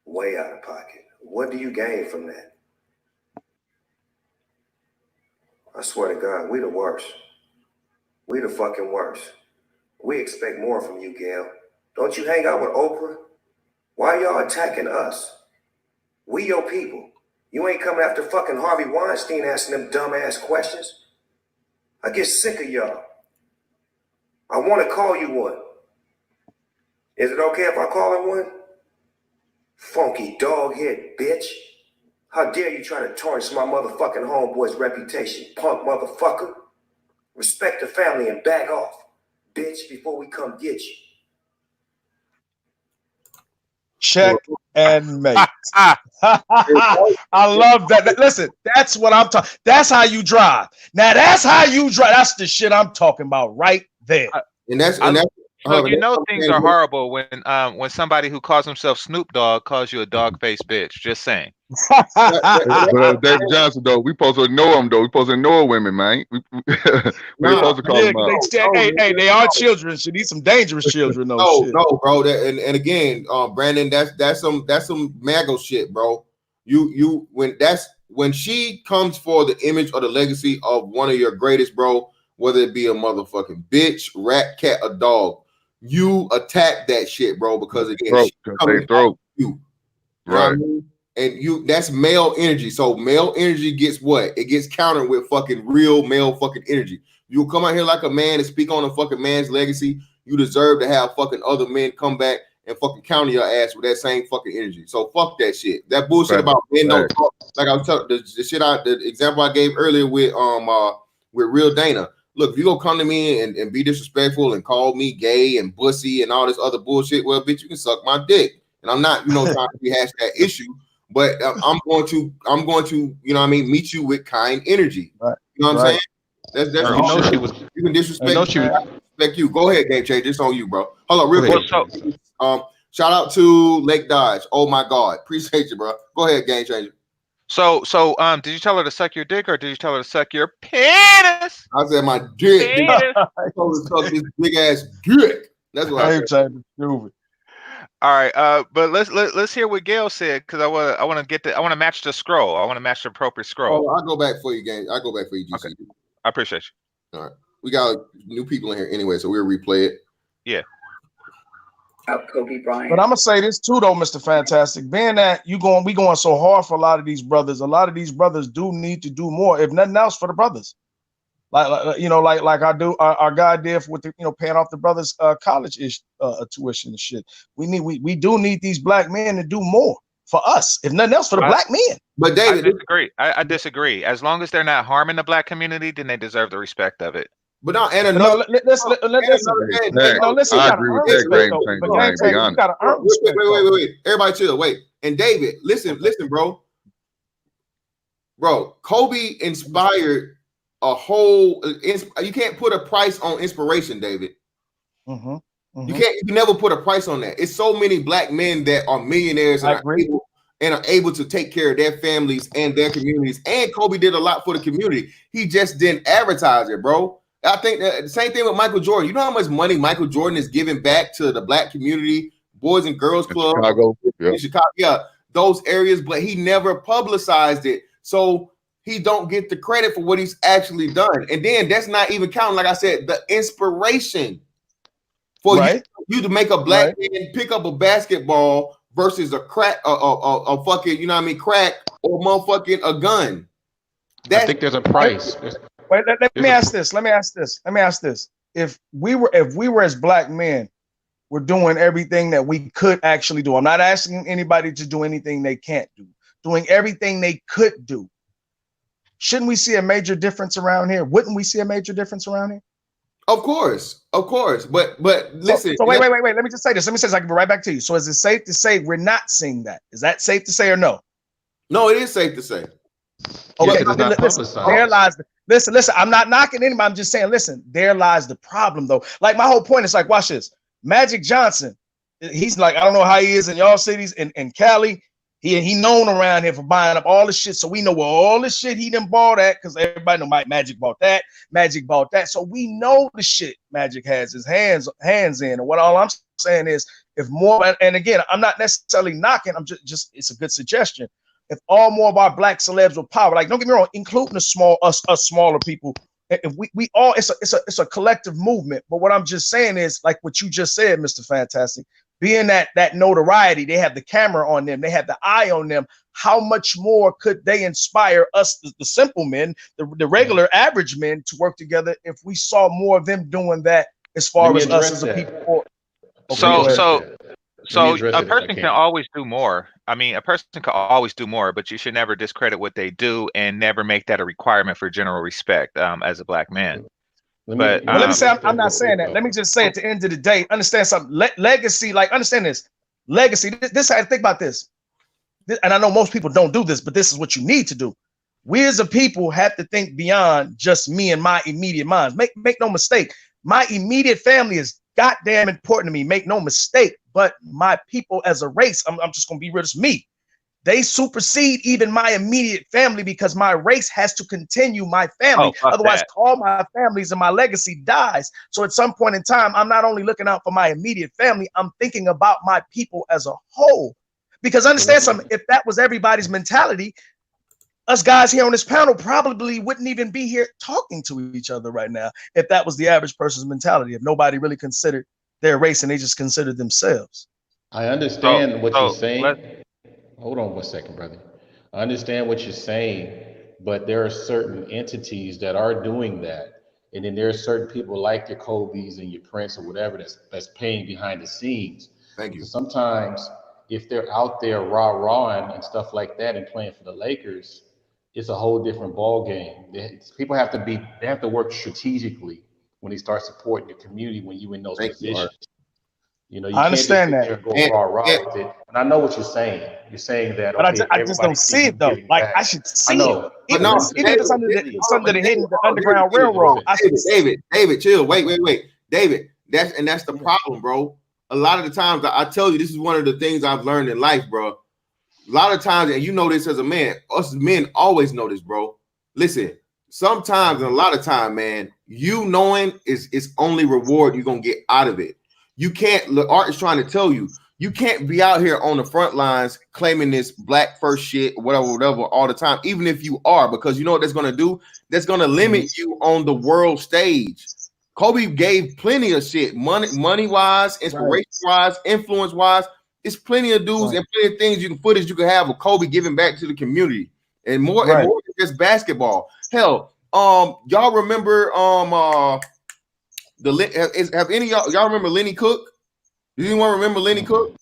Way out of pocket. What do you gain from that? I swear to God, we the worst. We the fucking worst. We expect more from you, Gayle. Don't you hang out with Oprah? Why y'all attacking us? We your people. You ain't coming after fucking Harvey Weinstein asking them dumbass questions. I get sick of y'all. I want to call you one. Is it okay if I call her one? Funky dog head bitch. How dare you try to tarnish my motherfucking homeboy's reputation, punk motherfucker. Respect the family and back off, bitch, before we come get you. Check and mate. I love that. Listen, that's what I'm talking. That's how you drive. Now that's how you drive. That's the shit I'm talking about right there. And that's so you know things are horrible when somebody who calls himself Snoop Dogg calls you a dog-faced bitch. Just saying. But David Johnson though, we supposed to know him though. We supposed to know women, man. We supposed to call them out. Hey, they are children. She needs some dangerous children. No, bro. And again, Brandon, that's some MAGA shit, bro. When she comes for the image or the legacy of one of your greatest, bro, whether it be a motherfucking bitch, rat, cat, or dog, you attack that shit, bro, because again, they throw you. Right. I mean? And that's male energy. So male energy gets what? It gets countered with fucking real male fucking energy. You come out here like a man and speak on a fucking man's legacy. You deserve to have fucking other men come back and fucking counter your ass with that same fucking energy. So fuck that shit. That bullshit about men don't talk. Like I was telling the example I gave earlier with Real Dana. Look, if you gonna come to me and be disrespectful and call me gay and bussy and all this other bullshit, well, bitch, you can suck my dick. And I'm not, trying to rehash that issue, but I'm going to, you know what I mean, meet you with kind energy. Right. You know what I'm saying? That's all. You can disrespect. Respect you. Go ahead, Game Changer. It's on you, bro. Hold on, real quick. Shout out to Lake Dodge. Oh my God, appreciate you, bro. Go ahead, Game Changer. So, did you tell her to suck your dick or did you tell her to suck your penis? I said my dick. I told her to suck this big ass dick. That's what I said. All right, but let's hear what Gayle said because I want to match the scroll. I want to match the appropriate scroll. Oh, I'll go back for you, Game. I'll go back for you, GC. Okay. I appreciate you. All right, we got new people in here anyway, so we'll replay it. Yeah. Kobe Bryant. But I'm gonna say this too, though, Mr. Fantastic. Being that we going so hard for a lot of these brothers do need to do more, if nothing else, for the brothers. Like I do, our guy did with the paying off the brothers' college tuition and shit. We do need these black men to do more for us, if nothing else, for the black men. But David, I disagree. I disagree. As long as they're not harming the black community, then they deserve the respect of it. But no, and another. Listen. I agree with that, Game Changer. Be honest. Wait. Everybody chill. Wait. And David, listen, bro. Kobe inspired a whole. You can't put a price on inspiration, David. Mm-hmm. You can never put a price on that. It's so many black men that are millionaires and are able to take care of their families and their communities. And Kobe did a lot for the community. He just didn't advertise it, bro. I think the same thing with Michael Jordan. You know how much money Michael Jordan is giving back to the black community, Boys and Girls Club, Chicago, those areas, but he never publicized it. So he don't get the credit for what he's actually done. And then that's not even counting, like I said, the inspiration for you to make a black man pick up a basketball versus a crack, a fucking, crack or motherfucking a gun. I think there's a price. Wait, let me ask this. If we were as black men, we're doing everything that we could actually do. I'm not asking anybody to do anything they can't do. Doing everything they could do. Shouldn't we see a major difference around here? Wouldn't we see a major difference around here? Of course. But listen. So wait. Let me just say this. I can go right back to you. So is it safe to say we're not seeing that? Is that safe to say or no? No, it is safe to say. Okay, Listen. I'm not knocking anybody. I'm just saying, listen, there lies the problem, though. Like, my whole point is like, watch this. Magic Johnson, he's like, I don't know how he is in y'all cities. In Cali, he known around here for buying up all the shit. So we know where all the shit he done bought at, because everybody know Magic bought that. Magic bought that. So we know the shit Magic has his hands in. And what all I'm saying is, if more, and again, I'm not necessarily knocking, I'm just it's a good suggestion. If all more of our black celebs with power, like, don't get me wrong, including the us smaller people, if we all, it's a collective movement. But what I'm just saying is, like what you just said, Mr. Fantastic, being that notoriety, they have the camera on them, they have the eye on them. How much more could they inspire us, the simple men, the regular average men, to work together if we saw more of them doing that as far as us as a people? So a person can always do more. I mean, a person can always do more, but you should never discredit what they do and never make that a requirement for general respect as a black man. Let me say, I'm not saying that. Let me just say, at the end of the day, understand something. Legacy, like, understand this. Legacy, this how I think about this. And I know most people don't do this, but this is what you need to do. We as a people have to think beyond just me and my immediate minds. Make no mistake. My immediate family is goddamn important to me. Make no mistake. But my people as a race, I'm just going to be real, it's me. They supersede even my immediate family, because my race has to continue my family. Otherwise, all my families and my legacy dies. So at some point in time, I'm not only looking out for my immediate family, I'm thinking about my people as a whole. Because understand something, if that was everybody's mentality, us guys here on this panel probably wouldn't even be here talking to each other right now, if that was the average person's mentality, if nobody really considered their race and they just considered themselves. I understand what you're saying. Hold on 1 second, brother. I understand what you're saying, but there are certain entities that are doing that. And then there are certain people like your Kobe's and your Prince or whatever that's paying behind the scenes. Thank you. So sometimes if they're out there rah-rahing and stuff like that and playing for the Lakers, it's a whole different ball game. People have to work strategically when they start supporting your community when you're in those positions. You know, you I understand can't just sit there and go rah-rah with it. And I know what you're saying. You're saying that, but okay, I just don't see it though. Like, I should see it. Even if it's under the Underground Railroad. David, chill. Wait. David, that's the problem, bro. A lot of the times, I tell you, this is one of the things I've learned in life, bro. A lot of times, and you know this as a man, us men always know this, bro. Listen, sometimes and a lot of time, man, you knowing is only reward you're gonna get out of it. You can't, Art is trying to tell you, you can't be out here on the front lines claiming this black first shit, whatever, all the time, even if you are, because you know what that's gonna do? That's gonna limit you on the world stage. Kobe gave plenty of shit, money-wise, inspiration-wise, influence-wise. It's plenty of dudes and plenty of things footage you can have of Kobe giving back to the community, and more than just basketball. Hell, y'all remember have any of y'all remember Lenny Cook? Do anyone remember Lenny Cook?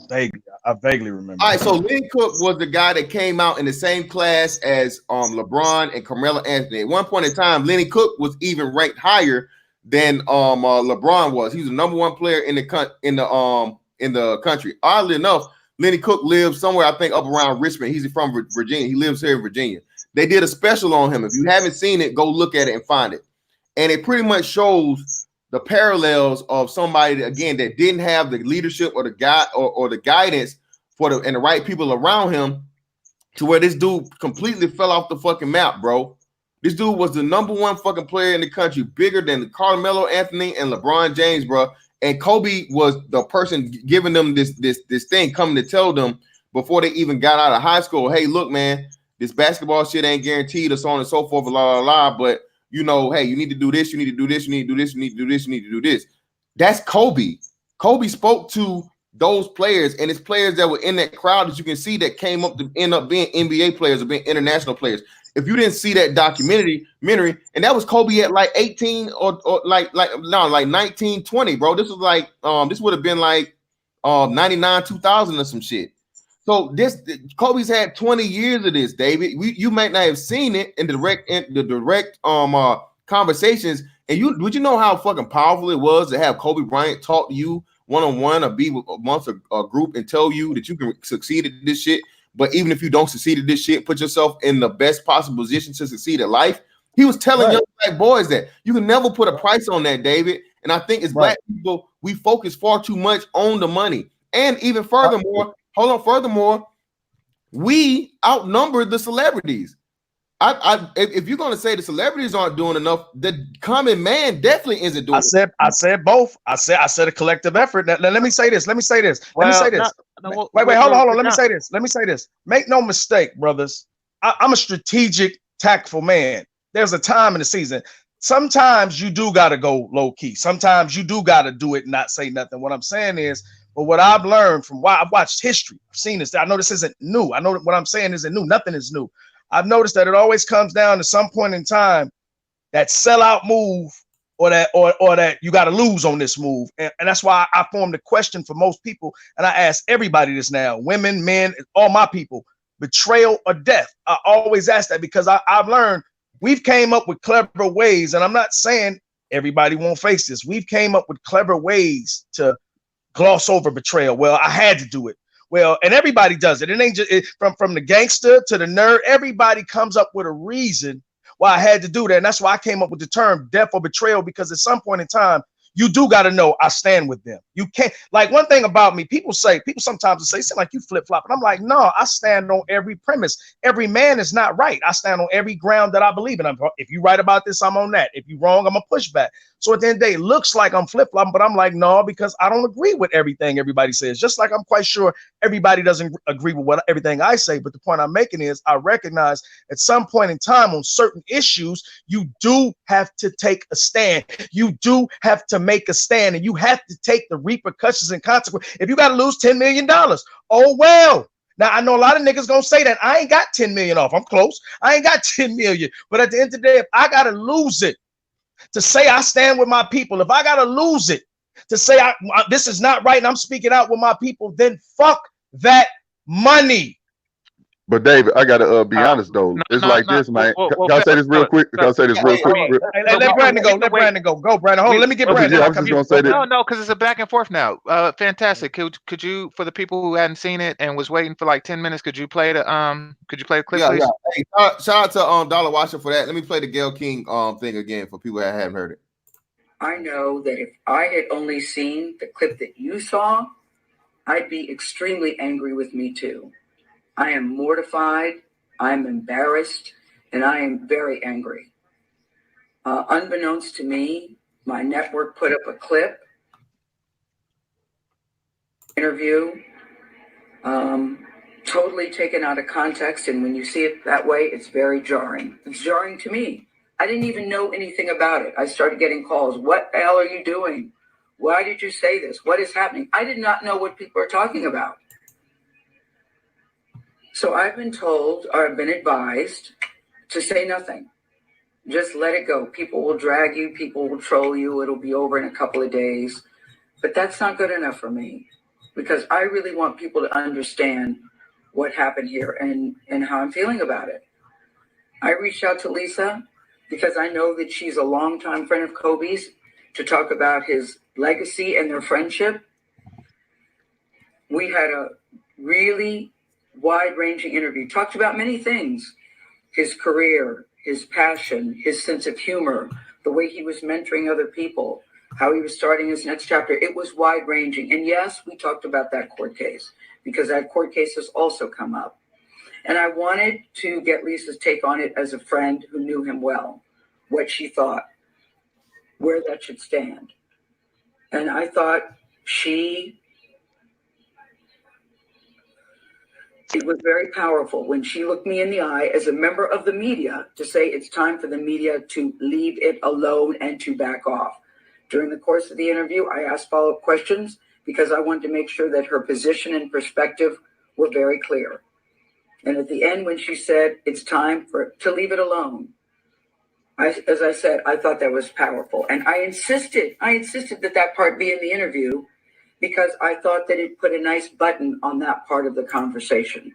Vaguely, I vaguely remember. All right, so Lenny Cook was the guy that came out in the same class as LeBron and Carmelo Anthony. At one point in time, Lenny Cook was even ranked higher than LeBron was. He was the number one player in the country. Oddly enough, Lenny Cook lives somewhere, I think, up around Richmond. He's from Virginia. He lives here in Virginia. They did a special on him. If you haven't seen it, go look at it and find it. And it pretty much shows the parallels of somebody that, again, that didn't have the leadership or the guy or the guidance for the right people around him, to where this dude completely fell off the fucking map, bro. This dude was the number one fucking player in the country, bigger than Carmelo Anthony and LeBron James, bro. And Kobe was the person giving them this thing, coming to tell them before they even got out of high school, hey, look, man, this basketball shit ain't guaranteed, or so on and so forth, but you know, hey, you need to do this, you need to do this, you need to do this, you need to do this, you need to do this. That's Kobe. Kobe spoke to those players, and it's players that were in that crowd that you can see that came up to end up being NBA players or being international players. If you didn't see that documentary, and that was Kobe at like 18 or like 19, 20, bro. This was like this would have been like 99, 2000 or some shit. So Kobe's had 20 years of this, David. You might not have seen it in the direct conversations. And would you know how fucking powerful it was to have Kobe Bryant talk to you one-on-one or be amongst a group and tell you that you can succeed at this shit? but even if you don't succeed at this shit, put yourself in the best possible position to succeed at life. He was telling young black boys that you can never put a price on that, David. And I think as black people, we focus far too much on the money. And even furthermore, we outnumber the celebrities. If you're gonna say the celebrities aren't doing enough, the common man definitely isn't doing. I said both. I said a collective effort. Now, let me say this. Wait, hold on. Let me say this. Make no mistake, brothers. I'm a strategic, tactful man. There's a time in the season. Sometimes you do gotta go low key. Sometimes you do gotta do it and not say nothing. What I'm saying is, but what I've learned from why I've watched history, I've seen this. I know this isn't new. I know what I'm saying isn't new. Nothing is new. I've noticed that it always comes down to some point in time that sellout move or that you got to lose on this move. And that's why I formed a question for most people. And I ask everybody this now, women, men, all my people, betrayal or death. I always ask that because I've learned we've came up with clever ways. And I'm not saying everybody won't face this. We've came up with clever ways to gloss over betrayal. Well, I had to do it. Well, and everybody does it. It ain't just from the gangster to the nerd. Everybody comes up with a reason why I had to do that. And that's why I came up with the term death or betrayal, because at some point in time, you do got to know I stand with them. You can't, like, one thing about me, people sometimes say, seem like you flip-flop. And I'm like, no, I stand on every premise. Every man is not right. I stand on every ground that I believe in. If you right about this, I'm on that. If you're wrong, I'm going to push back. So at the end of the day, it looks like I'm flip-flopping, but I'm like, no, because I don't agree with everything everybody says. Just like I'm quite sure everybody doesn't agree with everything I say. But the point I'm making is I recognize at some point in time on certain issues, you do have to take a stand. You do have to make a stand, and you have to take the repercussions and consequences. If you got to lose $10 million, oh well. Now I know a lot of niggas gonna say that I ain't got 10 million off. I'm close. I ain't got 10 million. But at the end of the day, if I gotta lose it to say I stand with my people, if I gotta lose it to say this is not right and I'm speaking out with my people, then fuck that money. But David, I gotta be honest though. It's like this, man. Can I say this real quick? Let Brandon go. Go, Brandon. Hold on. Let me get Brandon. I was just gonna say that. No, because it's a back and forth now. Fantastic. Could you, for the people who hadn't seen it and was waiting for like 10 minutes, could you play the clip, please? Yeah. Hey, shout out to Dollar Watcher for that. Let me play the Gayle King thing again for people that haven't heard it. I know that if I had only seen the clip that you saw, I'd be extremely angry with me too. I am mortified, I'm embarrassed, and I am very angry. Unbeknownst to me, my network put up a clip, interview, totally taken out of context, and when you see it that way, it's very jarring. It's jarring to me. I didn't even know anything about it. I started getting calls. What the hell are you doing? Why did you say this? What is happening? I did not know what people are talking about. So I've been told, or I've been advised, to say nothing. Just let it go. People will drag you. People will troll you. It'll be over in a couple of days. But that's not good enough for me, because I really want people to understand what happened here and how I'm feeling about it. I reached out to Lisa because I know that she's a longtime friend of Kobe's, to talk about his legacy and their friendship. We had a really wide-ranging interview, talked about many things: his career, his passion, his sense of humor, the way he was mentoring other people, how he was starting his next chapter. It was wide-ranging. And yes, we talked about that court case, because that court case has also come up. And I wanted to get Lisa's take on it as a friend who knew him well, what she thought, where that should stand. And I thought it was very powerful when she looked me in the eye as a member of the media to say it's time for the media to leave it alone and to back off. During the course of the interview, I asked follow-up questions because I wanted to make sure that her position and perspective were very clear. And at the end, when she said it's time to leave it alone, as I said, I thought that was powerful. And I insisted that part be in the interview, because I thought that it put a nice button on that part of the conversation.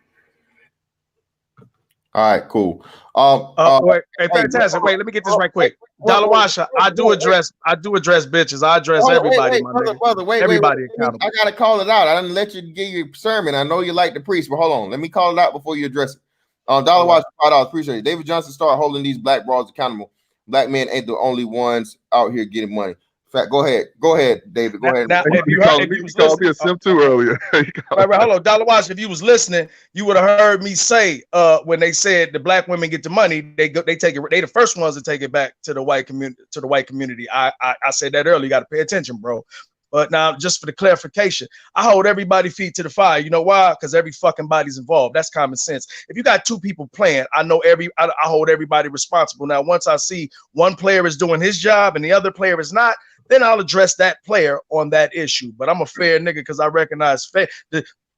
All right, cool. Wait, hey, fantastic. Wait, let me get this right quick. Dollar Washer, I do address bitches. I address everybody, my nigga. Wait, everybody accountable. I gotta call it out. I didn't let you give your sermon. I know you like the priest, but hold on. Let me call it out before you address it. Dollar Washer, $5. Appreciate it. David Johnson start holding these black broads accountable. Black men ain't the only ones out here getting money. In fact, go ahead, David. Go ahead. Now, if you called me a simp too earlier. Right, hold on, Dollar Watch. If you was listening, you would have heard me say when they said the black women get the money, they take it. They the first ones to take it back to the white community. I said that earlier. You got to pay attention, bro. But now, just for the clarification, I hold everybody feet to the fire. You know why? Because every fucking body's involved. That's common sense. If you got two people playing, I know I hold everybody responsible. Now, once I see one player is doing his job and the other player is not, then I'll address that player on that issue. But I'm a fair nigga because I recognize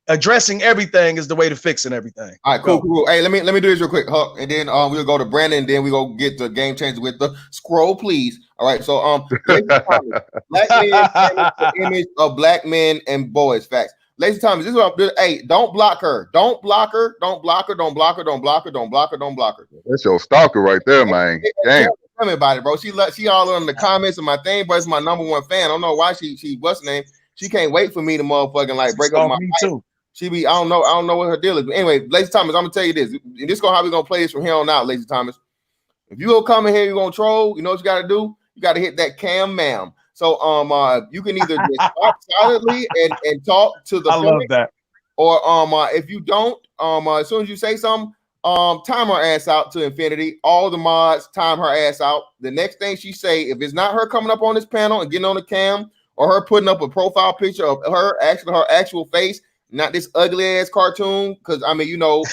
addressing everything is the way to fixing everything. All right, cool. Hey, let me do this real quick, and then we'll go to Brandon, and then we go get the game changer with the scroll, please. All right, so black men the image of black men and boys. Facts. Ladies and Thomas, this is what I'm doing. Hey, don't block her. Don't block her. Don't block her. Don't block her. Don't block her. Don't block her. Don't block her. That's your stalker right there, man. Damn. Tell me about it, bro. She all in the comments of my thing, but it's my number one fan. I don't know why she what's her name? She can't wait for me to motherfucking like break up my me too. She be, I don't know what her deal is. But anyway, Lacey Thomas, I'm gonna tell you this. And this is how we're gonna play this from here on out, Lacey Thomas. If you gonna come in here, you're gonna troll, you know what you gotta do? You gotta hit that cam ma'am. So you can either just talk solidly and talk to the I love that. Or if you don't, as soon as you say something, time her ass out to infinity. All the mods time her ass out. The next thing she say, if it's not her coming up on this panel and getting on the cam, or her putting up a profile picture of her actual face, not this ugly ass cartoon, because I mean, you know,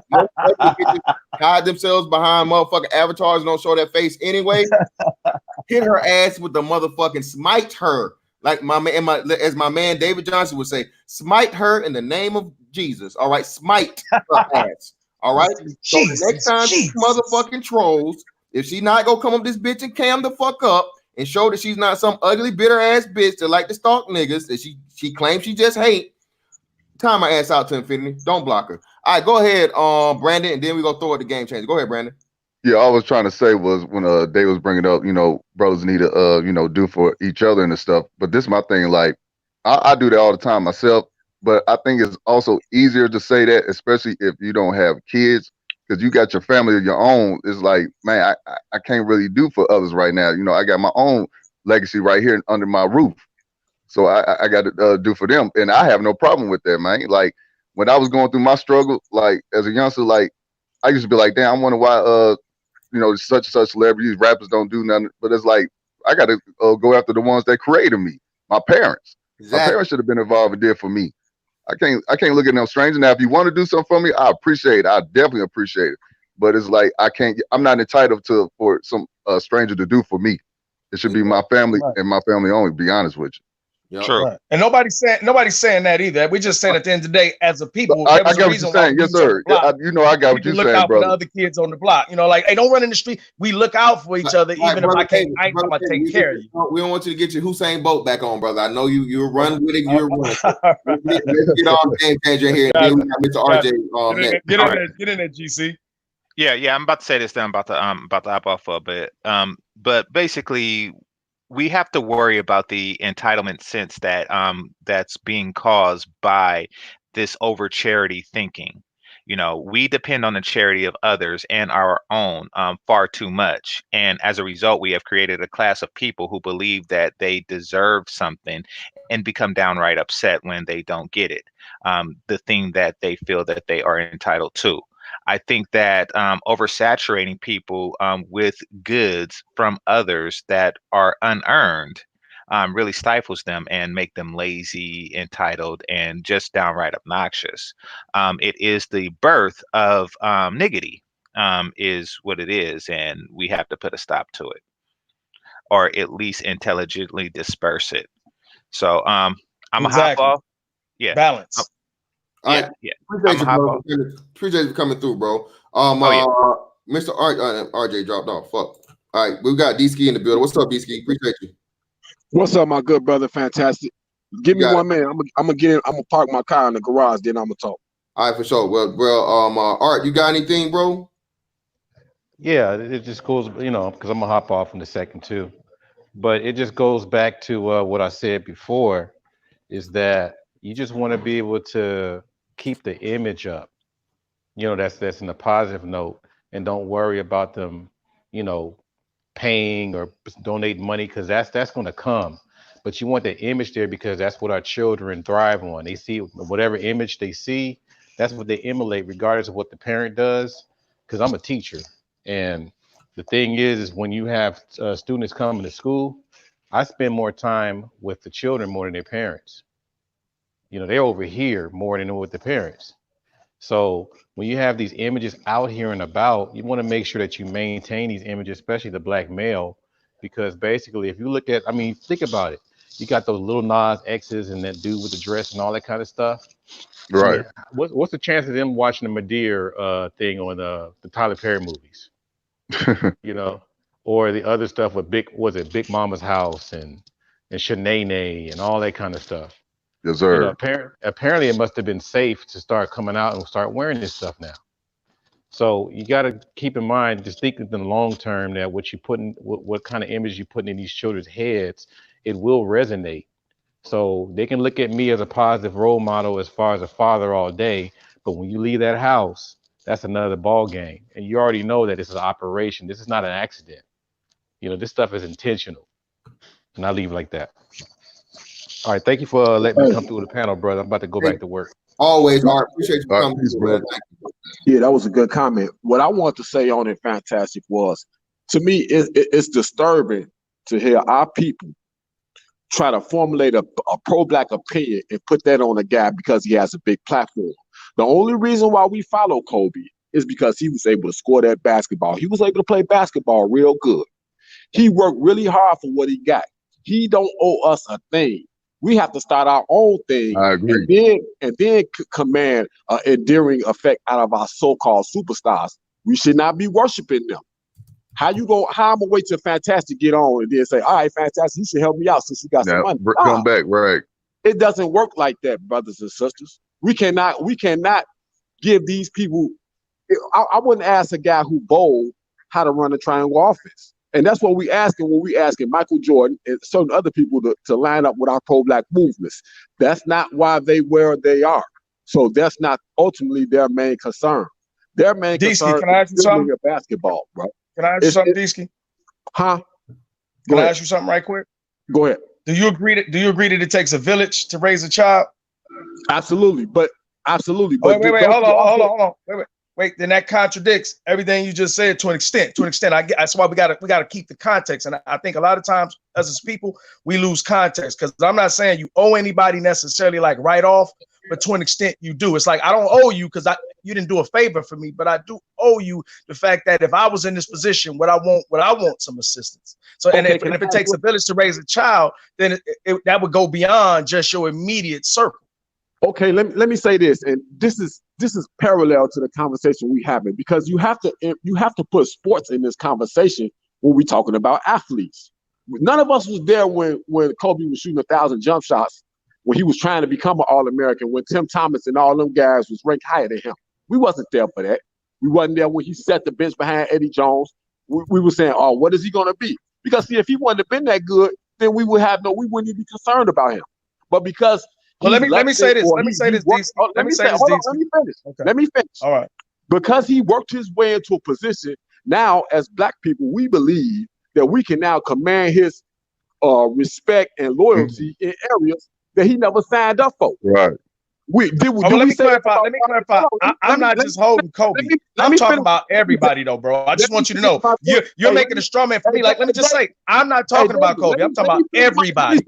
most bitches hide themselves behind motherfucking avatars and don't show their face anyway. Hit her ass with the motherfucking smite her, like as my man David Johnson would say, smite her in the name of Jesus. All right, smite her ass. All right. So the next time she motherfucking trolls, if she not gonna come up this bitch and cam the fuck up and show that she's not some ugly bitter ass bitch that like to stalk niggas that she claims she just hate. Time my ass out to infinity. Don't block her. All right, go ahead, Brandon, and then we go throw it the game changer. Go ahead, Brandon. Yeah, all I was trying to say was when Dave was bringing up, you know, brothers need to do for each other and stuff. But this is my thing. Like, I do that all the time myself. But I think it's also easier to say that, especially if you don't have kids, because you got your family of your own. It's like, man, I can't really do for others right now. You know, I got my own legacy right here under my roof. So I got to do for them, and I have no problem with that, man. Like when I was going through my struggle, like as a youngster, like I used to be like, damn, I wonder why, such and such celebrities, rappers don't do nothing. But it's like I got to go after the ones that created me, my parents. Exactly. My parents should have been involved and did for me. I can't look at no stranger. Now, if you want to do something for me, I appreciate it. I definitely appreciate it. But it's like I'm not entitled for some stranger to do for me. It should be my family and my family only. To be honest with you. Yep. True. Right. And nobody's saying that either. We just saying at the end of the day, as a people, I got what you're saying. Yes, sir. I got what you're look saying, out brother. for the other kids on the block. You know, like, hey, don't run in the street. We look out for each other, even if I can't. I'm gonna take care of you. We don't want you to get your Hussein Bolt back on, brother. I know you run with it. You're running. Let's get on the game changer here. And then we got Mr. RJ. Get in there, GC. Yeah. I'm about to say this. Then I'm about to hop off for a bit. But basically, we have to worry about the entitlement sense that that's being caused by this over charity thinking. You know, we depend on the charity of others and our own far too much. And as a result, we have created a class of people who believe that they deserve something and become downright upset when they don't get it, the thing that they feel that they are entitled to. I think that oversaturating people with goods from others that are unearned really stifles them and make them lazy, entitled, and just downright obnoxious. It is the birth of niggity, is what it is, and we have to put a stop to it, or at least intelligently disperse it. So I'm a hop off. Yeah, balance. Yeah. Appreciate you coming through, bro. Mr. RJ dropped off. Fuck. All right, we got D-Ski in the building. What's up, D-Ski? Appreciate you. What's up, my good brother? Fantastic. Give me 1 minute. I'm gonna get in. I'm gonna park my car in the garage. Then I'm gonna talk. All right, for sure. Well, Art, you got anything, bro? Yeah, it just goes, because I'm gonna hop off in a second too. But it just goes back to what I said before, is that you just want to be able to keep the image up. That's in a positive note, and don't worry about them, you know, paying or donate money, because that's going to come. But you want the image there because that's what our children thrive on. They see whatever image they see, that's what they emulate, regardless of what the parent does. Because I'm a teacher, and the thing is when you have students coming to school, I spend more time with the children more than their parents. They're over here more than with the parents. So when you have these images out here and about, you want to make sure that you maintain these images, especially the black male, because basically, if you look at, I mean, think about it. You got those little Nas X's and that dude with the dress and all that kind of stuff. I Right. mean, what's the chance of them watching the Madea thing on the Tyler Perry movies? You know, or the other stuff with Big Mama's House and Shanae and all that kind of stuff. Yes, sir. Apparently it must have been safe to start coming out and start wearing this stuff now. So you got to keep in mind, just think in the long term, that what kind of image you putting in these children's heads, it will resonate. So they can look at me as a positive role model as far as a father all day, but when you leave that house, that's another ball game, and you already know that this is an operation. This is not an accident. This stuff is intentional, and I leave it like that. All right, thank you for letting me come through the panel, brother. I'm about to go back to work. Always, Art. Appreciate you All right, coming peace, through, brother. man. Thank you. Yeah, that was a good comment. What I want to say on it, fantastic, was to me it's disturbing to hear our people try to formulate a pro-black opinion and put that on a guy because he has a big platform. The only reason why we follow Kobe is because he was able to score that basketball. He was able to play basketball real good. He worked really hard for what he got. He don't owe us a thing. We have to start our own thing, I agree. and then command an endearing effect out of our so-called superstars. We should not be worshiping them. How I'm gonna wait till Fantastic get on and then say, all right, Fantastic, you should help me out since you got some Now money. come back, right? It doesn't work like that, brothers and sisters. We cannot give these people. I wouldn't ask a guy who bowled how to run a triangle offense. And that's what we asking when we asking Michael Jordan and certain other people to line up with our pro-black movements. That's not why they where they are. So that's not ultimately their main concern. Their main concern can I ask you is building something? a basketball, bro. Can I ask you something, Deesky? Huh? Can I ask you something right quick? Go ahead. Do you agree that it takes a village to raise a child? Absolutely, but absolutely. Wait, But hold on. Wait. Then that contradicts everything you just said to an extent. That's why we gotta keep the context. And I think a lot of times us as people, we lose context, because I'm not saying you owe anybody necessarily like right off, but to an extent you do. It's like I don't owe you because you didn't do a favor for me, but I do owe you the fact that if I was in this position, would I want some assistance. So Okay, and if it takes a village to raise a child, then that would go beyond just your immediate circle. Okay, let me say this, and this is parallel to the conversation we having, because you have to put sports in this conversation when we're talking about athletes. None of us was there when Kobe was shooting 1,000 jump shots, when he was trying to become an All-American, when Tim Thomas and all them guys was ranked higher than him. We wasn't there for that. We wasn't there when he set the bench behind Eddie Jones. We were saying, oh, what is he going to be? Because see, if he wouldn't have been that good, then we wouldn't even be concerned about him. But because let me say this. Let me say this. Let me finish. All right. Because he worked his way into a position, now as black people, we believe that we can now command his respect and loyalty in areas that he never signed up for. Right. Let me clarify. I'm not just holding Kobe. I'm talking about everybody, though, bro. I just want you to know you're making a straw man for me. Like, let me just say, I'm not talking about Kobe. I'm talking about everybody.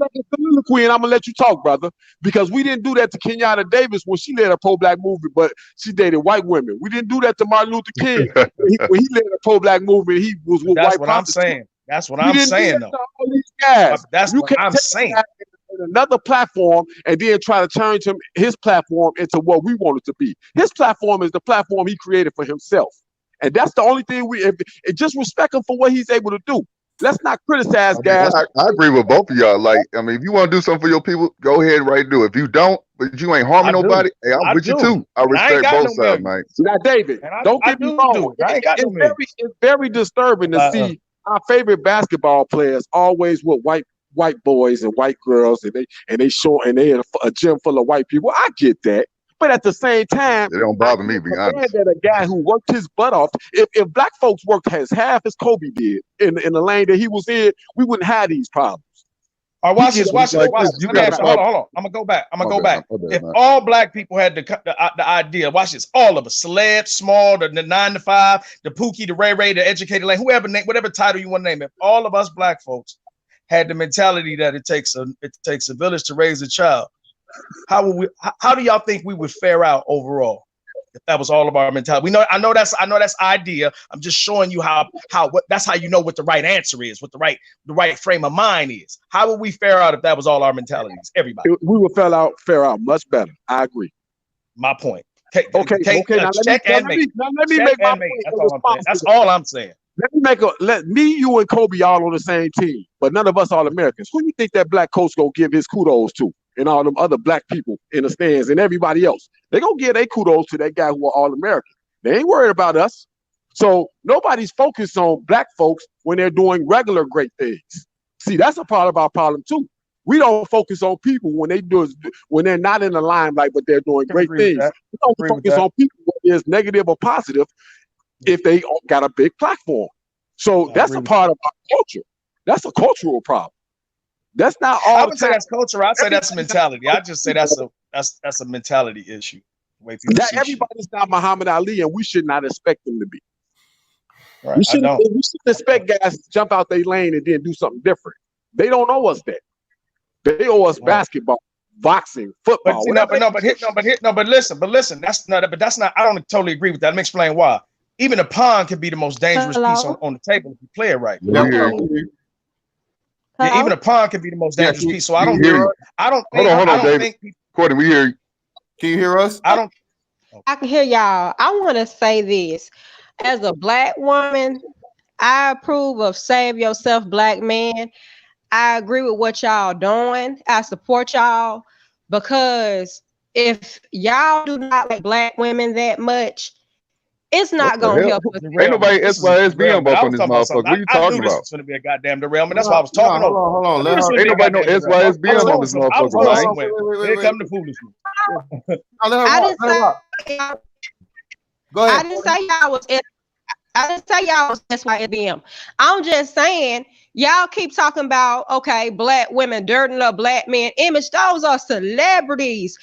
Queen, I'm gonna let you talk, brother, because we didn't do that to Kenyatta Davis when she led a pro-black movement, but she dated white women. We didn't do that to Martin Luther King when he led a pro-black movement. He was with white prostitutes. That's what I'm saying, though. All these guys. That's what I'm saying. Another platform and then try to turn his platform into what we want it to be. His platform is the platform he created for himself, and that's the only thing just respect him for what he's able to do. Let's not criticize guys. I agree with both of y'all. Like, I mean, if you want to do something for your people, go ahead and do it. If you don't, but you ain't harming I do. nobody. Hey, I'm I with you do. too. I And I ain't respect got both no sides, millions. man. Now, David, And don't I get me do wrong. do it. I ain't got no millions. It's very disturbing to see our favorite basketball players always with white boys and white girls, and they in a gym full of white people. I get that, but at the same time, It don't bother me, to be honest. that a guy who worked his butt off. If black folks worked as half as Kobe did in the lane that he was in, we wouldn't have these problems. All right, watch this. Watch this. like Watch this, this. you Let me gotta ask you. Hold stop. on. I'm gonna go back. My bad, man. If all black people had the idea, watch this. All of us, celeb, small, the 9 to 5, the Pookie, the Ray Ray, the educated, like whoever name, whatever title you want to name it. All of us black folks had the mentality that it takes a village to raise a child. How do y'all think we would fare out overall if that was all of our mentality? I know that's idea. I'm just showing you that's how you know what the right answer is, what the right frame of mind is. How would we fare out if that was all our mentalities? Everybody. We would fare out much better. I agree. My point. Okay. Now let me make my point. That's all I'm saying. Let me, you, and Kobe all on the same team, but none of us all Americans. Who do you think that black coach gonna give his kudos to? And all them other black people in the stands and everybody else. They gonna give their kudos to that guy who are all American. They ain't worried about us. So nobody's focused on black folks when they're doing regular great things. See, that's a part of our problem too. We don't focus on people when they're not in the limelight, but they're doing great things. We don't focus on people whether it's negative or positive if they got a big platform. So that's a part of our culture. That's a cultural problem. That's not all. I would say that's culture. I'd say that's a mentality. I just say that's a mentality issue. Everybody's not Muhammad Ali, and we should not expect them to be. Right, we shouldn't expect guys to jump out their lane and then do something different. They don't owe us that. They owe us basketball, boxing, football. But listen. That's not. I don't totally agree with that. Let me explain why. Even a pawn can be the most dangerous piece on the table if you play it right. Yeah, even a pawn can be the most dangerous piece. So I don't think. Courtney, we hear you. Can you hear us? I can hear y'all. I want to say this. As a black woman, I approve of Save Yourself Black Man. I agree with what y'all doing. I support y'all because if y'all do not like black women that much, it's not gonna help us. Ain't nobody SYSBM up on this motherfucker. What are you talking about? This is gonna be a goddamn derailment. That's why I was talking over. Hold on. Ain't nobody no SYSBM on this motherfucker, man. Here come the foolishness. Go ahead. I didn't say y'all was SYSBM. I'm just saying y'all keep talking about black women dirtying up black men image. Those are celebrities.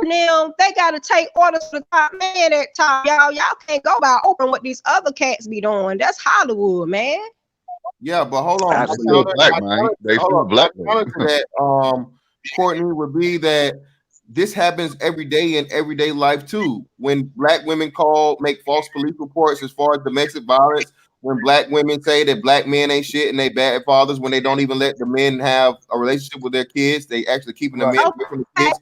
Now they gotta take orders from the top man at top. Y'all can't go by Oprah what these other cats be doing. That's Hollywood, man. Yeah, but hold on. They still black, man. They still black. Courtney, would be that this happens every day in everyday life too. When black women make false police reports as far as domestic violence, when black women say that black men ain't shit and they bad fathers, when they don't even let the men have a relationship with their kids, they actually keeping the men away from the kids.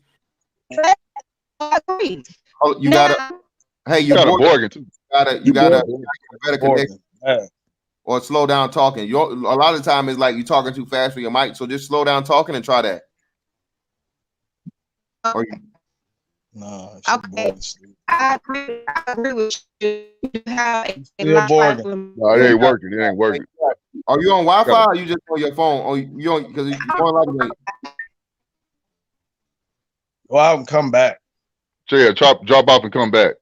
Oh, you got a Borgen too. You gotta better connection or slow down talking. A lot of the time it's like you're talking too fast for your mic, so just slow down talking and try that. Okay. I agree with you. No, it ain't working. It ain't working. Are you on Wi-Fi or you just on your phone? Or you on because you're going like Go out and come back. So yeah, drop off and come back.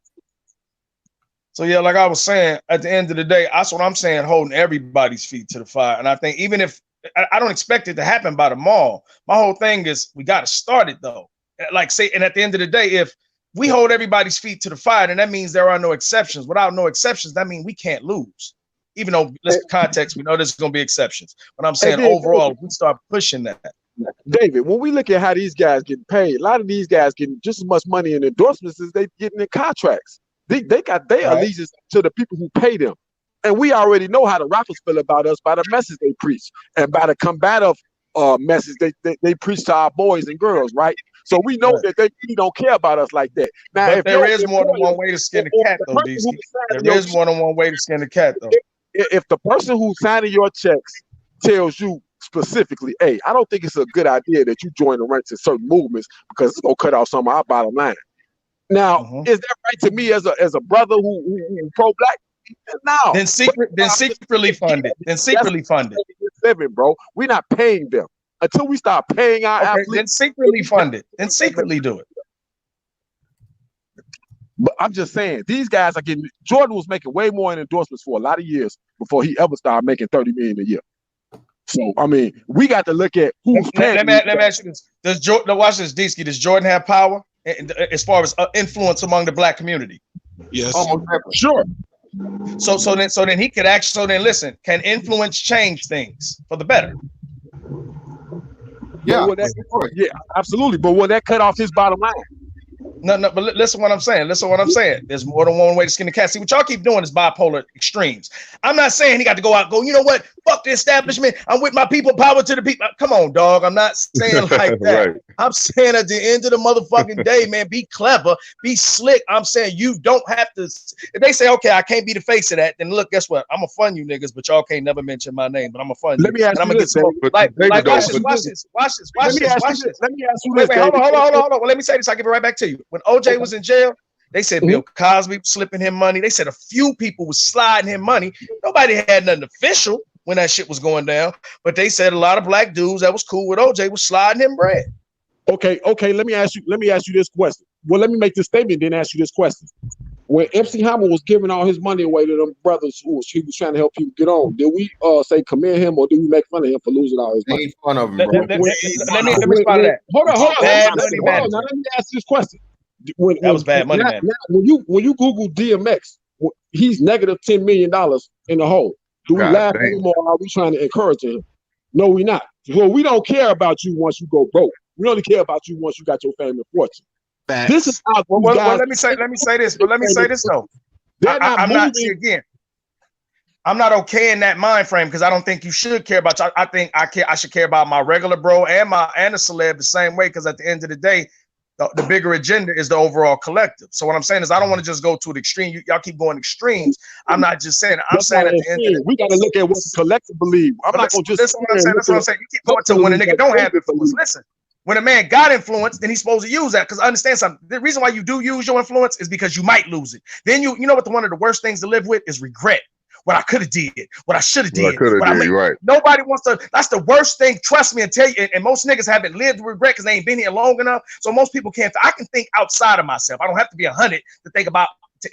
So yeah, like I was saying, at the end of the day, that's what I'm saying, holding everybody's feet to the fire. And I think even if I don't expect it to happen by tomorrow, my whole thing is we got to start it though. And at the end of the day, if we hold everybody's feet to the fire, then that means there are no exceptions. Without no exceptions, that means we can't lose. Even though let's context, we know there's going to be exceptions. But I'm saying overall, we start pushing that. David, when we look at how these guys getting paid, a lot of these guys getting just as much money in endorsements as they getting in contracts. They got their allegiance to the people who pay them. And we already know how the rappers feel about us by the message they preach and by the combative message they preach to our boys and girls, right? So we know that they really don't care about us like that. Now, but there is more than one way to skin a cat, though, DC. There is more than one way to skin a cat, though. If the person who's signing your checks tells you specifically, hey, I don't think it's a good idea that you join the ranks in certain movements because it's gonna cut off some of our bottom line. Now, is that right to me as a brother who pro-black? No. Then secretly funded. Then secretly funded. Living, bro. We're not paying them until we start paying our athletes. Then secretly funded. Then secretly do it. But I'm just saying, these guys are getting. Jordan was making way more in endorsements for a lot of years before he ever started making $30 million a year. So I mean, we got to look at who's paying. Let me ask you this: Does Jordan? Watch this, Deesky. Does Jordan have power as far as influence among the black community? Yes. Sure. So then he could actually. So then listen, can influence change things for the better? Yeah, yeah, absolutely. But will that cut off his bottom line? No, but listen what I'm saying. There's more than one way to skin the cat. See, what y'all keep doing is bipolar extremes. I'm not saying he got to go out and go, you know what? Fuck the establishment. I'm with my people, power to the people. Come on, dog. I'm not saying like that. Right. I'm saying at the end of the motherfucking day, man, be clever, be slick. I'm saying you don't have to. If they say, okay, I can't be the face of that, then look, guess what? I'm going to fund you niggas, but y'all can't never mention my name, but I'm going to fund you. Let me ask you this. Watch this. Let me ask you this. Wait, hold on. Well, let me say this. I'll give it right back to you. When OJ was in jail, they said Bill Cosby was slipping him money. They said a few people was sliding him money. Nobody had nothing official when that shit was going down, but they said a lot of black dudes that was cool with OJ was sliding him bread. Okay. Let me ask you this question. Well, let me make this statement, then ask you this question. When MC Hammer was giving all his money away to them brothers he was trying to help people get on, did we say commend him or did we make fun of him for losing all his money? Made fun of him, bro. Let me respond to that. Hold on. Now let me ask this question. That was bad money, man. When you Google DMX, he's negative $10 million in the hole. Do we laugh at him or are we trying to encourage him? No, we're not. Well, we don't care about you once you go broke. We only care about you once you got your fame and fortune. This is how let me say this. But let me say this though. I'm not okay in that mind frame because I don't think you should care about. I think I should care about my regular bro and the celeb the same way because at the end of the day, the bigger agenda is the overall collective. So what I'm saying is I don't want to just go to the extreme. Y'all keep going extremes. I'm not just saying. I'm saying at the end of the day, we got to look at what the collective believe. I'm not going to just. That's what I'm saying. You keep going to when a nigga don't have influence. Listen. When a man got influence, then he's supposed to use that. Because understand something. The reason why you do use your influence is because you might lose it. Then you know what one of the worst things to live with is regret. What I could have did, what I should have did. Right. Nobody wants to. That's the worst thing. Trust me and tell you. And most niggas haven't lived with regret because they ain't been here long enough. So most people can't. I can think outside of myself. I don't have to be 100 to think about to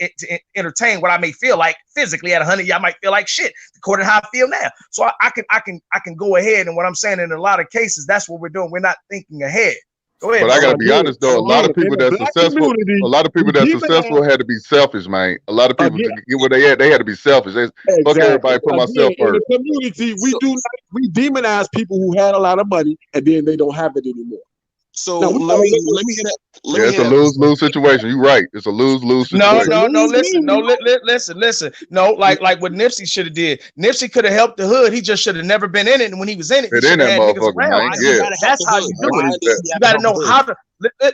entertain what I may feel like physically. At 100, I might feel like shit according to how I feel now. So I can go ahead. And what I'm saying in a lot of cases, that's what we're doing. We're not thinking ahead. Go ahead. But I gotta be honest though, a lot of people that's successful had to be selfish, man. A lot of people to get where they had to be selfish. Fuck everybody, put myself first. In the community, we demonize people who had a lot of money and then they don't have it anymore. So let me hear that. It's a lose-lose situation. You're right. It's a lose-lose situation. Listen. No, like what Nipsey should have did. Nipsey could have helped the hood. He just should have never been in it. And when he was in it, he should have had niggas around. Yeah. That's how you do it. You got to know how to.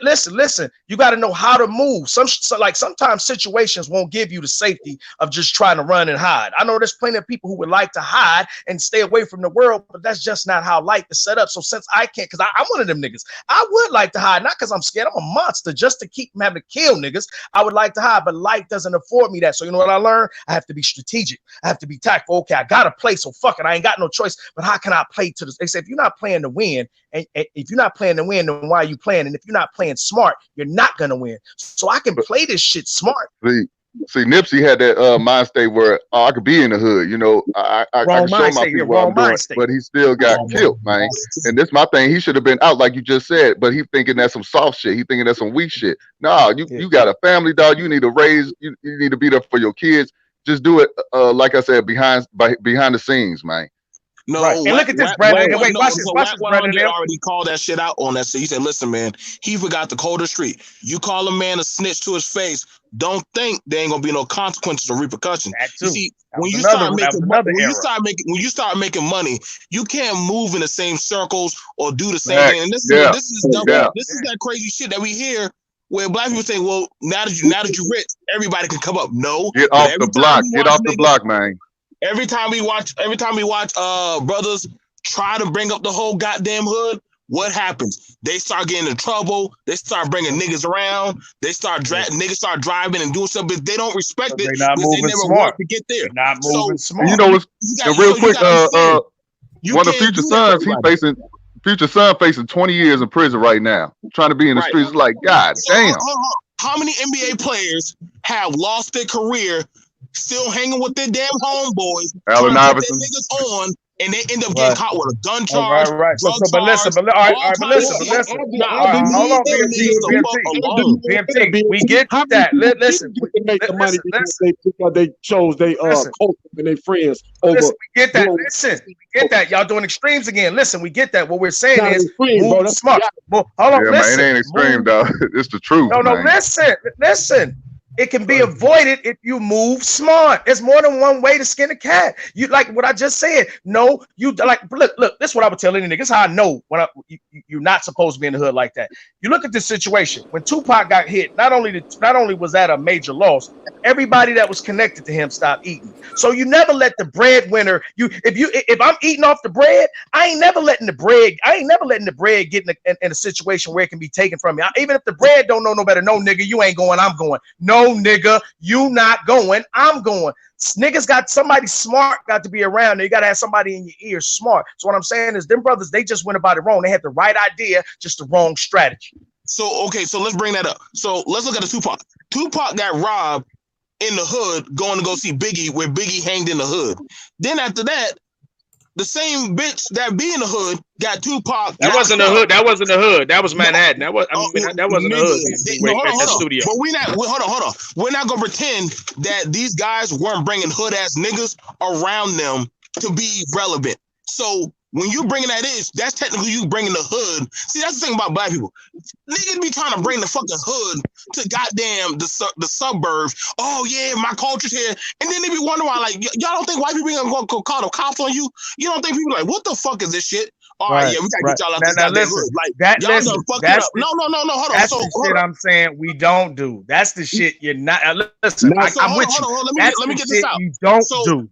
Listen. You got to know how to move. Sometimes situations won't give you the safety of just trying to run and hide. I know there's plenty of people who would like to hide and stay away from the world, but that's just not how life is set up. So since I can't, because I'm one of them niggas, I would like to hide, not because I'm scared. I'm a monster just to keep from having to kill niggas. I would like to hide, but life doesn't afford me that. So you know what I learned? I have to be strategic. I have to be tactful. Okay, I gotta play. So fuck it. I ain't got no choice. But how can I play to this? They say if you're not playing to win, and if you're not playing to win, then why are you playing? And if you're not playing smart, you're not gonna win. So I can play this shit smart. See, Nipsey had that mind state where I could be in the hood, you know. I can show my people what I'm doing, but he still got killed, man. And this my thing. He should have been out, like you just said, but he thinking that's some soft shit. He thinking that's some weak shit. No, you got a family, dog. You need to raise. You need to be there for your kids. Just do it, like I said, behind the scenes, man. No, right. And look at this, Brandon. Wait, watch this, Brandon. Already called that shit out on that. So he said, "Listen, man, he forgot the code of the street. You call a man a snitch to his face. Don't think there ain't gonna be no consequences or repercussions. You see, when you start making money, you can't move in the same circles or do the same thing. And this is that crazy shit that we hear." Where black people say, "Well, now that you're rich, everybody can come up." No, get off the block. Get off the block, man. Every time we watch brothers try to bring up the whole goddamn hood, what happens? They start getting in trouble. They start bringing niggas around. They start niggas start driving and doing stuff, but they don't respect it They're not because they moving never smart. worked to get there. They're not moving smart. You know what's and real quick, one of can't Future do that Sons, Future Son facing 20 years in prison right now, trying to be in the streets. Like, God damn. How many NBA players have lost their career still hanging with their damn homeboys, Allen trying to put Iverson. their niggas on, and they end up getting caught with a gun charge, Right. drug But listen, charge, all all right, but kinds of listen. shit. Hold on, BMT. We get that. Listen, because they chose they listen. coach and their friends over. Listen, we get that. Listen, we get that. Y'all doing extremes again. Listen, we get that. What we're saying is move smart. Hold on, yeah, listen. Man, it ain't extreme, dog. It's the truth. No, man. Listen. It can be avoided if you move smart. There's more than one way to skin a cat. You like what I just said. No, you like look. This is what I would tell any nigga. This is how I know when you're not supposed to be in the hood like that. You look at this situation when Tupac got hit. Not only was that a major loss, everybody that was connected to him stopped eating. So you never let the breadwinner. If I'm eating off the bread, I ain't never letting the bread get in a situation where it can be taken from me. Even if the bread don't know no better, no nigga, you ain't going. I'm going. No nigga, you not going. I'm going. Niggas got somebody smart got to be around. You got to have somebody in your ear smart. So what I'm saying is them brothers, they just went about it wrong. They had the right idea, just the wrong strategy. So, okay, so let's bring that up. So let's look at the Tupac. Tupac got robbed in the hood going to go see Biggie where Biggie hanged in the hood. Then after that, the same bitch that be in the hood got Tupac. That wasn't the hood. That wasn't the hood. That was Manhattan. That wasn't the hood. Hold on. But hold on. We're not gonna pretend that these guys weren't bringing hood ass niggas around them to be relevant. So when you bringing that's technically you bringing the hood. See, that's the thing about black people. Niggas be trying to bring the fucking hood to goddamn the suburbs. Oh yeah, my culture's here, and then they be wondering why. Like y'all don't think white people are gonna go call the cops on you? You don't think people like what the fuck is this shit? All right, yeah, we gotta get y'all out this goddamn hood. Like y'all done fucked it up. No. Hold on. That's the shit I'm saying we don't do. That's the shit you're not. Listen, I'm with you. Let me get this out. You don't do.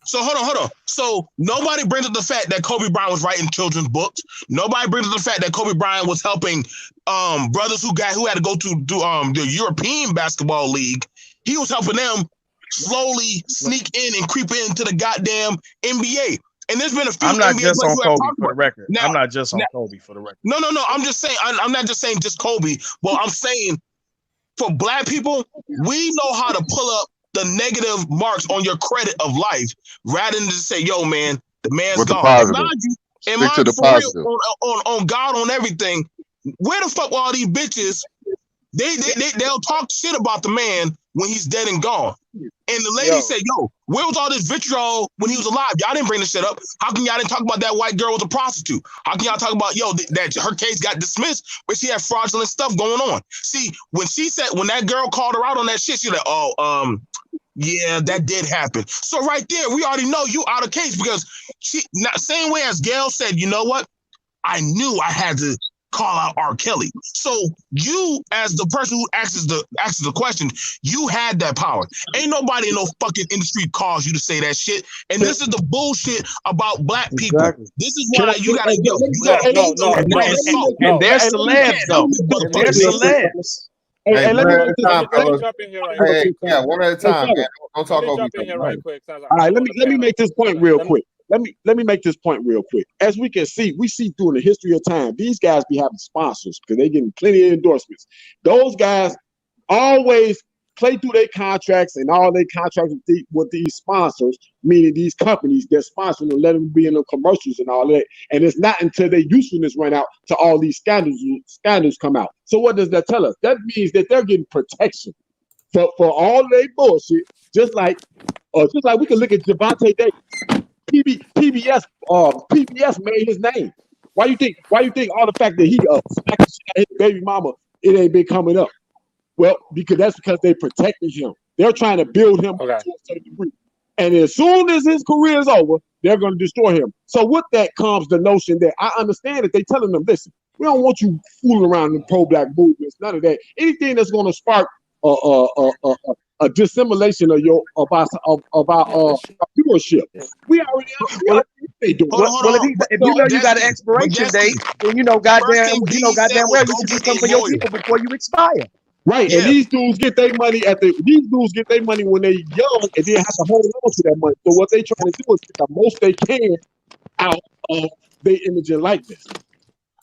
So hold on. So nobody brings up the fact that Kobe Bryant was writing children's books. Nobody brings up the fact that Kobe Bryant was helping brothers who had to go to the European basketball league. He was helping them slowly sneak in and creep into the goddamn NBA. And there's been a few. I'm not NBA just on Kobe for the record. Now, I'm not just on Kobe for the record. No. I'm just saying. I'm not just saying just Kobe. But I'm saying for black people, we know how to pull up the negative marks on your credit of life rather than just say, yo, man, the man's with gone. And mind you, on God, on everything, where the fuck were all these bitches? They'll talk shit about the man when he's dead and gone. And the lady said, yo, where was all this vitriol when he was alive? Y'all didn't bring this shit up. How come y'all didn't talk about that white girl was a prostitute? How can y'all talk about, that her case got dismissed, but she had fraudulent stuff going on? See, when that girl called her out on that shit, she like, yeah, that did happen. So right there, we already know you out of case because same way as Gayle said, you know what? I knew I had to call out R. Kelly. So you, as the person who asks the question, you had that power. Ain't nobody in no fucking industry calls you to say that shit. And this is the bullshit about black people. Exactly. This is why you gotta go. And they're celebs though. They're celebs. Hey, let me jump in here one at a time, man. Don't talk over each other. All right, let me make this point real quick. Let me make this point real quick. As we can see, through the history of time, these guys be having sponsors because they're getting plenty of endorsements. Those guys always play through their contracts and all their contracts with these sponsors, meaning these companies that sponsor them, let them be in the commercials and all that. And it's not until their usefulness run out to all these scandals come out. So what does that tell us? That means that they're getting protection for all their bullshit. Just like we can look at Javante Davis. PBS made his name. Why you think all the fact that he his baby mama, it ain't been coming up? Well, because they protected him. They're trying to build him to a certain degree. And as soon as his career is over, they're going to destroy him. So with that comes the notion that I understand that they're telling them, listen, we don't want you fooling around in pro-black movements, none of that. Anything that's going to spark a dissimulation of our viewership. We already Well, they do. Hold on, hold on. If you know you got an Deskey, but expiration date, Deskey, then you know first thing Biggie said was well you go should do get something for a your lawyer. people before you expire. Right, Yeah. and these dudes get their money when they're young, and then have to hold on to that money. So what they trying to do is get the most they can out of their image and likeness.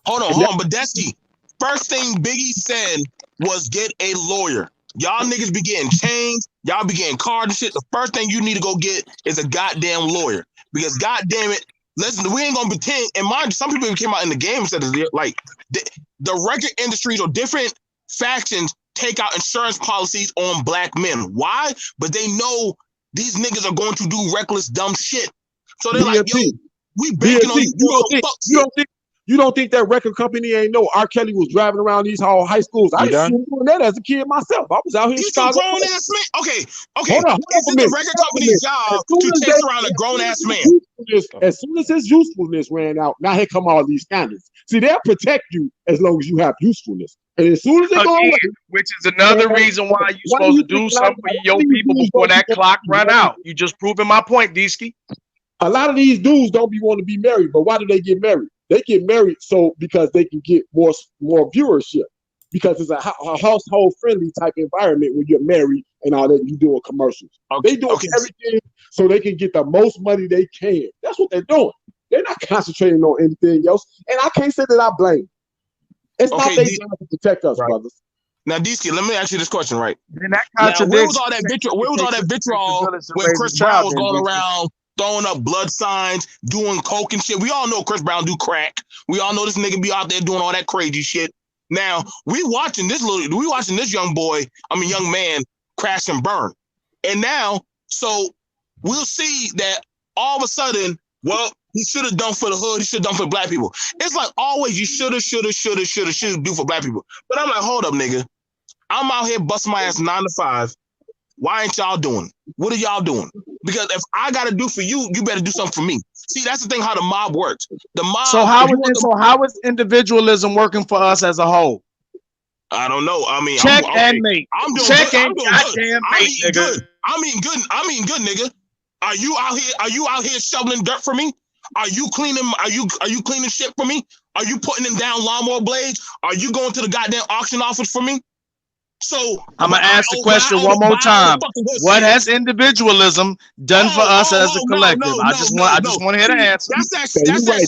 Hold on. But Deskey, first thing Biggie said was get a lawyer. Y'all niggas be getting chains, y'all be getting cards and shit. The first thing you need to go get is a goddamn lawyer. Because goddamn it, listen, we ain't gonna pretend. And mind you, some people came out in the game and said like the record industries or different factions take out insurance policies on black men. Why? But they know these niggas are going to do reckless, dumb shit. So they're like, yo, we banking on you. You don't think that record company ain't know R. Kelly was driving around these high schools? I used to doing that as a kid myself. I was out here in Chicago. He's a grown ass man. Okay. Hold on Is it the record company's job to chase around a grown ass man? As soon as his usefulness ran out, now here come all these standards. See, they'll protect you as long as you have usefulness. And as soon as it go away, which is another reason why you're supposed to do something for your people before that clock run out. You just proving my point, Deesky. A lot of these dudes don't want to be married, but why do they get married? They get married because they can get more viewership, because it's a household friendly type environment when you're married and all that. You doing commercials. They doing everything so they can get the most money they can. That's what they're doing. They're not concentrating on anything else. And I can't say that I blame. It's not their job to protect us, brothers. Now, Deesky, let me ask you this question, right? Then that now, where was all that vitriol when Chris Brown was going around throwing up blood signs, doing coke and shit? We all know Chris Brown do crack. We all know this nigga be out there doing all that crazy shit. Now, we watching this young man crash and burn. And now, so we'll see that all of a sudden, well, he should have done for the hood. He should have done for black people. It's like always you should do for black people. But I'm like, hold up, nigga. I'm out here busting my ass 9 to 5. Why ain't y'all doing it? What are y'all doing? Because if I got to do for you, you better do something for me. See, that's the thing how the mob works. The mob. So how is individualism working for us as a whole? I don't know. I mean, check and mate. I'm doing check good. and goddamn mate, nigga. I mean good, nigga. Are you out here shoveling dirt for me? Are you cleaning shit for me? Are you putting them down lawnmower blades? Are you going to the goddamn auction office for me? So I'm gonna ask the question one more time. What has individualism done for us as a collective? I just want to hear the answer. That's that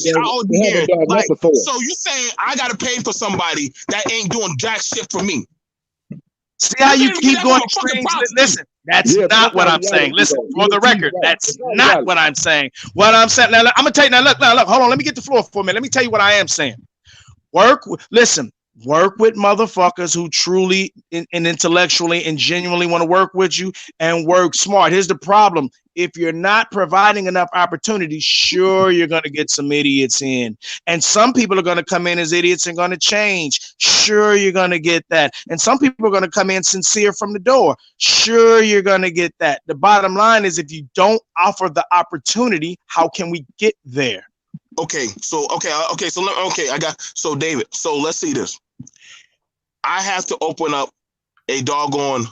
shit I ought to hear. Like, so you saying I gotta pay for somebody that ain't doing jack shit for me? See how you keep going extremes? Listen, that's not what I'm saying. Listen, for the record, that's not what I'm saying. What I'm saying, now, I'm gonna tell you, look, hold on, let me get the floor for a minute. Let me tell you what I am saying. Work with motherfuckers who truly and intellectually and genuinely want to work with you and work smart. Here's the problem. If you're not providing enough opportunities, sure, you're going to get some idiots in. And some people are going to come in as idiots and going to change. Sure, you're going to get that. And some people are going to come in sincere from the door. Sure, you're going to get that. The bottom line is if you don't offer the opportunity, how can we get there? So David, so let's see this. I have to open up a doggone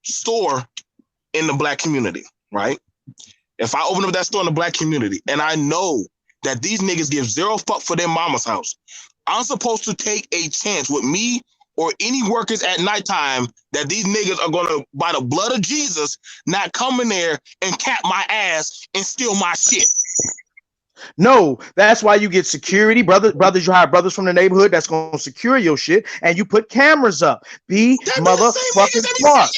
store in the black community, right? If I open up that store in the black community and I know that these niggas give zero fuck for their mama's house, I'm supposed to take a chance with me or any workers at nighttime that these niggas are gonna, by the blood of Jesus, not come in there and cap my ass and steal my shit. No, that's why you get security, brothers. You hire brothers from the neighborhood that's gonna secure your shit, and you put cameras up. Be motherfucking smart.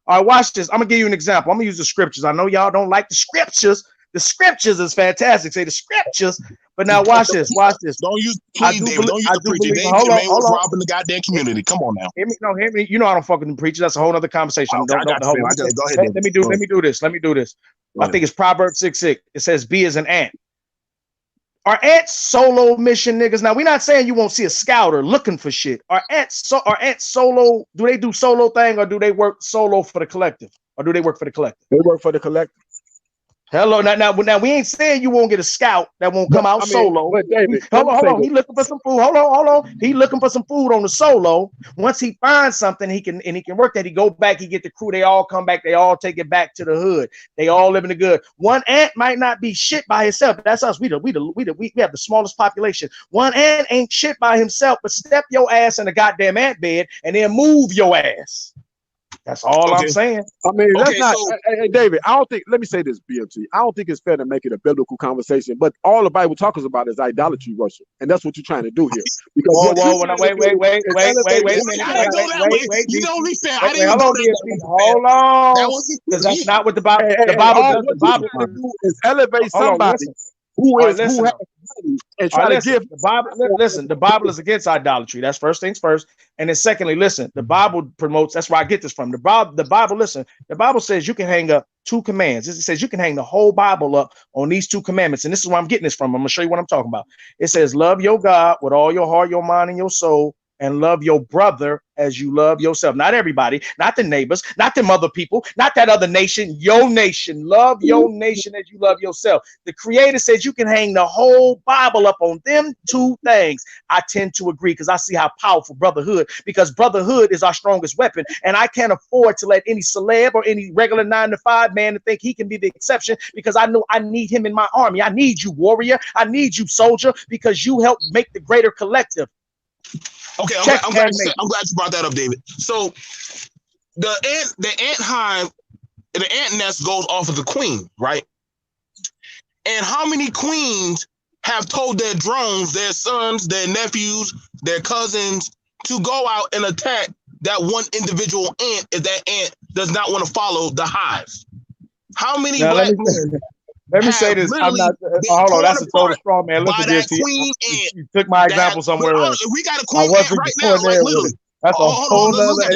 All right, watch this. I'm gonna give you an example. I'm gonna use the scriptures. I know y'all don't like the scriptures. The scriptures is fantastic. Say the scriptures, but now watch this. Watch this. Don't use, please, David. Don't use the preacher. They ain't robbing the goddamn community. Come on now. Hear me. You know I don't fuck with the preachers. That's a whole other conversation. Hold on. Let me do this. I think it's Proverbs 6:6. It says, "Be as an ant." Are ants solo mission niggas? Now we're not saying you won't see a scouter looking for shit. Are ants solo? Do they do solo thing, or do they work solo for the collective, or do they work for the collective? They work for the collective. Hello, now we ain't saying you won't get a scout that won't come out solo. But David, Hold on. He looking for some food. Hold on. He looking for some food on the solo. Once he finds something, he can work that. He go back. He get the crew. They all come back. They all take it back to the hood. They all live in the good. One ant might not be shit by himself. That's us. We have the smallest population. One ant ain't shit by himself, but step your ass in the goddamn ant bed and then move your ass. That's all I'm saying. I mean, Okay, that's not. so- Hey, David, I don't think. Let me say this, BMT. I don't think it's fair to make it a biblical conversation. But all the Bible talks about is idolatry worship, and that's what you're trying to do here. Because Wait a what minute. you're trying to do is elevate- I didn't go that way. You know me, fair. I didn't Hold go on, that DSP. Hold on. Because that's not what the Bible. The Bible all does. what The you're Bible trying to do is elevate Hold on, somebody listen. who All right, has listen money and All try right, to give. the Bible. Listen, the Bible is against idolatry. That's first things first. And then secondly, listen, the Bible promotes. That's where I get this from. The Bible. Listen, the Bible says you can hang up 2 commands. It says you can hang the whole Bible up on these 2 commandments. And this is where I'm getting this from. I'm gonna show you what I'm talking about. It says, love your God with all your heart, your mind, and your soul, and love your brother as you love yourself. Not everybody, not the neighbors, not them other people, not that other nation, your nation. Love your nation as you love yourself. The Creator says you can hang the whole Bible up on them 2 things. I tend to agree because I see how powerful brotherhood, because brotherhood is our strongest weapon. And I can't afford to let any celeb or any regular 9-to-5 man to think he can be the exception, because I know I need him in my army. I need you, warrior. I need you, soldier, because you help make the greater collective. Okay, I'm glad you brought that up, David. So the ant hive, the ant nest goes off of the queen, right? And how many queens have told their drones, their sons, their nephews, their cousins to go out and attack that one individual ant if that ant does not want to follow the hive? How many black men? Let me say this. I'm not. Hold on. That's a total straw man. Listen, that DSP. queen ant. You took my example somewhere else. We got a queen ant right now, going like there literally. with it. That's a whole nother.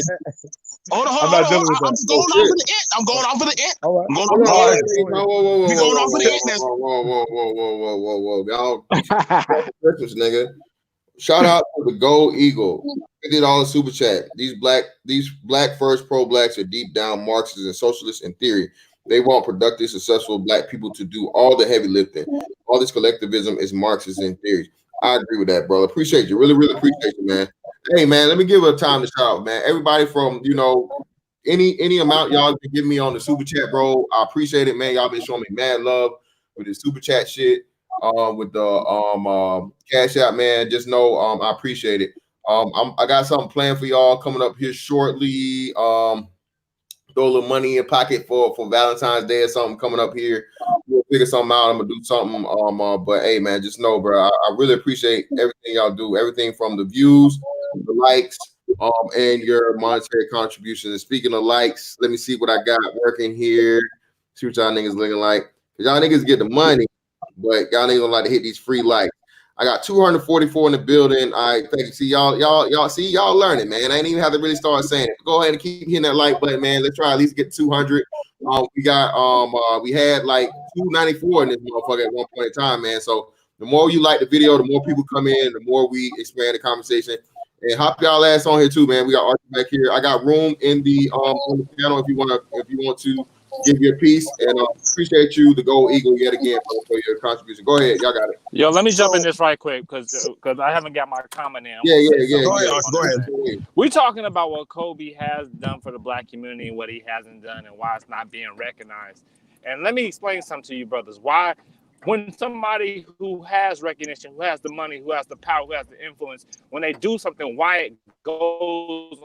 Hold on. I'm going off of the ant. I'm going off of the ant. All right. I'm going off of the ant. We going off of the ant. Whoa. Y'all, Christmas, nigga. Shout out to the Gold Eagle. $50 super chat. These black first pro blacks are deep down Marxists and socialists in theory. They want productive, successful black people to do all the heavy lifting. All this collectivism is Marxist in theory. I agree with that, brother. Appreciate you. Really, really appreciate you, man. Hey, man, let me give a time to shout out, man. Everybody from, any amount y'all can give me on the super chat, bro. I appreciate it, man. Y'all been showing me mad love with the super chat shit. With the cash out, man. Just know I appreciate it. I got something planned for y'all coming up here shortly. Throw a little money in your pocket for Valentine's Day or something coming up here. We'll figure something out. I'm gonna do something. But hey, man, just know, bro, I really appreciate everything y'all do. Everything from the views, the likes, and your monetary contributions. And speaking of likes, let me see what I got working here. See what y'all niggas looking like. Cause y'all niggas get the money, but y'all niggas don't like to hit these free likes. I got 244 in the building. All right, thank you. See y'all see y'all learning, man. I ain't even have to really start saying it. Go ahead and keep hitting that like button, man. Let's try at least get 200. We had like 294 in this motherfucker at one point in time, man. So the more you like the video, the more people come in, the more we expand the conversation. And hop y'all ass on here too, man. We got Archie back here. I got room in the on the panel if you want to give your piece, and appreciate you, the Gold Eagle, yet again for your contribution. Go ahead, y'all got it. Yo, let me jump in this right quick because I haven't got my comment in. Go ahead. We're talking about what Kobe has done for the black community and what he hasn't done and why it's not being recognized. And let me explain something to you, brothers. Why, when somebody who has recognition, who has the money, who has the power, who has the influence, when they do something, why it goes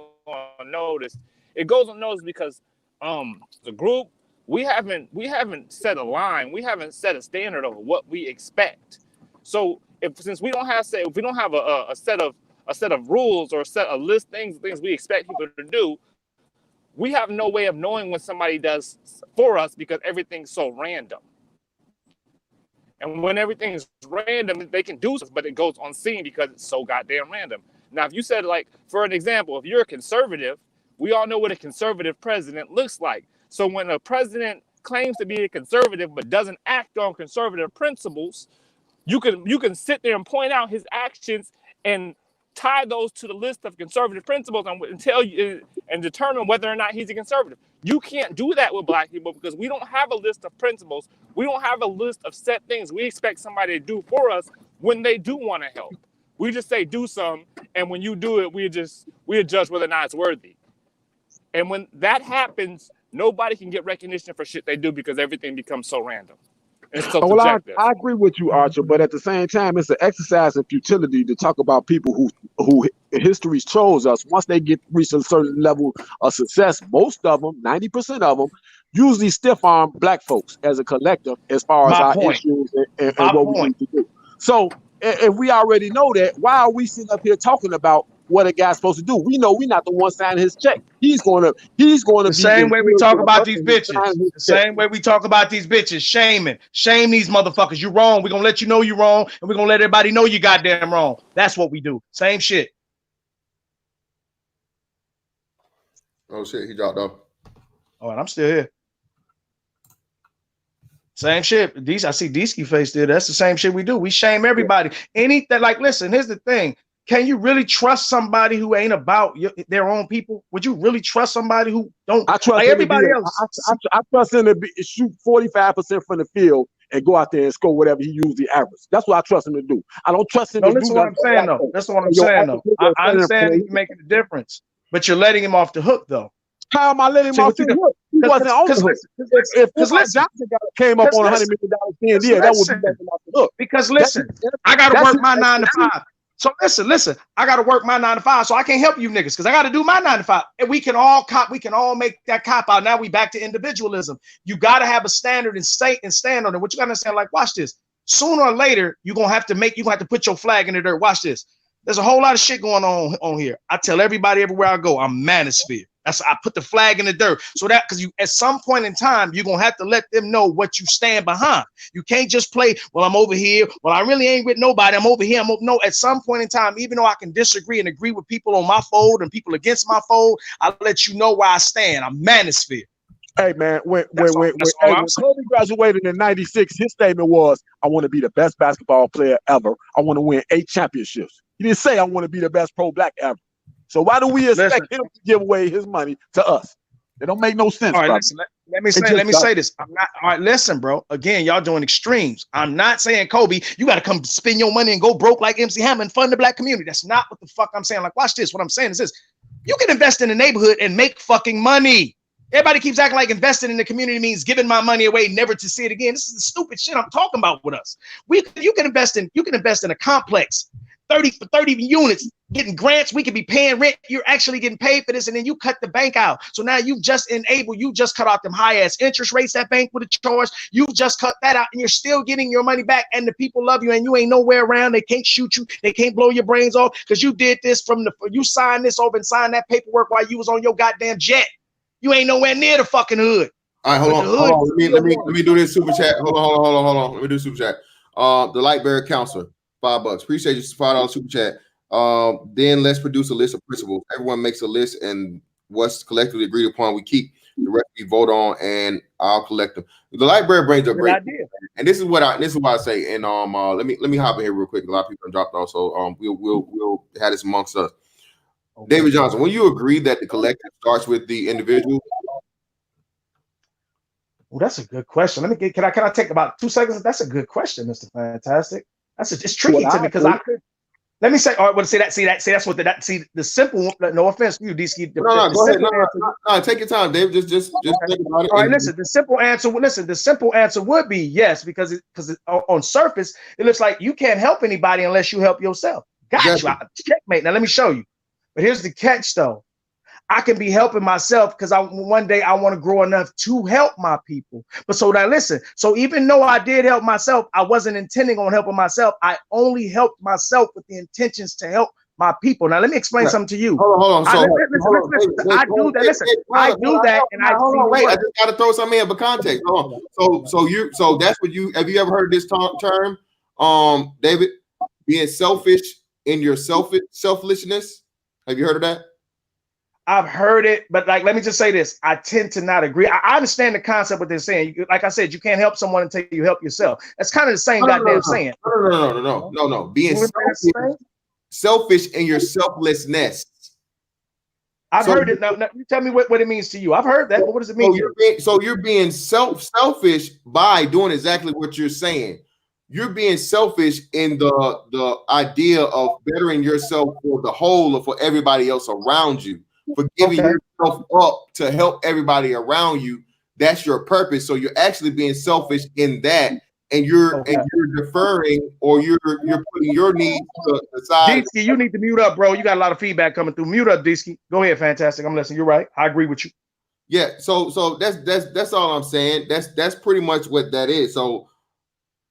unnoticed? It goes unnoticed because the group, we haven't set a line, we haven't set a standard of what we expect. So since we don't have if we don't have a set of rules or a set of things we expect people to do, we have no way of knowing when somebody does for us because everything's so random. And when everything's random, they can do something, but it goes unseen because it's so goddamn random. Now, if you said, like, for an example, if you're a conservative, we all know what a conservative president looks like. So when a president claims to be a conservative but doesn't act on conservative principles, you can sit there and point out his actions and tie those to the list of conservative principles and tell you and determine whether or not he's a conservative. You can't do that with black people because we don't have a list of principles. We don't have a list of set things we expect somebody to do for us when they do want to help. We just say do some, and when you do it, we judge whether or not it's worthy. And when that happens, nobody can get recognition for shit they do because everything becomes so random. And it's so subjective. I agree with you, Archer, but at the same time, it's an exercise in futility to talk about people who history shows us once they reach a certain level of success. Most of them, 90% of them, usually stiff-arm black folks as a collective as far as our issues and what we need to do. So if we already know that, why are we sitting up here talking about what a guy's supposed to do? We know we're not the one signing his check. He's going to the same way we talk about these bitches. The same way we talk about these bitches. Shame these motherfuckers. You wrong. We're gonna let you know you wrong, and we're gonna let everybody know you goddamn wrong. That's what we do. Same shit. Oh shit, he dropped off. All right, I'm still here. Same shit. I see Deesky face there. That's the same shit we do. We shame everybody. Anything like, listen, here's the thing. Can you really trust somebody who ain't about their own people? Would you really trust somebody who don't? I trust like everybody else. I trust him to shoot 45% from the field and go out there and score whatever he usually averages. That's what I trust him to do. I don't trust him to do listen what I'm saying, though. That's what I'm saying, though. I understand you're making a difference, but you're letting him off the hook, though. How am I letting him off the hook? He wasn't on the hook. If Johnson came up on $100 million, yeah, that would be letting him off the hook. Because listen, I got to work my 9 to 5. So listen, I got to work my 9 to 5, so I can't help you niggas because I got to do my 9 to 5. And we can all make that cop out. Now we back to individualism. You got to have a standard and stand on it. What you got to understand, like, watch this. Sooner or later, you're going to have to put your flag in the dirt. Watch this. There's a whole lot of shit going on here. I tell everybody everywhere I go, I'm manosphere. I put the flag in the dirt. So that because you at some point in time, you're gonna have to let them know what you stand behind. You can't just play, well, I'm over here. Well, I really ain't with nobody. I'm over here. No, at some point in time, even though I can disagree and agree with people on my fold and people against my fold, I'll let you know where I stand. I'm manosphere. Hey man, when Kobe graduated in '96, his statement was, I want to be the best basketball player ever. I want to win 8 championships. He didn't say I want to be the best pro black ever. So why do we expect him to give away his money to us? It don't make no sense. All right, listen, let me say this. I'm not all right. Listen, bro. Again, y'all doing extremes. I'm not saying Kobe, you got to come spend your money and go broke like MC Hammer and fund the black community. That's not what the fuck I'm saying. Like, watch this. What I'm saying is this: you can invest in the neighborhood and make fucking money. Everybody keeps acting like investing in the community means giving my money away, never to see it again. This is the stupid shit I'm talking about with us. You can invest in a complex. 30 units, getting grants, we could be paying rent, you're actually getting paid for this, and then you cut the bank out. So now you just cut out them high-ass interest rates that bank would have charged, you just cut that out, and you're still getting your money back, and the people love you, and you ain't nowhere around, they can't shoot you, they can't blow your brains off, because you did this you signed this over and signed that paperwork while you was on your goddamn jet. You ain't nowhere near the fucking hood. All right, hold on. Let me do this super chat. Hold on. Let me do super chat. The Lightbearer Counselor. $5. Appreciate you. $5 super chat. Then let's produce a list of principles. Everyone makes a list, and what's collectively agreed upon, we keep. The rest we vote on, and I'll collect them. The Lightbearer brings a great idea, and this is what I say. And let me hop in here real quick. A lot of people have dropped off, so we'll have this amongst us. Okay. David Johnson, will you agree that the collective starts with the individual? Well, that's a good question. Can I take about 2 seconds? That's a good question, Mr. Fantastic. It's tricky to me because I could. Let me say, all right, well, see that's what the simple. No offense to you, DC. No, go ahead. No, take your time, Dave. Just think about it. All right, listen. The simple answer would be yes, because on surface it looks like you can't help anybody unless you help yourself. Gotcha. Checkmate. Now let me show you. But here's the catch, though. I can be helping myself because one day I want to grow enough to help my people. But so now listen, so even though I did help myself, I wasn't intending on helping myself. I only helped myself with the intentions to help my people. Now let me explain something to you. Hold on. I do that. Listen, I do that, and I wait. I just got to throw something in for context. Hold on. So that's what you have you ever heard this term, David? Being selfish in your selfishness. Have you heard of that? I've heard it, but let me just say this. I tend to not agree. I understand the concept what they're saying. Like I said, you can't help someone until you help yourself. That's kind of the same goddamn saying. No. Being selfish. selfish in your selflessness. I've heard it. Now, you tell me what it means to you. I've heard that, but what does it mean to you? So you're being selfish by doing exactly what you're saying. You're being selfish in the idea of bettering yourself for the whole or for everybody else around you, for giving yourself up to help everybody around you. That's your purpose. So you're actually being selfish in that, and you're deferring, or you're putting your needs to the side. Disky, you need to mute up, bro. You got a lot of feedback coming through. Mute up, Disky. Go ahead, fantastic. I'm listening. You're right. I agree with you. Yeah. So that's all I'm saying. That's pretty much what that is. So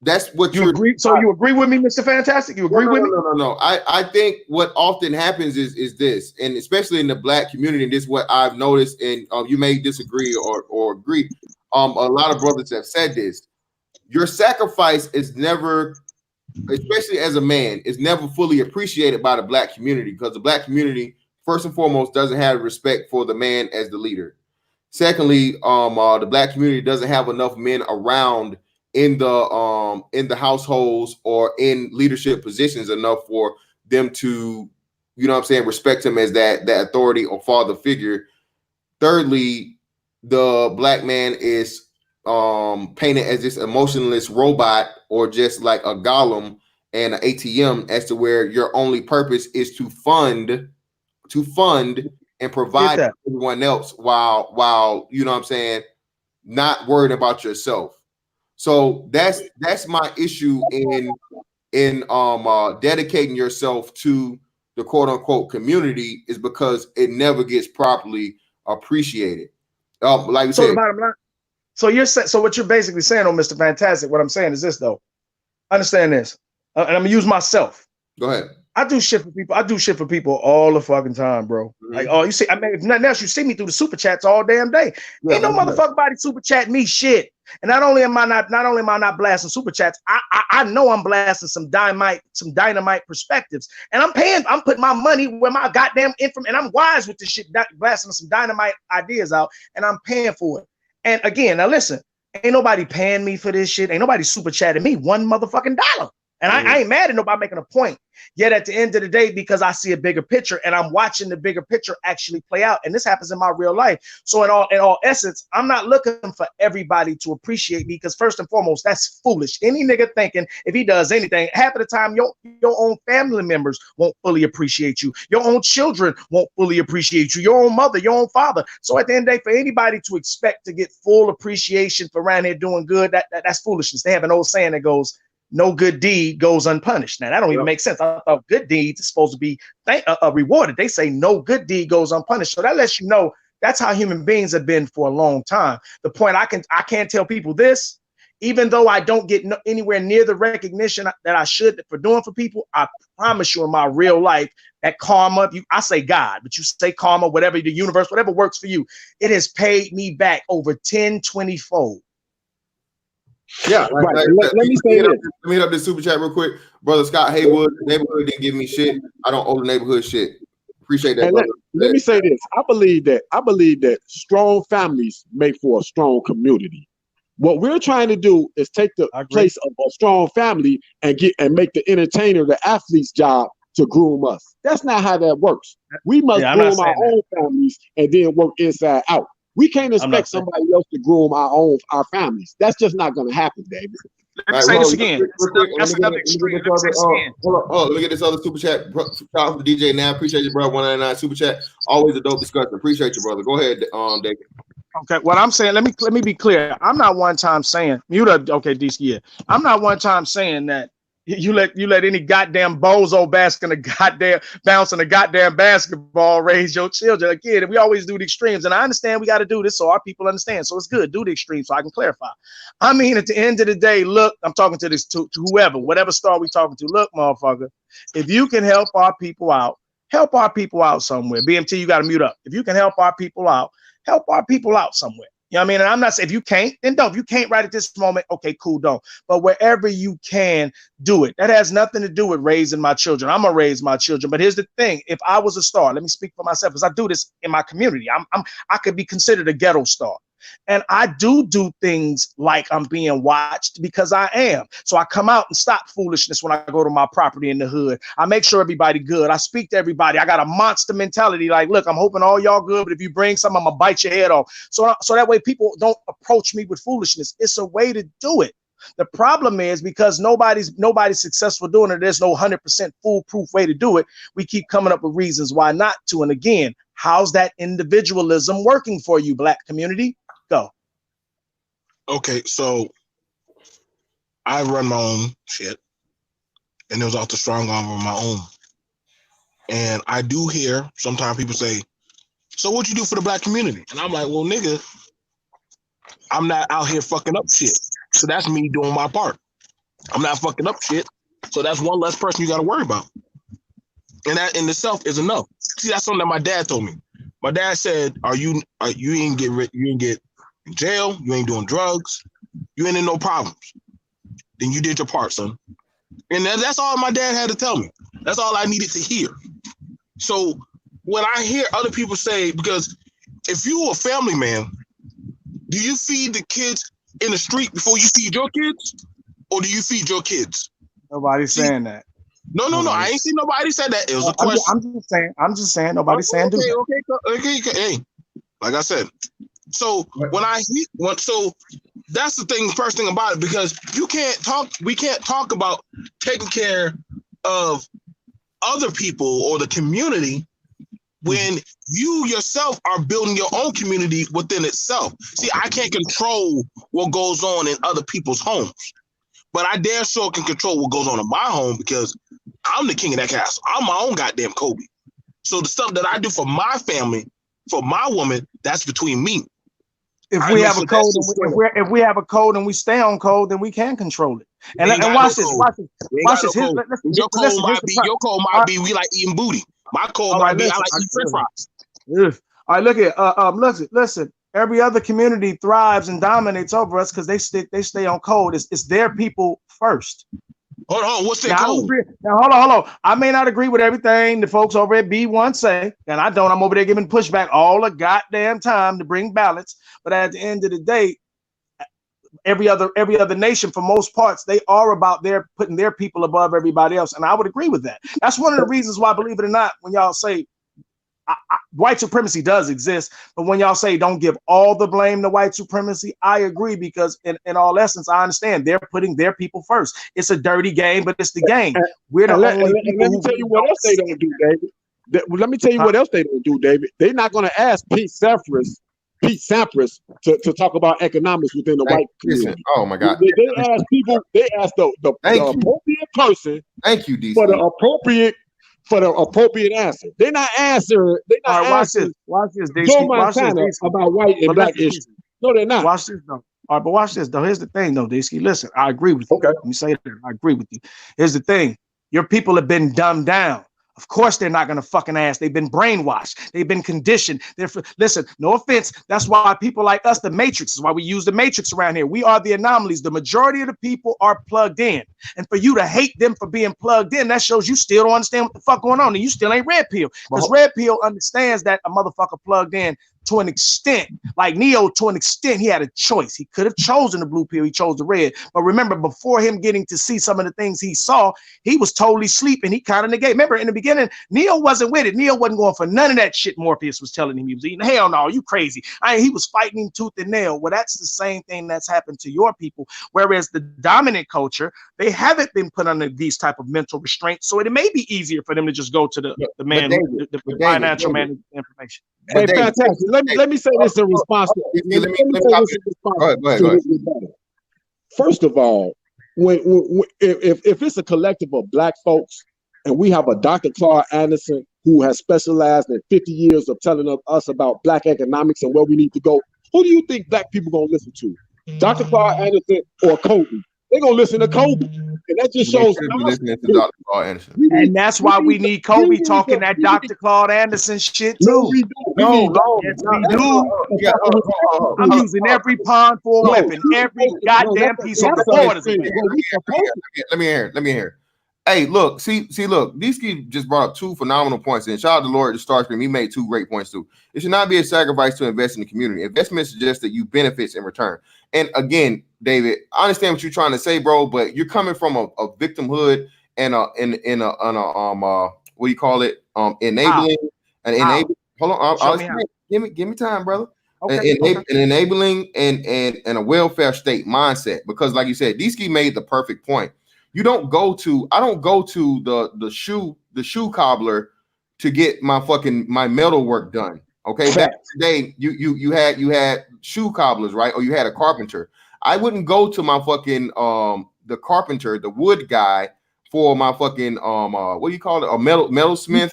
that's what you agree. So you agree with me, Mr. Fantastic? You agree with me? No. I think what often happens is this, and especially in the Black community, and this is what I've noticed, and you may disagree or agree. A lot of brothers have said this. Your sacrifice is never, especially as a man, is never fully appreciated by the Black community, because the Black community, first and foremost, doesn't have respect for the man as the leader. Secondly, the Black community doesn't have enough men around in the households or in leadership positions enough for them to, you know what I'm saying, respect him as that authority or father figure. Thirdly, the Black man is painted as this emotionless robot, or just like a golem and an ATM, as to where your only purpose is to fund and provide for everyone else, while you know what I'm saying, not worried about yourself. So that's my issue in dedicating yourself to the quote unquote community, is because it never gets properly appreciated. Like you so said, the bottom line. So so what you're basically saying, Mr. Fantastic, what I'm saying is this, though. Understand this, and I'm gonna use myself. Go ahead. I do shit for people. I do shit for people all the fucking time, bro. Mm-hmm. Like, oh, you see, I mean, if nothing else, you see me through the super chats all damn day. Yeah, ain't no motherfucking body super chat me shit. And not only am I not blasting super chats, I know I'm blasting some dynamite perspectives, and I'm putting my money where my goddamn and I'm wise with this shit, blasting some dynamite ideas out, and I'm paying for it. And again, now listen, ain't nobody paying me for this shit. Ain't nobody super chatting me $1 motherfucking dollar. And I ain't mad at nobody making a point. Yet at the end of the day, because I see a bigger picture and I'm watching the bigger picture actually play out. And this happens in my real life. So in all essence, I'm not looking for everybody to appreciate me, because first and foremost, that's foolish. Any nigga thinking if he does anything, half of the time your own family members won't fully appreciate you. Your own children won't fully appreciate you. Your own mother, your own father. So at the end of the day, for anybody to expect to get full appreciation for around here doing good, that's foolishness. They have an old saying that goes, no good deed goes unpunished. Now, that don't even make sense. I thought good deeds are supposed to be rewarded. They say no good deed goes unpunished. So that lets you know that's how human beings have been for a long time. The point I can't tell people this, even though I don't get anywhere near the recognition that I should for doing for people, I promise you in my real life, that karma, I say God, but you say karma, whatever, the universe, whatever works for you, it has paid me back over 10, 20-fold. Yeah, let me say this. Let me hit up this super chat real quick. Brother Scott Haywood, the neighborhood didn't give me shit. I don't owe the neighborhood shit. Appreciate that, brother. Let me say this. I believe that strong families make for a strong community. What we're trying to do is take the place of a strong family and make the entertainer, the athlete's job to groom us. That's not how that works. We must groom our own families and then work inside out. We can't expect somebody else to groom our families. That's just not going to happen, David. Let me say this again. That's another extreme. Let me say this again. Look at this other super chat. Shout out to DJ now. Appreciate you, bro. 199 super chat. Always a dope discussion. Appreciate you, brother. Go ahead, David. Okay, what I'm saying, let me be clear. I'm not one time saying mute up. Okay, DC. Yeah, I'm not one time saying that you let any goddamn bozo bouncing a goddamn basketball raise your children. Again, we always do the extremes, and I understand we got to do this so our people understand. So it's good, do the extremes so I can clarify. I mean, at the end of the day, look, I'm talking to this to whoever, whatever star we talking to. Look, motherfucker, if you can help our people out somewhere. BMT, you got to mute up. If you can help our people out somewhere. You know what I mean? And I'm not saying if you can't, then don't. If you can't right at this moment, okay, cool, don't. But wherever you can, do it. That has nothing to do with raising my children. I'm gonna raise my children. But here's the thing: if I was a star, let me speak for myself, because I do this in my community. I could be considered a ghetto star. And I do things like I'm being watched because I am. So I come out and stop foolishness when I go to my property in the hood. I make sure everybody good. I speak to everybody. I got a monster mentality. Like, look, I'm hoping all y'all good, but if you bring something, I'm gonna bite your head off. So that way people don't approach me with foolishness. It's a way to do it. The problem is because nobody's successful doing it. There's no 100% foolproof way to do it. We keep coming up with reasons why not to. And again, how's that individualism working for you, Black community? Go. Okay, so I run my own shit, and it was off the strong arm of my own. And I do hear sometimes people say, so what you do for the Black community? And I'm like, well, nigga, I'm not out here fucking up shit. So that's me doing my part. I'm not fucking up shit. So that's one less person you got to worry about. And that in itself is enough. See, that's something that my dad told me. My dad said, you ain't get in jail, you ain't doing drugs, you ain't in no problems. Then you did your part, son. And that's all my dad had to tell me. That's all I needed to hear. So when I hear other people say, because if you a family man, do you feed the kids in the street before you feed your kids? Or do you feed your kids? Nobody's saying that. No. I ain't seen nobody say that. It was a question. I'm just saying. Nobody's saying do that. Okay. Hey, like I said. So so that's the thing. First thing about it, because we can't talk about taking care of other people or the community when you yourself are building your own community within itself. See, I can't control what goes on in other people's homes, but I damn sure can control what goes on in my home because I'm the king of that castle. I'm my own goddamn Kobe. So the stuff that I do for my family, for my woman, that's between me. If we have a code and we stay on code, then we can control it. And watch this. Your code might be we like eating booty. My code might be I like eating French fries. All right, look at listen. Every other community thrives and dominates over us because they stay on code. It's their people first. Hold on, what's their code? Now, hold on. I may not agree with everything the folks over at B1 say, and I don't. I'm over there giving pushback all the goddamn time to bring balance. But at the end of the day, every other nation, for most parts, they are about putting their people above everybody else, and I would agree with that. That's one of the reasons why, believe it or not, when y'all say white supremacy does exist, but when y'all say don't give all the blame to white supremacy, I agree because in all essence, I understand they're putting their people first. It's a dirty game, but it's the game. We're the only people. Let me tell you what else they don't do, David. Let me tell you what else they don't do, David. They're not going to ask Pete Sampras to talk about economics within the white community. Oh my God! They ask people. They ask the appropriate person. Thank you, DC. For the appropriate answer. They're not answering. They're not asking. Watch this. Watch this about white and black issues. No, they're not. Watch this though. All right, but watch this though. Here's the thing though, Disky. Listen, I agree with you. Okay. Let me say that. I agree with you. Here's the thing. Your people have been dumbed down. Of course, they're not going to fucking ask. They've been brainwashed. They've been conditioned. Listen, no offense. That's why people like us, the Matrix, is why we use the Matrix around here. We are the anomalies. The majority of the people are plugged in. And for you to hate them for being plugged in, that shows you still don't understand what the fuck going on. And you still ain't Red Pill. Because Red Pill understands that a motherfucker plugged in to an extent. Like Neo, to an extent, he had a choice. He could have chosen the blue pill. He chose the red. But remember, before him getting to see some of the things he saw, he was totally sleeping. He kind of negated. Remember, in the beginning, Neo wasn't with it. Neo wasn't going for none of that shit Morpheus was telling him he was eating. Hell no, you crazy. He was fighting him tooth and nail. Well, that's the same thing that's happened to your people. Whereas the dominant culture, they haven't been put under these type of mental restraints. So it may be easier for them to just go to the man, the financial man information. Hey, fantastic. Let me say this in response to. Go ahead. First of all, if it's a collective of black folks, and we have a Dr. Clark Anderson who has specialized in 50 years of telling us about black economics and where we need to go, who do you think black people gonna listen to? Dr. Clark Anderson or Kobe? They're gonna listen to Kobe, and that just shows. Listening to Dr. Clark Anderson, and that's why we need Kobe talking that Dr. Claude Anderson shit too. No, yes, we do. I'm using every pawn for a weapon, every goddamn piece of the board. Let me hear. Hey, look, look, DSky just brought up two phenomenal points. And shout out to Lord the Starscream. He made two great points too. It should not be a sacrifice to invest in the community. Investment suggests that you benefits in return. And again, David, I understand what you're trying to say, bro, but you're coming from a victimhood and what do you call it? Enabling and enabling. Hold on, give me time, brother. Okay. An enabling and a welfare state mindset. Because like you said, DSky made the perfect point. I don't go to the shoe cobbler to get my metal work done. Okay. Back today, you had shoe cobblers, right? Or you had a carpenter. I wouldn't go to my fucking the carpenter, the wood guy, for my fucking what do you call it? A metalsmith.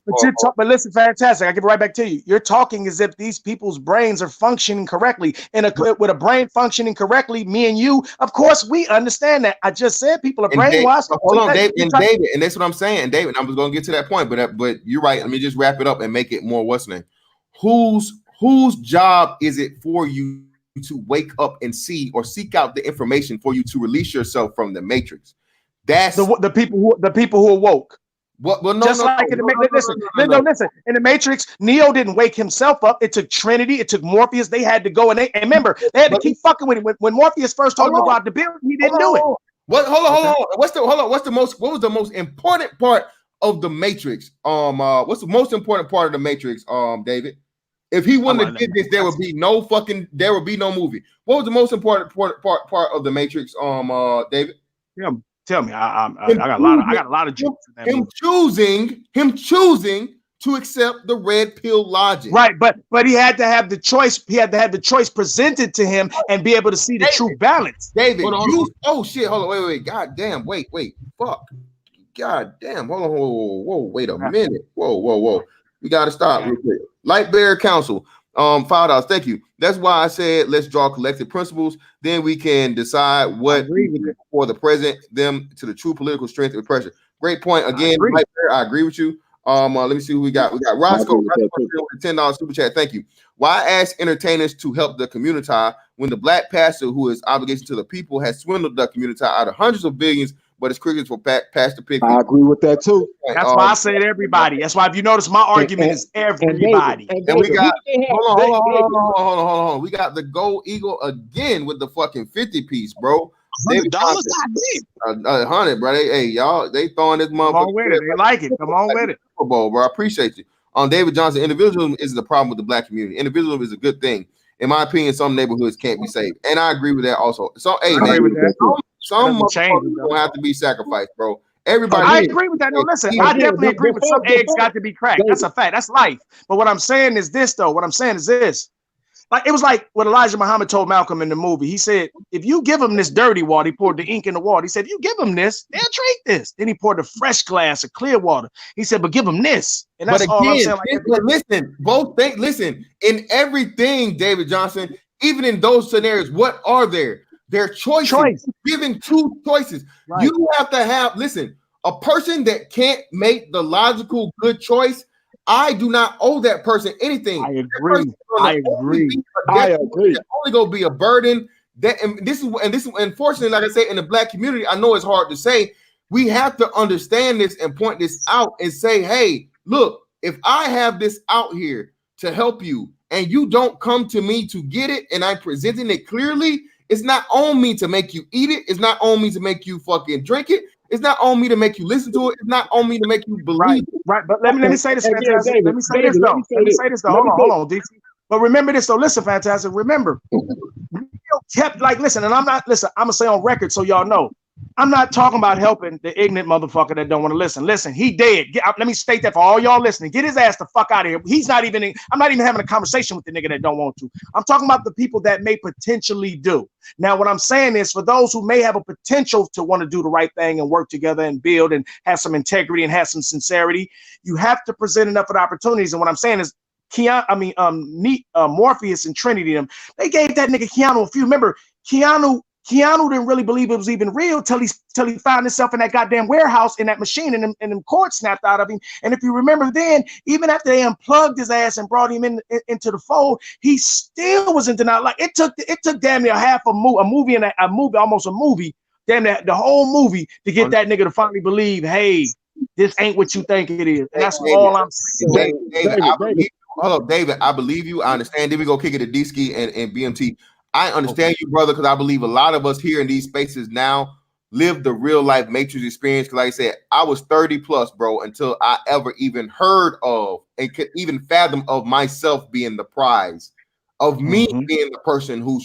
But listen, fantastic. I give it right back to you. You're talking as if these people's brains are functioning correctly. And with a brain functioning correctly, me and you, of course, we understand that. I just said people are brainwashed. Hold on, David, and that's what I'm saying, David. I was going to get to that point, but you're right. Let me just wrap it up and make it more what's name. Whose job is it for you to wake up and see or seek out the information for you to release yourself from the matrix? That's the people who are woke. What? Well, Listen. In the Matrix, Neo didn't wake himself up. It took Trinity. It took Morpheus. They had to go and remember they had to keep fucking with him. When Morpheus first told him to go out the building, he didn't do it. What? Hold on. What was the most important part of the Matrix? What's the most important part of the Matrix? David. If he wouldn't have did this, there would be no movie. What was the most important part of the Matrix? David. Yeah. Tell me, I got a lot of jokes. Him choosing to accept the red pill logic. Right, but he had to have the choice. He had to have the choice presented to him and be able to see the true balance. David, oh shit, hold on, wait, god damn, wait, fuck, god damn, hold on, whoa, wait a minute, whoa, we gotta stop real quick. Lightbearer Council. $5. Thank you. That's why I said let's draw collective principles. Then we can decide what for the present them to the true political strength and pressure. Great point. Again, I agree with you. Let me see who we got. We got Roscoe with $10 super chat. Thank you. Why ask entertainers to help the community when the black pastor who is obligation to the people has swindled the community out of hundreds of billions, but it's crickets for Pastor Pickett? I agree with that too. That's why I said everybody. That's why if you notice my argument is everybody. And we got hold on. We got the Gold Eagle again with the fucking 50 piece, bro. $100, 100, bro. Hey, y'all, they throwing this motherfucker. Come on with it. They like it. Come on with it. Super Bowl, bro. I appreciate you. David Johnson, individualism is the problem with the black community. Individualism is a good thing. In my opinion, some neighborhoods can't be saved. And I agree with that also. So, hey, man, some motherfuckers don't have to be sacrificed, bro. Everybody. I agree with that. No, listen, I definitely agree with some eggs got to be cracked. That's a fact. That's life. But what I'm saying is this, though. What I'm saying is this. Like, it was like what Elijah Muhammad told Malcolm in the movie. He said, if you give him this dirty water, he poured the ink in the water. He said, if you give him this, they'll drink this. Then he poured the fresh glass of clear water. He said, but give him this. And that's all I'm saying. Listen, in everything, David Johnson, even in those scenarios, what are there? They're choices. Giving two choices. Right. You have to have, a person that can't make the logical good choice, I do not owe that person anything. I agree. It's only gonna be a burden. This is unfortunately, like I said, in the black community, I know it's hard to say. We have to understand this and point this out and say, hey, look, if I have this out here to help you and you don't come to me to get it, and I'm presenting it clearly, it's not on me to make you eat it. It's not on me to make you fucking drink it. It's not on me to make you listen to it. It's not on me to make you believe. Right. But let me say this, Fantastic. Let me say this though. Hold on, DC. But remember this though. Listen, Fantastic. Remember, kept listen, and I'm gonna say on record so y'all know. I'm not talking about helping the ignorant motherfucker that don't want to listen. Listen, he dead. Let me state that for all y'all listening. Get his ass the fuck out of here. I'm not even having a conversation with the nigga that don't want to. I'm talking about the people that may potentially do. Now, what I'm saying is for those who may have a potential to want to do the right thing and work together and build and have some integrity and have some sincerity, you have to present enough of the opportunities. And what I'm saying is Morpheus and Trinity, they gave that nigga Keanu a few. Remember, Keanu didn't really believe it was even real till he found himself in that goddamn warehouse in that machine and them cords snapped out of him. And if you remember then, even after they unplugged his ass and brought him into the fold, he still was in denial. Like it took damn near half a movie, almost a movie damn the whole movie to get that nigga to finally believe, hey, this ain't what you think it is. And that's all I'm saying. David, I believe you. Hold up, David. I believe you. I understand. Then we go kick it to D-Ski and BMT. I understand you, brother, because I believe a lot of us here in these spaces now live the real life Matrix experience. Because like I said, I was 30 plus, bro, until I ever even heard of and could even fathom of myself being the prize of me being the person who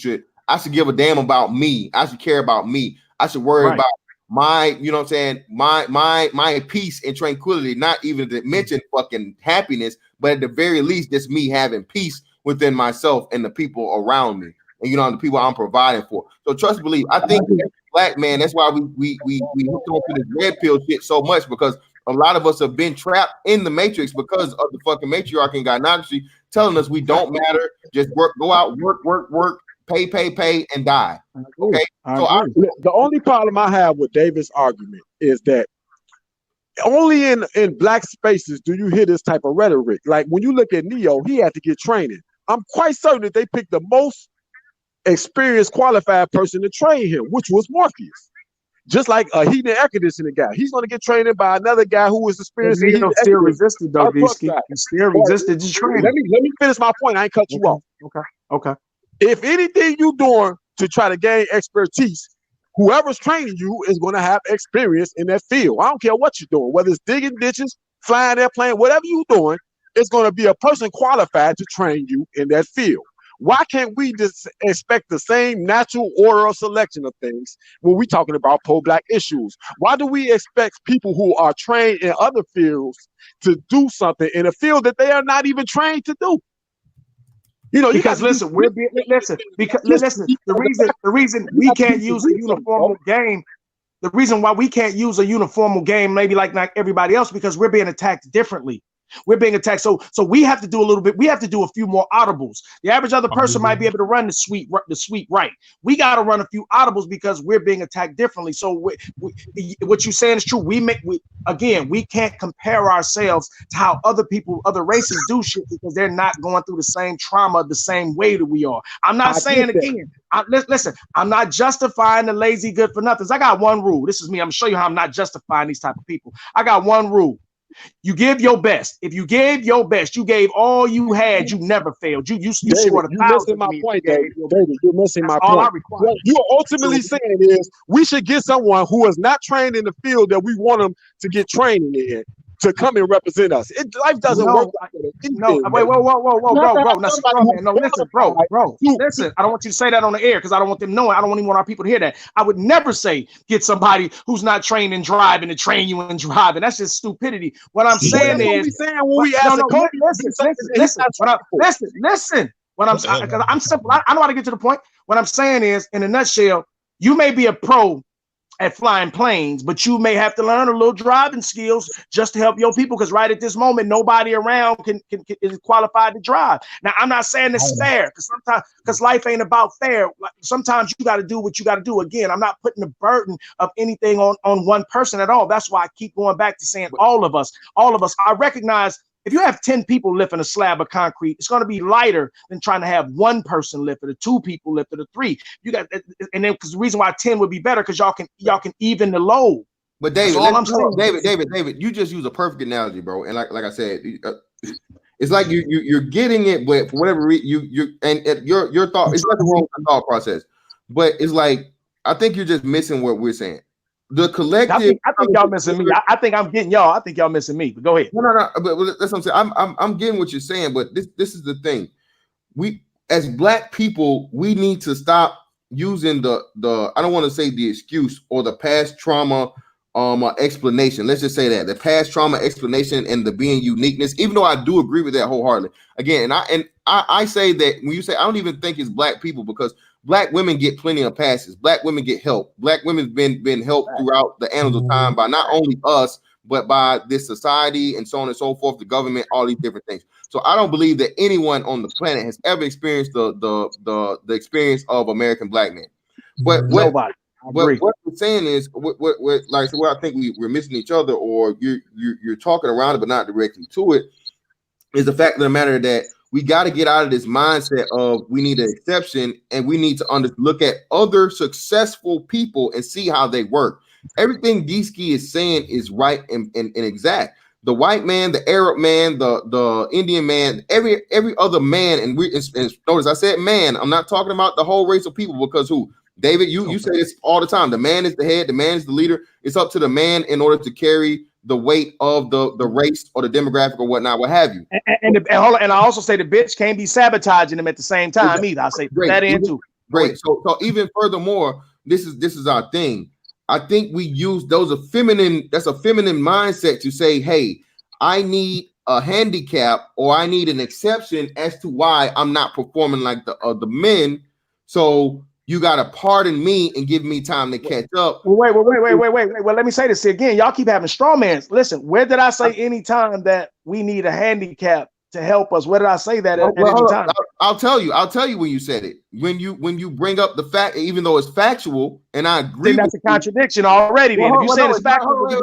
I should give a damn about me. I should care about me. I should worry about my, you know what I'm saying, my peace and tranquility, not even to mention fucking happiness, but at the very least, just me having peace within myself and the people around me, and you know, the people I'm providing for. So trust and believe. I think black man, that's why we hooked on to this red pill shit so much, because a lot of us have been trapped in the matrix because of the fucking matriarchy and gynocracy telling us we don't matter, just work, go out, work, pay, and die. Okay. The only problem I have with David's argument is that only in black spaces do you hear this type of rhetoric. Like when you look at Neo, he had to get training. I'm quite certain that they picked the most experienced, qualified person to train him, which was Morpheus. Just like a heating and air conditioning guy, he's going to get trained by another guy who was experienced. Neo still resisted though, D-Ski. He still resisted to training. Let me finish my point. I ain't cut you off. Okay. If anything you doing to try to gain expertise, whoever's training you is going to have experience in that field. I don't care what you're doing, whether it's digging ditches, flying airplane, whatever you're doing, it's going to be a person qualified to train you in that field. Why can't we just expect the same natural order of selection of things when we're talking about pro-black issues? Why do we expect people who are trained in other fields to do something in a field that they are not even trained to do? You know, because listen, the reason we can't use a uniform game, the reason why we can't use a uniform game, maybe like everybody else, because we're being attacked differently. We're being attacked. So we have to do a little bit. We have to do a few more audibles. The average other person might be able to run the sweet right. We got to run a few audibles because we're being attacked differently. So what you're saying is true. We can't compare ourselves to how other races do shit because they're not going through the same trauma the same way that we are. I'm not saying again. Listen, I'm not justifying the lazy good for nothings. I got one rule. This is me. I'm gonna show you how I'm not justifying these type of people. I got one rule. You give your best. If you gave your best, you gave all you had. You never failed. You scored 1,000. You're missing my point, David. You're missing my point. What you're ultimately saying is we should get someone who is not trained in the field that we want them to get training in to come and represent us. Life doesn't work like that. No, wait, whoa, bro. No, listen, bro. Listen, I don't want you to say that on the air because I don't want them knowing. I don't even want our people to hear that. I would never say get somebody who's not trained in driving to train you in driving. That's just stupidity. What I'm saying is, listen. I'm simple. I know how to get to the point. What I'm saying is, in a nutshell, you may be a pro at flying planes, but you may have to learn a little driving skills just to help your people. Because right at this moment, nobody around is qualified to drive. Now, I'm not saying it's fair because life ain't about fair. Sometimes you got to do what you got to do. Again, I'm not putting the burden of anything on one person at all. That's why I keep going back to saying all of us. I recognize if you have 10 people lifting a slab of concrete, it's going to be lighter than trying to have one person lift it, or 2 people lift it, or 3. You got, and then because the reason why 10 would be better because y'all can even the load. But David, David, you just use a perfect analogy, bro. And like I said, it's like you're getting it, but for whatever reason, your thought, it's not the wrong thought process, but it's like I think you're just missing what we're saying. The collective. I think y'all missing me. I think I'm getting y'all. I think y'all missing me. But go ahead. No. But that's what I'm saying. I'm getting what you're saying. But this is the thing. We as black people, we need to stop using the I don't want to say the excuse or the past trauma explanation. Let's just say that the past trauma explanation and the being uniqueness. Even though I do agree with that wholeheartedly. Again, and I say that when you say I don't even think it's black people because Black women get plenty of passes. Black women get help. Black women's been helped throughout the annals of time by not only us, but by this society and so on and so forth, the government, all these different things. So I don't believe that anyone on the planet has ever experienced the experience of American black men. But nobody. What we're saying is, what like so where I think we're missing each other, or you're talking around it but not directly to it, is the fact of the matter that we got to get out of this mindset of we need an exception and we need to look at other successful people and see how they work. Everything D-Ski is saying is right and exact. The white man, the Arab man, the Indian man, every other man, and notice I said man. I'm not talking about the whole race of people, because who? David, you say this all the time. The man is the head, the man is the leader. It's up to the man in order to carry the weight of the race or the demographic or whatnot, what have you. And I also say the bitch can't be sabotaging them at the same time either. I say that in too. Great. So even furthermore, this is our thing. I think we use that's a feminine mindset to say, hey, I need a handicap or I need an exception as to why I'm not performing like the men. So you gotta pardon me and give me time to catch up. Wait. Well, let me say this again. Y'all keep having straw mans. Listen, where did I say any time that we need a handicap to help us? Where did I say that at any time? I'll tell you when you said it. When you bring up the fact, even though it's factual, and I agree. Then that's a contradiction already. Then if you say it's factual, then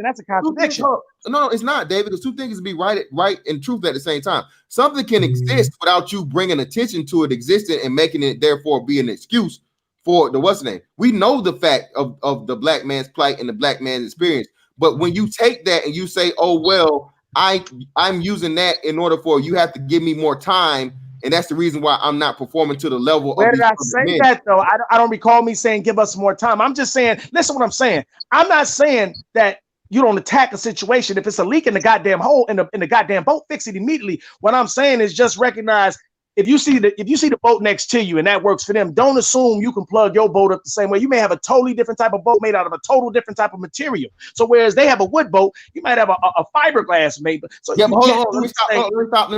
that's a contradiction. No, it's not, David. There's two things to be right and truth at the same time. Something can exist without you bringing attention to it existing and making it therefore be an excuse for the what's the name. We know the fact of the black man's plight and the black man's experience, but when you take that and you say, oh well, I'm using that in order for you have to give me more time, and that's the reason why I'm not performing to the level. Where did I say that though? I don't recall me saying give us more time. I'm just saying, listen what I'm saying. I'm not saying that you don't attack a situation. If it's a leak in the goddamn hole in the goddamn boat, fix it immediately. What I'm saying is just recognize if you see the boat next to you and that works for them, don't assume you can plug your boat up the same way. You may have a totally different type of boat made out of a total different type of material. So whereas they have a wood boat, you might have a fiberglass made. So yeah, but hold on. Let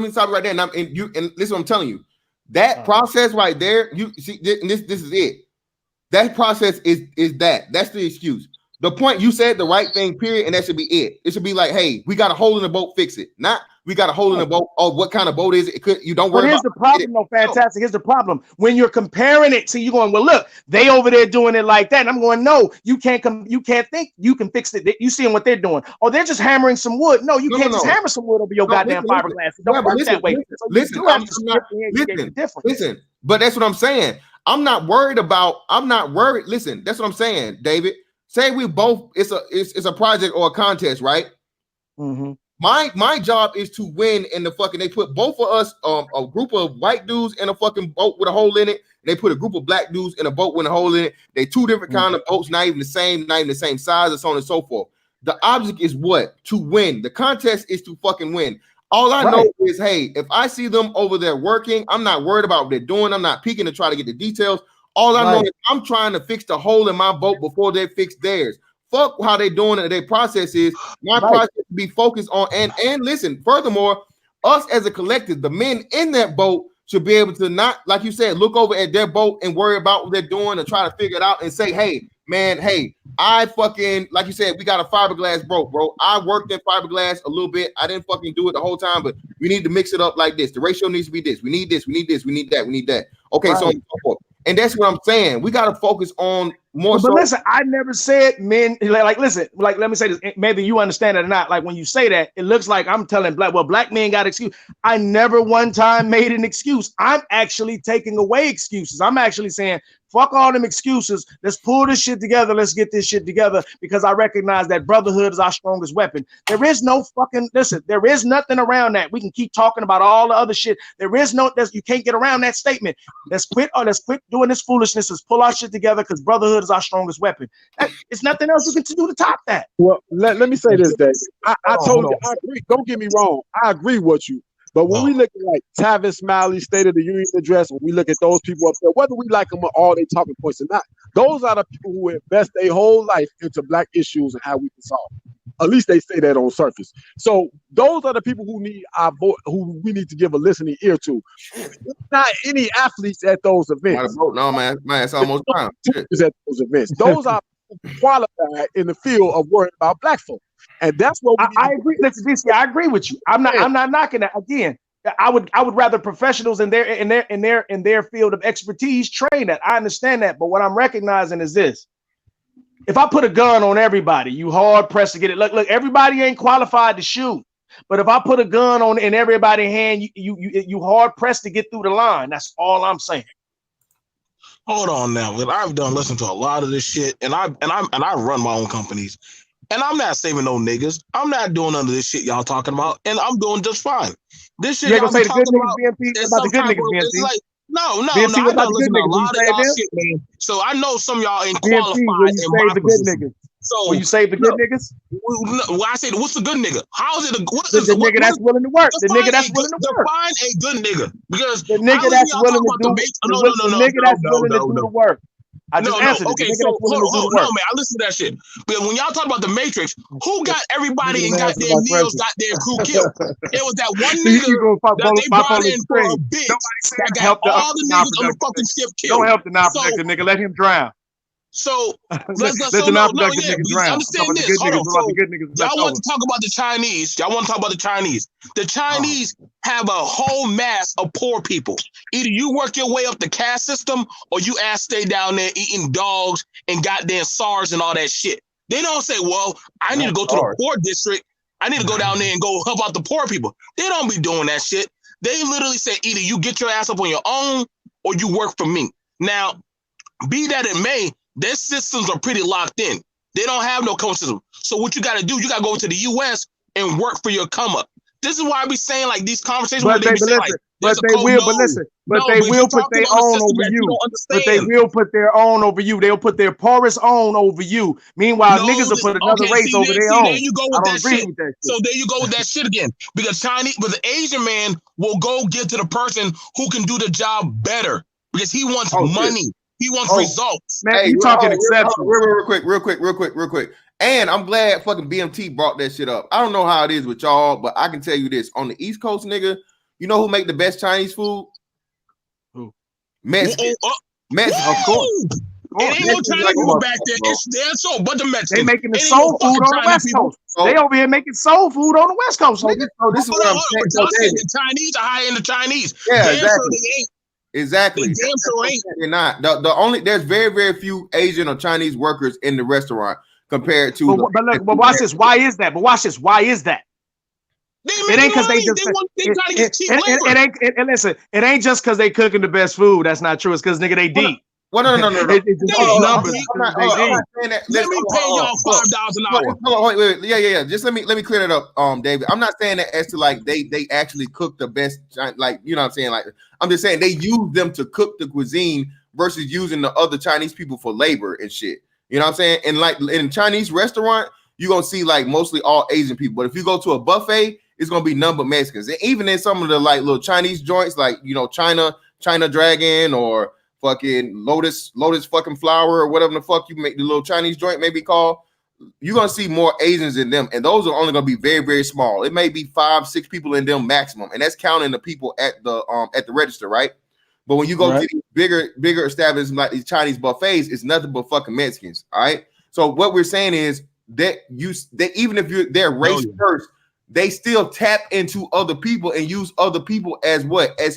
me stop right there. And this is what I'm telling you. That process right there, you see, this is it. That process is that's the excuse. The point, you said the right thing, period, and that should be it. It should be like, hey, we got a hole in the boat, fix it. Not we got a hole in the boat. Oh, what kind of boat is it? You don't worry. But here's the problem, though, fantastic. Here's the problem. When you're comparing it to you going, well, look, they over there doing it like that. And I'm going, no, you can't think you can fix it. You seeing what they're doing. Oh, they're just hammering some wood. No, you can't just hammer some wood over your goddamn fiberglass. It don't work that way. Listen, but that's what I'm saying. I'm not worried. Listen, that's what I'm saying, David. Say we both, it's a project or a contest, right? Mm-hmm. My job is to win in the fucking, they put both of us, a group of white dudes in a fucking boat with a hole in it. They put a group of black dudes in a boat with a hole in it. They two different kind of boats, not even the same size, and so on and so forth. The object is what? To win. The contest is to fucking win. All I know is, hey, if I see them over there working, I'm not worried about what they're doing. I'm not peeking to try to get the details. All I know is I'm trying to fix the hole in my boat before they fix theirs. Fuck how they doing it. Their process is my process to be focused on. And listen, furthermore, us as a collective, the men in that boat should be able to not, like you said, look over at their boat and worry about what they're doing and try to figure it out and say, hey, man, hey, I fucking, like you said, we got a fiberglass boat, bro. I worked in fiberglass a little bit. I didn't fucking do it the whole time, but we need to mix it up like this. The ratio needs to be this. We need this. We need this. We need that. We need that. Okay, so on and so forth. And that's what I'm saying. We got to focus on more. But listen, I never said men. Like, listen, like, let me say this. Maybe you understand it or not. Like, when you say that, it looks like I'm telling black men got excuse. I never one time made an excuse. I'm actually taking away excuses. I'm actually saying, fuck all them excuses. Let's pull this shit together. Let's get this shit together, because I recognize that brotherhood is our strongest weapon. There is no fucking, listen, there is nothing around that. We can keep talking about all the other shit. There is no, you can't get around that statement. Let's quit doing this foolishness. Let's pull our shit together, because brotherhood is our strongest weapon. It's nothing else you can do to top that. Well, let me say this, Dave. I told you, I agree. Don't get me wrong. I agree with you. But when we look at like Tavis Smiley's State of the Union address, when we look at those people up there, whether we like them or all their talking points or not, those are the people who invest their whole life into black issues and how we can solve. At least they say that on surface. So those are the people who need our vote, who we need to give a listening ear to. Not any athletes at those events. No, man, it's almost time. At those events, those are qualified in the field of worrying about black folk. And that's what I agree. Listen, DC, I agree with you. I'm not knocking that. Again, I would rather professionals in their field of expertise train that. I understand that, but what I'm recognizing is this: if I put a gun on everybody, you hard pressed to get it. Look, everybody ain't qualified to shoot. But if I put a gun on in everybody's hand, you hard pressed to get through the line. That's all I'm saying. Hold on now, but I've done listen to a lot of this shit, and I run my own companies, and I'm not saving no niggas. I'm not doing none of this shit y'all talking about, and I'm doing just fine. This shit You ain't y'all gonna say be the good talking niggas, about BMT? What is about the some good type of. niggas, It's BMT? like no. BMT, I what about done the good listened to a niggas? Will you lot of save y'all them? shit, man. So I know some of y'all ain't BMT, will qualified you in save my the good position. niggas? So Will you save the good niggas? Well, I said, what's a good nigga? How is it? What The is nigga that's willing to work. The nigga that's willing to work. define a good nigga? Because The I nigga listen to that's y'all talk willing to about the do base. the nigga that's willing to do the work. I just No. answered it. The Okay, nigga so that's willing to do the no, work. man. I listen to that shit. But when y'all talk about the Matrix, who got everybody in Nigga answered my goddamn Neo's question. goddamn crew killed? It was that one So you nigga keep going that they my brought phone is in for a screen. bitch Nobody said that got help the all the niggas on the non-productive fucking nigga. ship Don't killed. help the So non-productive nigga. Let him drown. So Let the non-productive niggas because drown. I'm talking understand about the this. good Hold niggas. on. What about So the good niggas y'all left want over? to talk about the Chinese. Y'all want to talk about the Chinese. The Chinese have a whole mass of poor people. Either you work your way up the caste system or you ass stay down there eating dogs and goddamn SARS and all that shit. They don't say, well, I need to go to the poor district. I need to go down there and go help out the poor people. They don't be doing that shit. They literally say either you get your ass up on your own or you work for me. Now, be that it may, their systems are pretty locked in. They don't have no coach system. So what you got to do, you got to go to the U.S. and work for your come up. This is why I be saying like these conversations where they be saying like, there's a code. But they will put their own over you. But they will put their own over you. They'll put their poorest own over you. Meanwhile, niggas will put another race over their own. There you go with I don't that agree shit. with that shit. So there you go with that shit again. Because the Asian man will go get to the person who can do the job better because he wants money. He wants results. Man, you talking exceptions. Real quick. And I'm glad fucking BMT brought that shit up. I don't know how it is with y'all, but I can tell you this. On the East Coast, nigga, you know who make the best Chinese food? Who? Mexicans. Mexicans. Of course. It ain't no Chinese people back there. It's their soul, but the Mexicans. They making the soul food on the West Coast. They over here making soul food on the West Coast. This is what I'm saying. But y'all said the Chinese are high in the Chinese. Yeah, damn exactly. sure they ain't. Exactly. They damn sure ain't. They're not. The only there's very few Asian or Chinese workers in the restaurant compared to. But watch this. Why is that? But watch this. Why is that? It ain't because they just. Listen. It ain't just because they cooking the best food. That's not true. It's because nigga they deep. Well, no. It's numbers. I'm not saying that. Let me pay y'all $5 an hour. Hold on, wait. Yeah. Just let me clear that up, David. I'm not saying that as to like they actually cook the best, like you know what I'm saying. Like I'm just saying they use them to cook the cuisine versus using the other Chinese people for labor and shit. You know what I'm saying? And like in a Chinese restaurant, you're gonna see like mostly all Asian people. But if you go to a buffet, it's gonna be none but Mexicans. And even in some of the like little Chinese joints, like you know China Dragon or fucking Lotus fucking flower or whatever the fuck you make the little Chinese joint may be called, you're gonna see more Asians in them, and those are only gonna be very small. It may be 5-6 people in them maximum, and that's counting the people at the register, right? But when you go to these bigger establishments like these Chinese buffets, it's nothing but fucking Mexicans. All right. So what we're saying is that even if they're race first, they still tap into other people and use other people as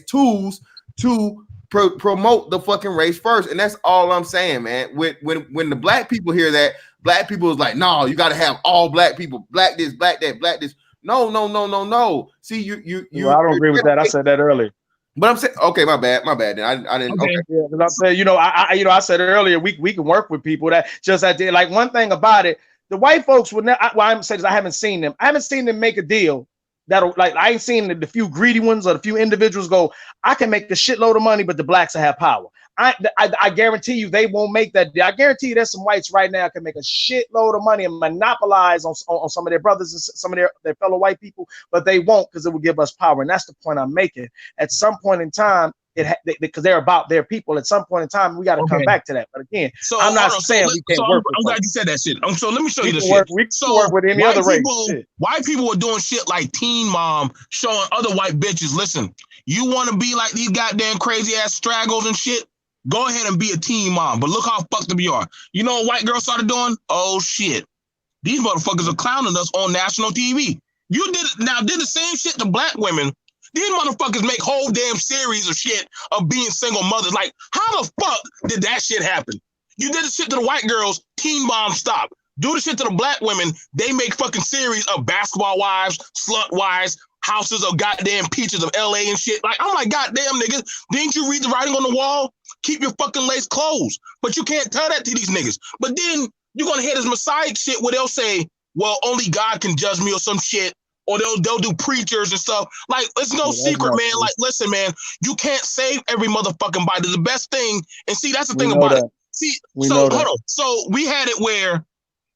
tools to promote the fucking race first. And that's all I'm saying, man. When the black people hear that, black people is like, no, you got to have all black people, black this, black that, black this. No. See, you. Well, I don't agree with that. I said that earlier. But I'm saying, okay, my bad. Then I didn't. Okay. Yeah, I'm saying, I said earlier, we can work with people that just I did. Like one thing about it, the white folks would never. Well, I'm saying is I haven't seen them. I haven't seen them make a deal that'll like. I ain't seen the few greedy ones or the few individuals go. I can make a shitload of money, but the blacks will have power. I guarantee you they won't make that deal. I guarantee you there's some whites right now can make a shitload of money and monopolize on some of their brothers and some of their fellow white people, but they won't because it will give us power. And that's the point I'm making. At some point in time, because they're about their people. At some point in time, we got to come back to that. But again, I'm not saying we can't work. I'm glad you said that shit. So let me show you the shit. We can work with any other race. White people are doing shit like Teen Mom, showing other white bitches. Listen, you want to be like these goddamn crazy ass straggles and shit? Go ahead and be a teen mom. But look how fucked up you are. You know what white girls started doing? Oh shit, these motherfuckers are clowning us on national TV. You did the same shit to black women. These motherfuckers make whole damn series of shit of being single mothers. Like, how the fuck did that shit happen? You did the shit to the white girls, Teen Mom stop. do the shit to the black women. They make fucking series of basketball wives, slut wives, houses of goddamn peaches of LA and shit. Like, I'm like, goddamn niggas, didn't you read the writing on the wall? Keep your fucking lace closed. But you can't tell that to these niggas. But then you're gonna hear this Messiah shit where they'll say, well, only God can judge me or some shit. Or they'll do preachers and stuff. Like, it's no secret, man. Like, listen, man, you can't save every motherfucking body. The best thing, and see, that's the thing about it. See, so hold on. So we had it where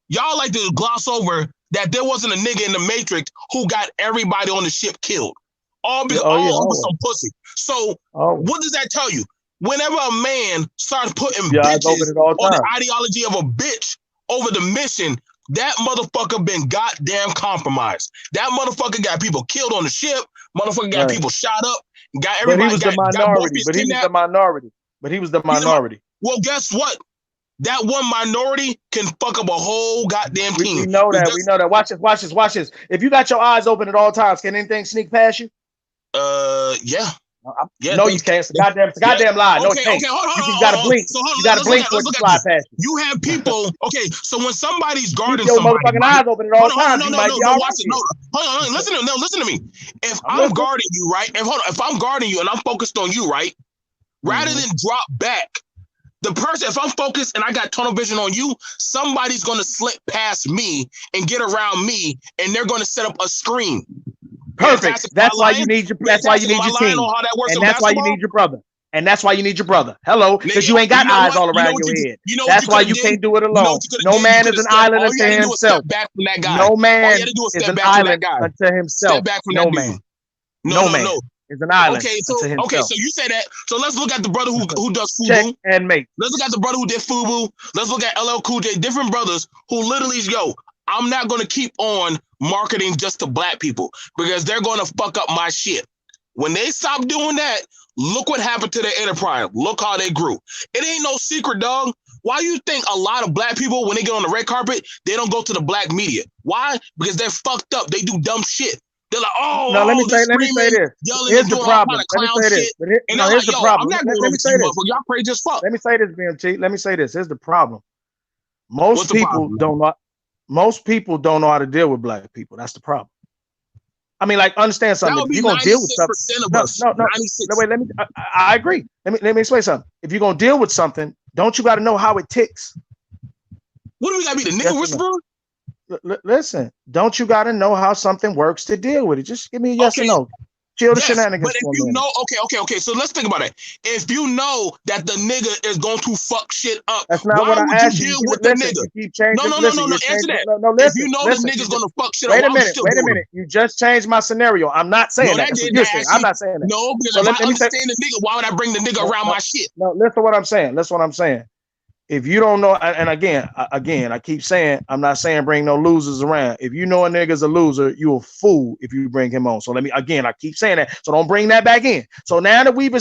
y'all like to gloss over that there wasn't a nigga in the Matrix who got everybody on the ship killed. All because over some pussy. So what does that tell you? Whenever a man starts putting bitches or the ideology of a bitch over the mission, that motherfucker been goddamn compromised. That motherfucker got people killed on the ship. Motherfucker got people shot up. Got everybody. But he was the minority. But he was the minority. But he was the minority. Well, guess what? That one minority can fuck up a whole goddamn team. We know that. We know that. Watch this. Watch this. Watch this. If you got your eyes open at all times, can anything sneak past you? Yeah. No, you can't. It's a goddamn lie. No, it can't. Hold on, you gotta blink. You gotta blink for it to fly past you. You have people. Okay, so when somebody's guarding your somebody, motherfucking eyes open at all times. No, watch it. No, hold on. Listen to me. If I'm guarding you, right? If I'm guarding you and I'm focused on you, right? Rather than drop back, the person, if I'm focused and I got tunnel vision on you, somebody's gonna slip past me and get around me, and they're gonna set up a screen. Perfect. That's why you need your. That's why you need your team, and that's why you need your brother. And that's why you need your brother. Hello, because you ain't got eyes all around your head. That's why you can't do it alone. No man is an island unto himself. No man is an island unto himself. No man. No man is an island unto himself. Okay, so you say that. So let's look at the brother who does FUBU. Check and mate. Let's look at the brother who did FUBU. Let's look at LL Cool J. Different brothers who literally, I'm not going to keep on marketing just to black people because they're going to fuck up my shit. When they stop doing that, look what happened to their enterprise. Look how they grew. It ain't no secret, dog. Why you think a lot of black people, when they get on the red carpet, they don't go to the black media? Why? Because they're fucked up. They do dumb shit. They're like, no, let me say this. Here's the problem. Let me say this. Here's the problem. Let me say this. Y'all crazy as fuck. Let me say this, BMT. Let me say this. Here's the problem. Most people don't know how to deal with black people. That's the problem. I mean, like, understand something. If you're gonna deal with something, no. Wait, let me. I agree. Let me explain something. If you're gonna deal with something, don't you got to know how it ticks? What do we gotta be, the nigga whisperer? Listen, don't you got to know how something works to deal with it? Just give me a yes or no. Chill the shenanigans. But if you know, okay. So let's think about it. If you know that the nigga is going to fuck shit up, that's not why what would I asked you deal you. with the nigga? No. Answer that. No, listen, if you know the nigga's gonna fuck shit up, wait a minute. You just changed my scenario. I'm not saying that. That's what you're saying. I'm not saying that. No, because if I understand the nigga, why would I bring the nigga around my shit? No, listen to what I'm saying. That's what I'm saying. If you don't know, and again, I keep saying, I'm not saying bring no losers around. If you know a nigga's a loser, you a fool if you bring him on. So I keep saying that. So don't bring that back in. So now that we've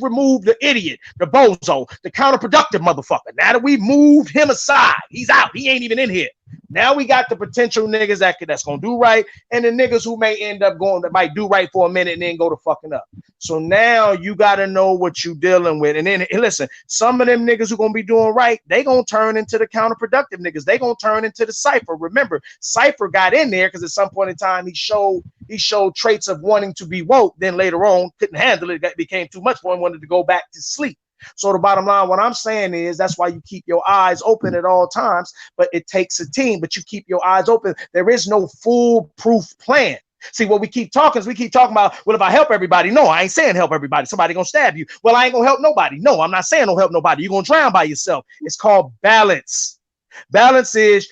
removed the idiot, the bozo, the counterproductive motherfucker, now that we've moved him aside, he's out. He ain't even in here. Now we got the potential niggas that's gonna do right, and the niggas who may end up going that might do right for a minute and then go to fucking up. So now you gotta know what you dealing with. And then listen, some of them niggas who gonna be doing right, they gonna turn into the counterproductive niggas. They gonna turn into the Cypher. Remember, Cypher got in there because at some point in time he showed traits of wanting to be woke. Then later on couldn't handle it. It became too much for him. Wanted to go back to sleep. So the bottom line, what I'm saying is that's why you keep your eyes open at all times, but it takes a team, but you keep your eyes open. There is no foolproof plan. See, what we keep talking about, well, if I help everybody, no, I ain't saying help everybody. Somebody gonna stab you. Well, I ain't gonna help nobody. No, I'm not saying don't help nobody. You're gonna drown by yourself. It's called balance. Balance is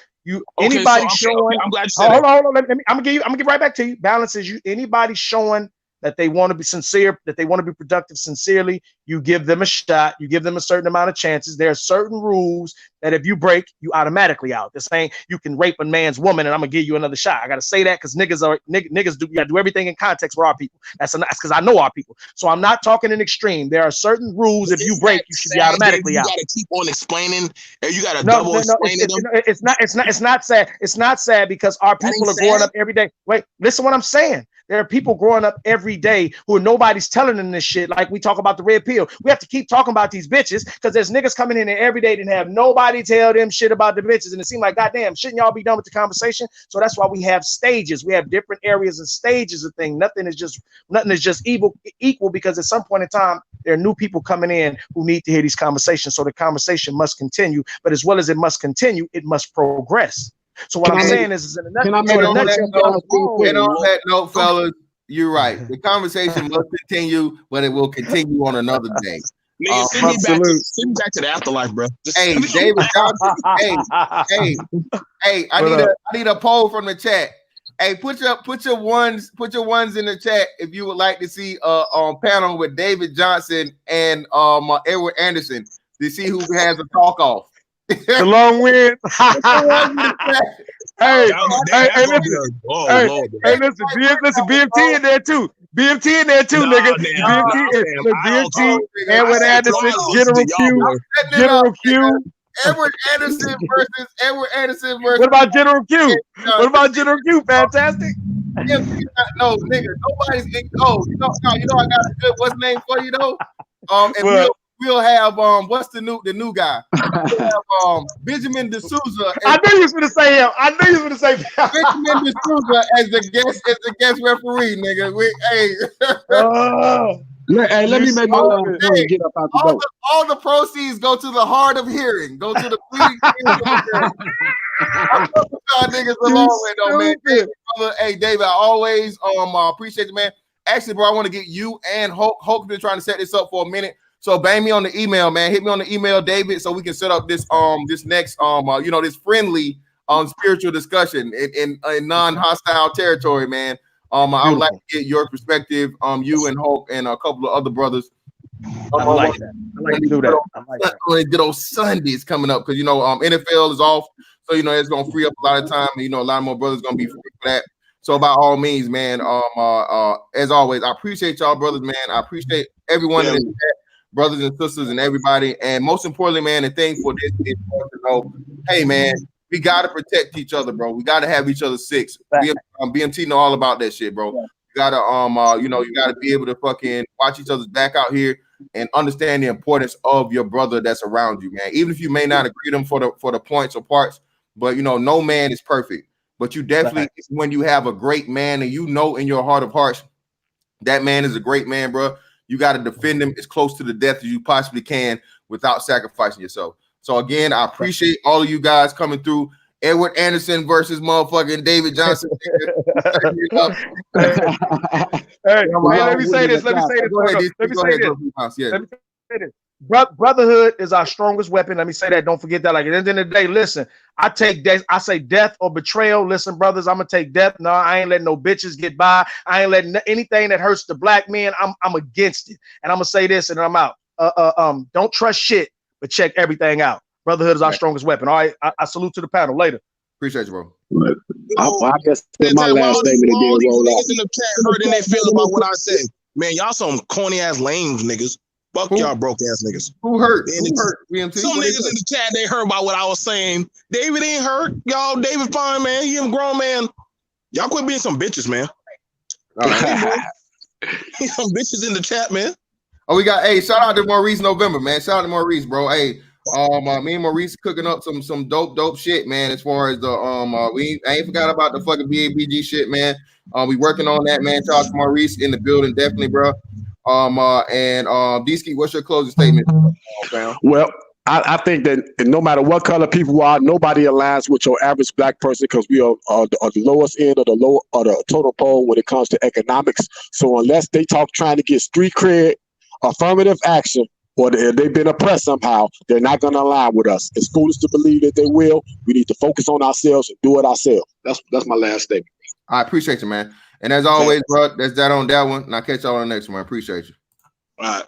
anybody showing. I'm glad you said hold on. I'm gonna give right back to you. Balance is anybody showing that they want to be sincere, that they want to be productive sincerely, you give them a shot, you give them a certain amount of chances. There are certain rules that if you break, you automatically out. This ain't you can rape a man's woman and I'm gonna give you another shot. I gotta say that because niggas do, you gotta do everything in context for our people. That's because I know our people. So I'm not talking in extreme. There are certain rules. If you break, you should be automatically out. You gotta keep on explaining, and you gotta double explaining them. It's not sad. It's not sad because our people are growing up every day. Wait, listen to what I'm saying. There are people growing up every day who nobody's telling them this shit. Like we talk about the red pill. We have to keep talking about these bitches because there's niggas coming in there every day that have nobody tell them shit about the bitches. And it seems like, goddamn, shouldn't y'all be done with the conversation? So that's why we have stages. We have different areas and stages of things. Nothing is just equal because at some point in time, there are new people coming in who need to hear these conversations. So the conversation must continue. But as well as it must continue, it must progress. So what I'm saying is in a nutshell, on that note, fellas, you're right. The conversation must continue, but it will continue on another day. Nigga, send me back to the afterlife, bro. Hey, David Johnson. hey, I need a poll from the chat. Hey, put your ones in the chat if you would like to see on panel with David Johnson and Edward Anderson to see who has a talk off. The long win. Listen, BMT in there too. BMT in there too, nigga. BMT, Edward Anderson, General Q. Edward Anderson versus. What about General Q? What about General Q? Fantastic. No, nigga, nobody's in. Oh, you know, I got a good what's name for you though. And we'll have what's the new guy? We'll have Benjamin D'Souza. I knew you was gonna say him. Benjamin D'Souza as the guest referee, nigga. Hey, let me make my last point and get up out the door. All the proceeds go to the hard of hearing. Go to the pleading. I love y'all niggas along with though, man. Hey, David, I always appreciate you, man. Actually, bro, I want to get you and Hope been trying to set this up for a minute. So bang me on the email, man. Hit me on the email, David, so we can set up this this next this friendly spiritual discussion in non-hostile territory, man. I would like to get your perspective, you and Hope and a couple of other brothers. I like that. I like to do that. I like that. Good old Sundays coming up because NFL is off, so it's gonna free up a lot of time. And, a lot more brothers gonna be free for that. So by all means, man. As always, I appreciate y'all, brothers, man. I appreciate everyone in the chat, brothers and sisters, and everybody. And most importantly, man, the thing for this is to know, hey, man, we gotta protect each other, bro. We gotta have each other six. BMT know all about that shit, bro. You gotta you gotta be able to fucking watch each other's back out here and understand the importance of your brother that's around you, man. Even if you may not agree with them for the points or parts, but no man is perfect. But you definitely, when you have a great man and in your heart of hearts, that man is a great man, bro. You got to defend him as close to the death as you possibly can without sacrificing yourself. So again, I appreciate all of you guys coming through. Edward Anderson versus motherfucking David Johnson. Let me say this. Brotherhood is our strongest weapon. Let me say that. Don't forget that. Like at the end of the day, listen, I say death or betrayal. Listen, brothers, I'm gonna take death. No, I ain't letting no bitches get by. I ain't letting anything that hurts the black man. I'm against it. And I'm gonna say this, and I'm out. Don't trust shit, but check everything out. Brotherhood is our strongest weapon. All right, I salute to the panel. Later. Appreciate you, bro. I guess my last statement is all these niggas in the chat hurting they feel about what I said. Man, y'all some corny ass lames niggas. Fuck y'all broke ass niggas. Who hurt? Some niggas in the chat, they heard about what I was saying. David ain't hurt. Y'all, David fine, man. He a grown man. Y'all quit being some bitches, man. Some bitches in the chat, man. Oh, we got shout out to Maurice November, man. Shout out to Maurice, bro. Hey, me and Maurice cooking up some dope shit, man. As far as the I ain't forgot about the fucking BABG shit, man. We working on that, man. Shout out to Maurice in the building, definitely, bro. D-Ski, what's your closing statement? Well, I think that no matter what color people are, nobody aligns with your average black person because we are the lowest end of the total pole when it comes to economics. So unless they trying to get street cred, affirmative action, or they've been oppressed somehow, they're not going to align with us. It's foolish to believe that they will. We need to focus on ourselves and do it ourselves. That's my last statement. I appreciate you, man. And as always, bro, that's that on that one. And I'll catch y'all on the next one. I appreciate you. All right.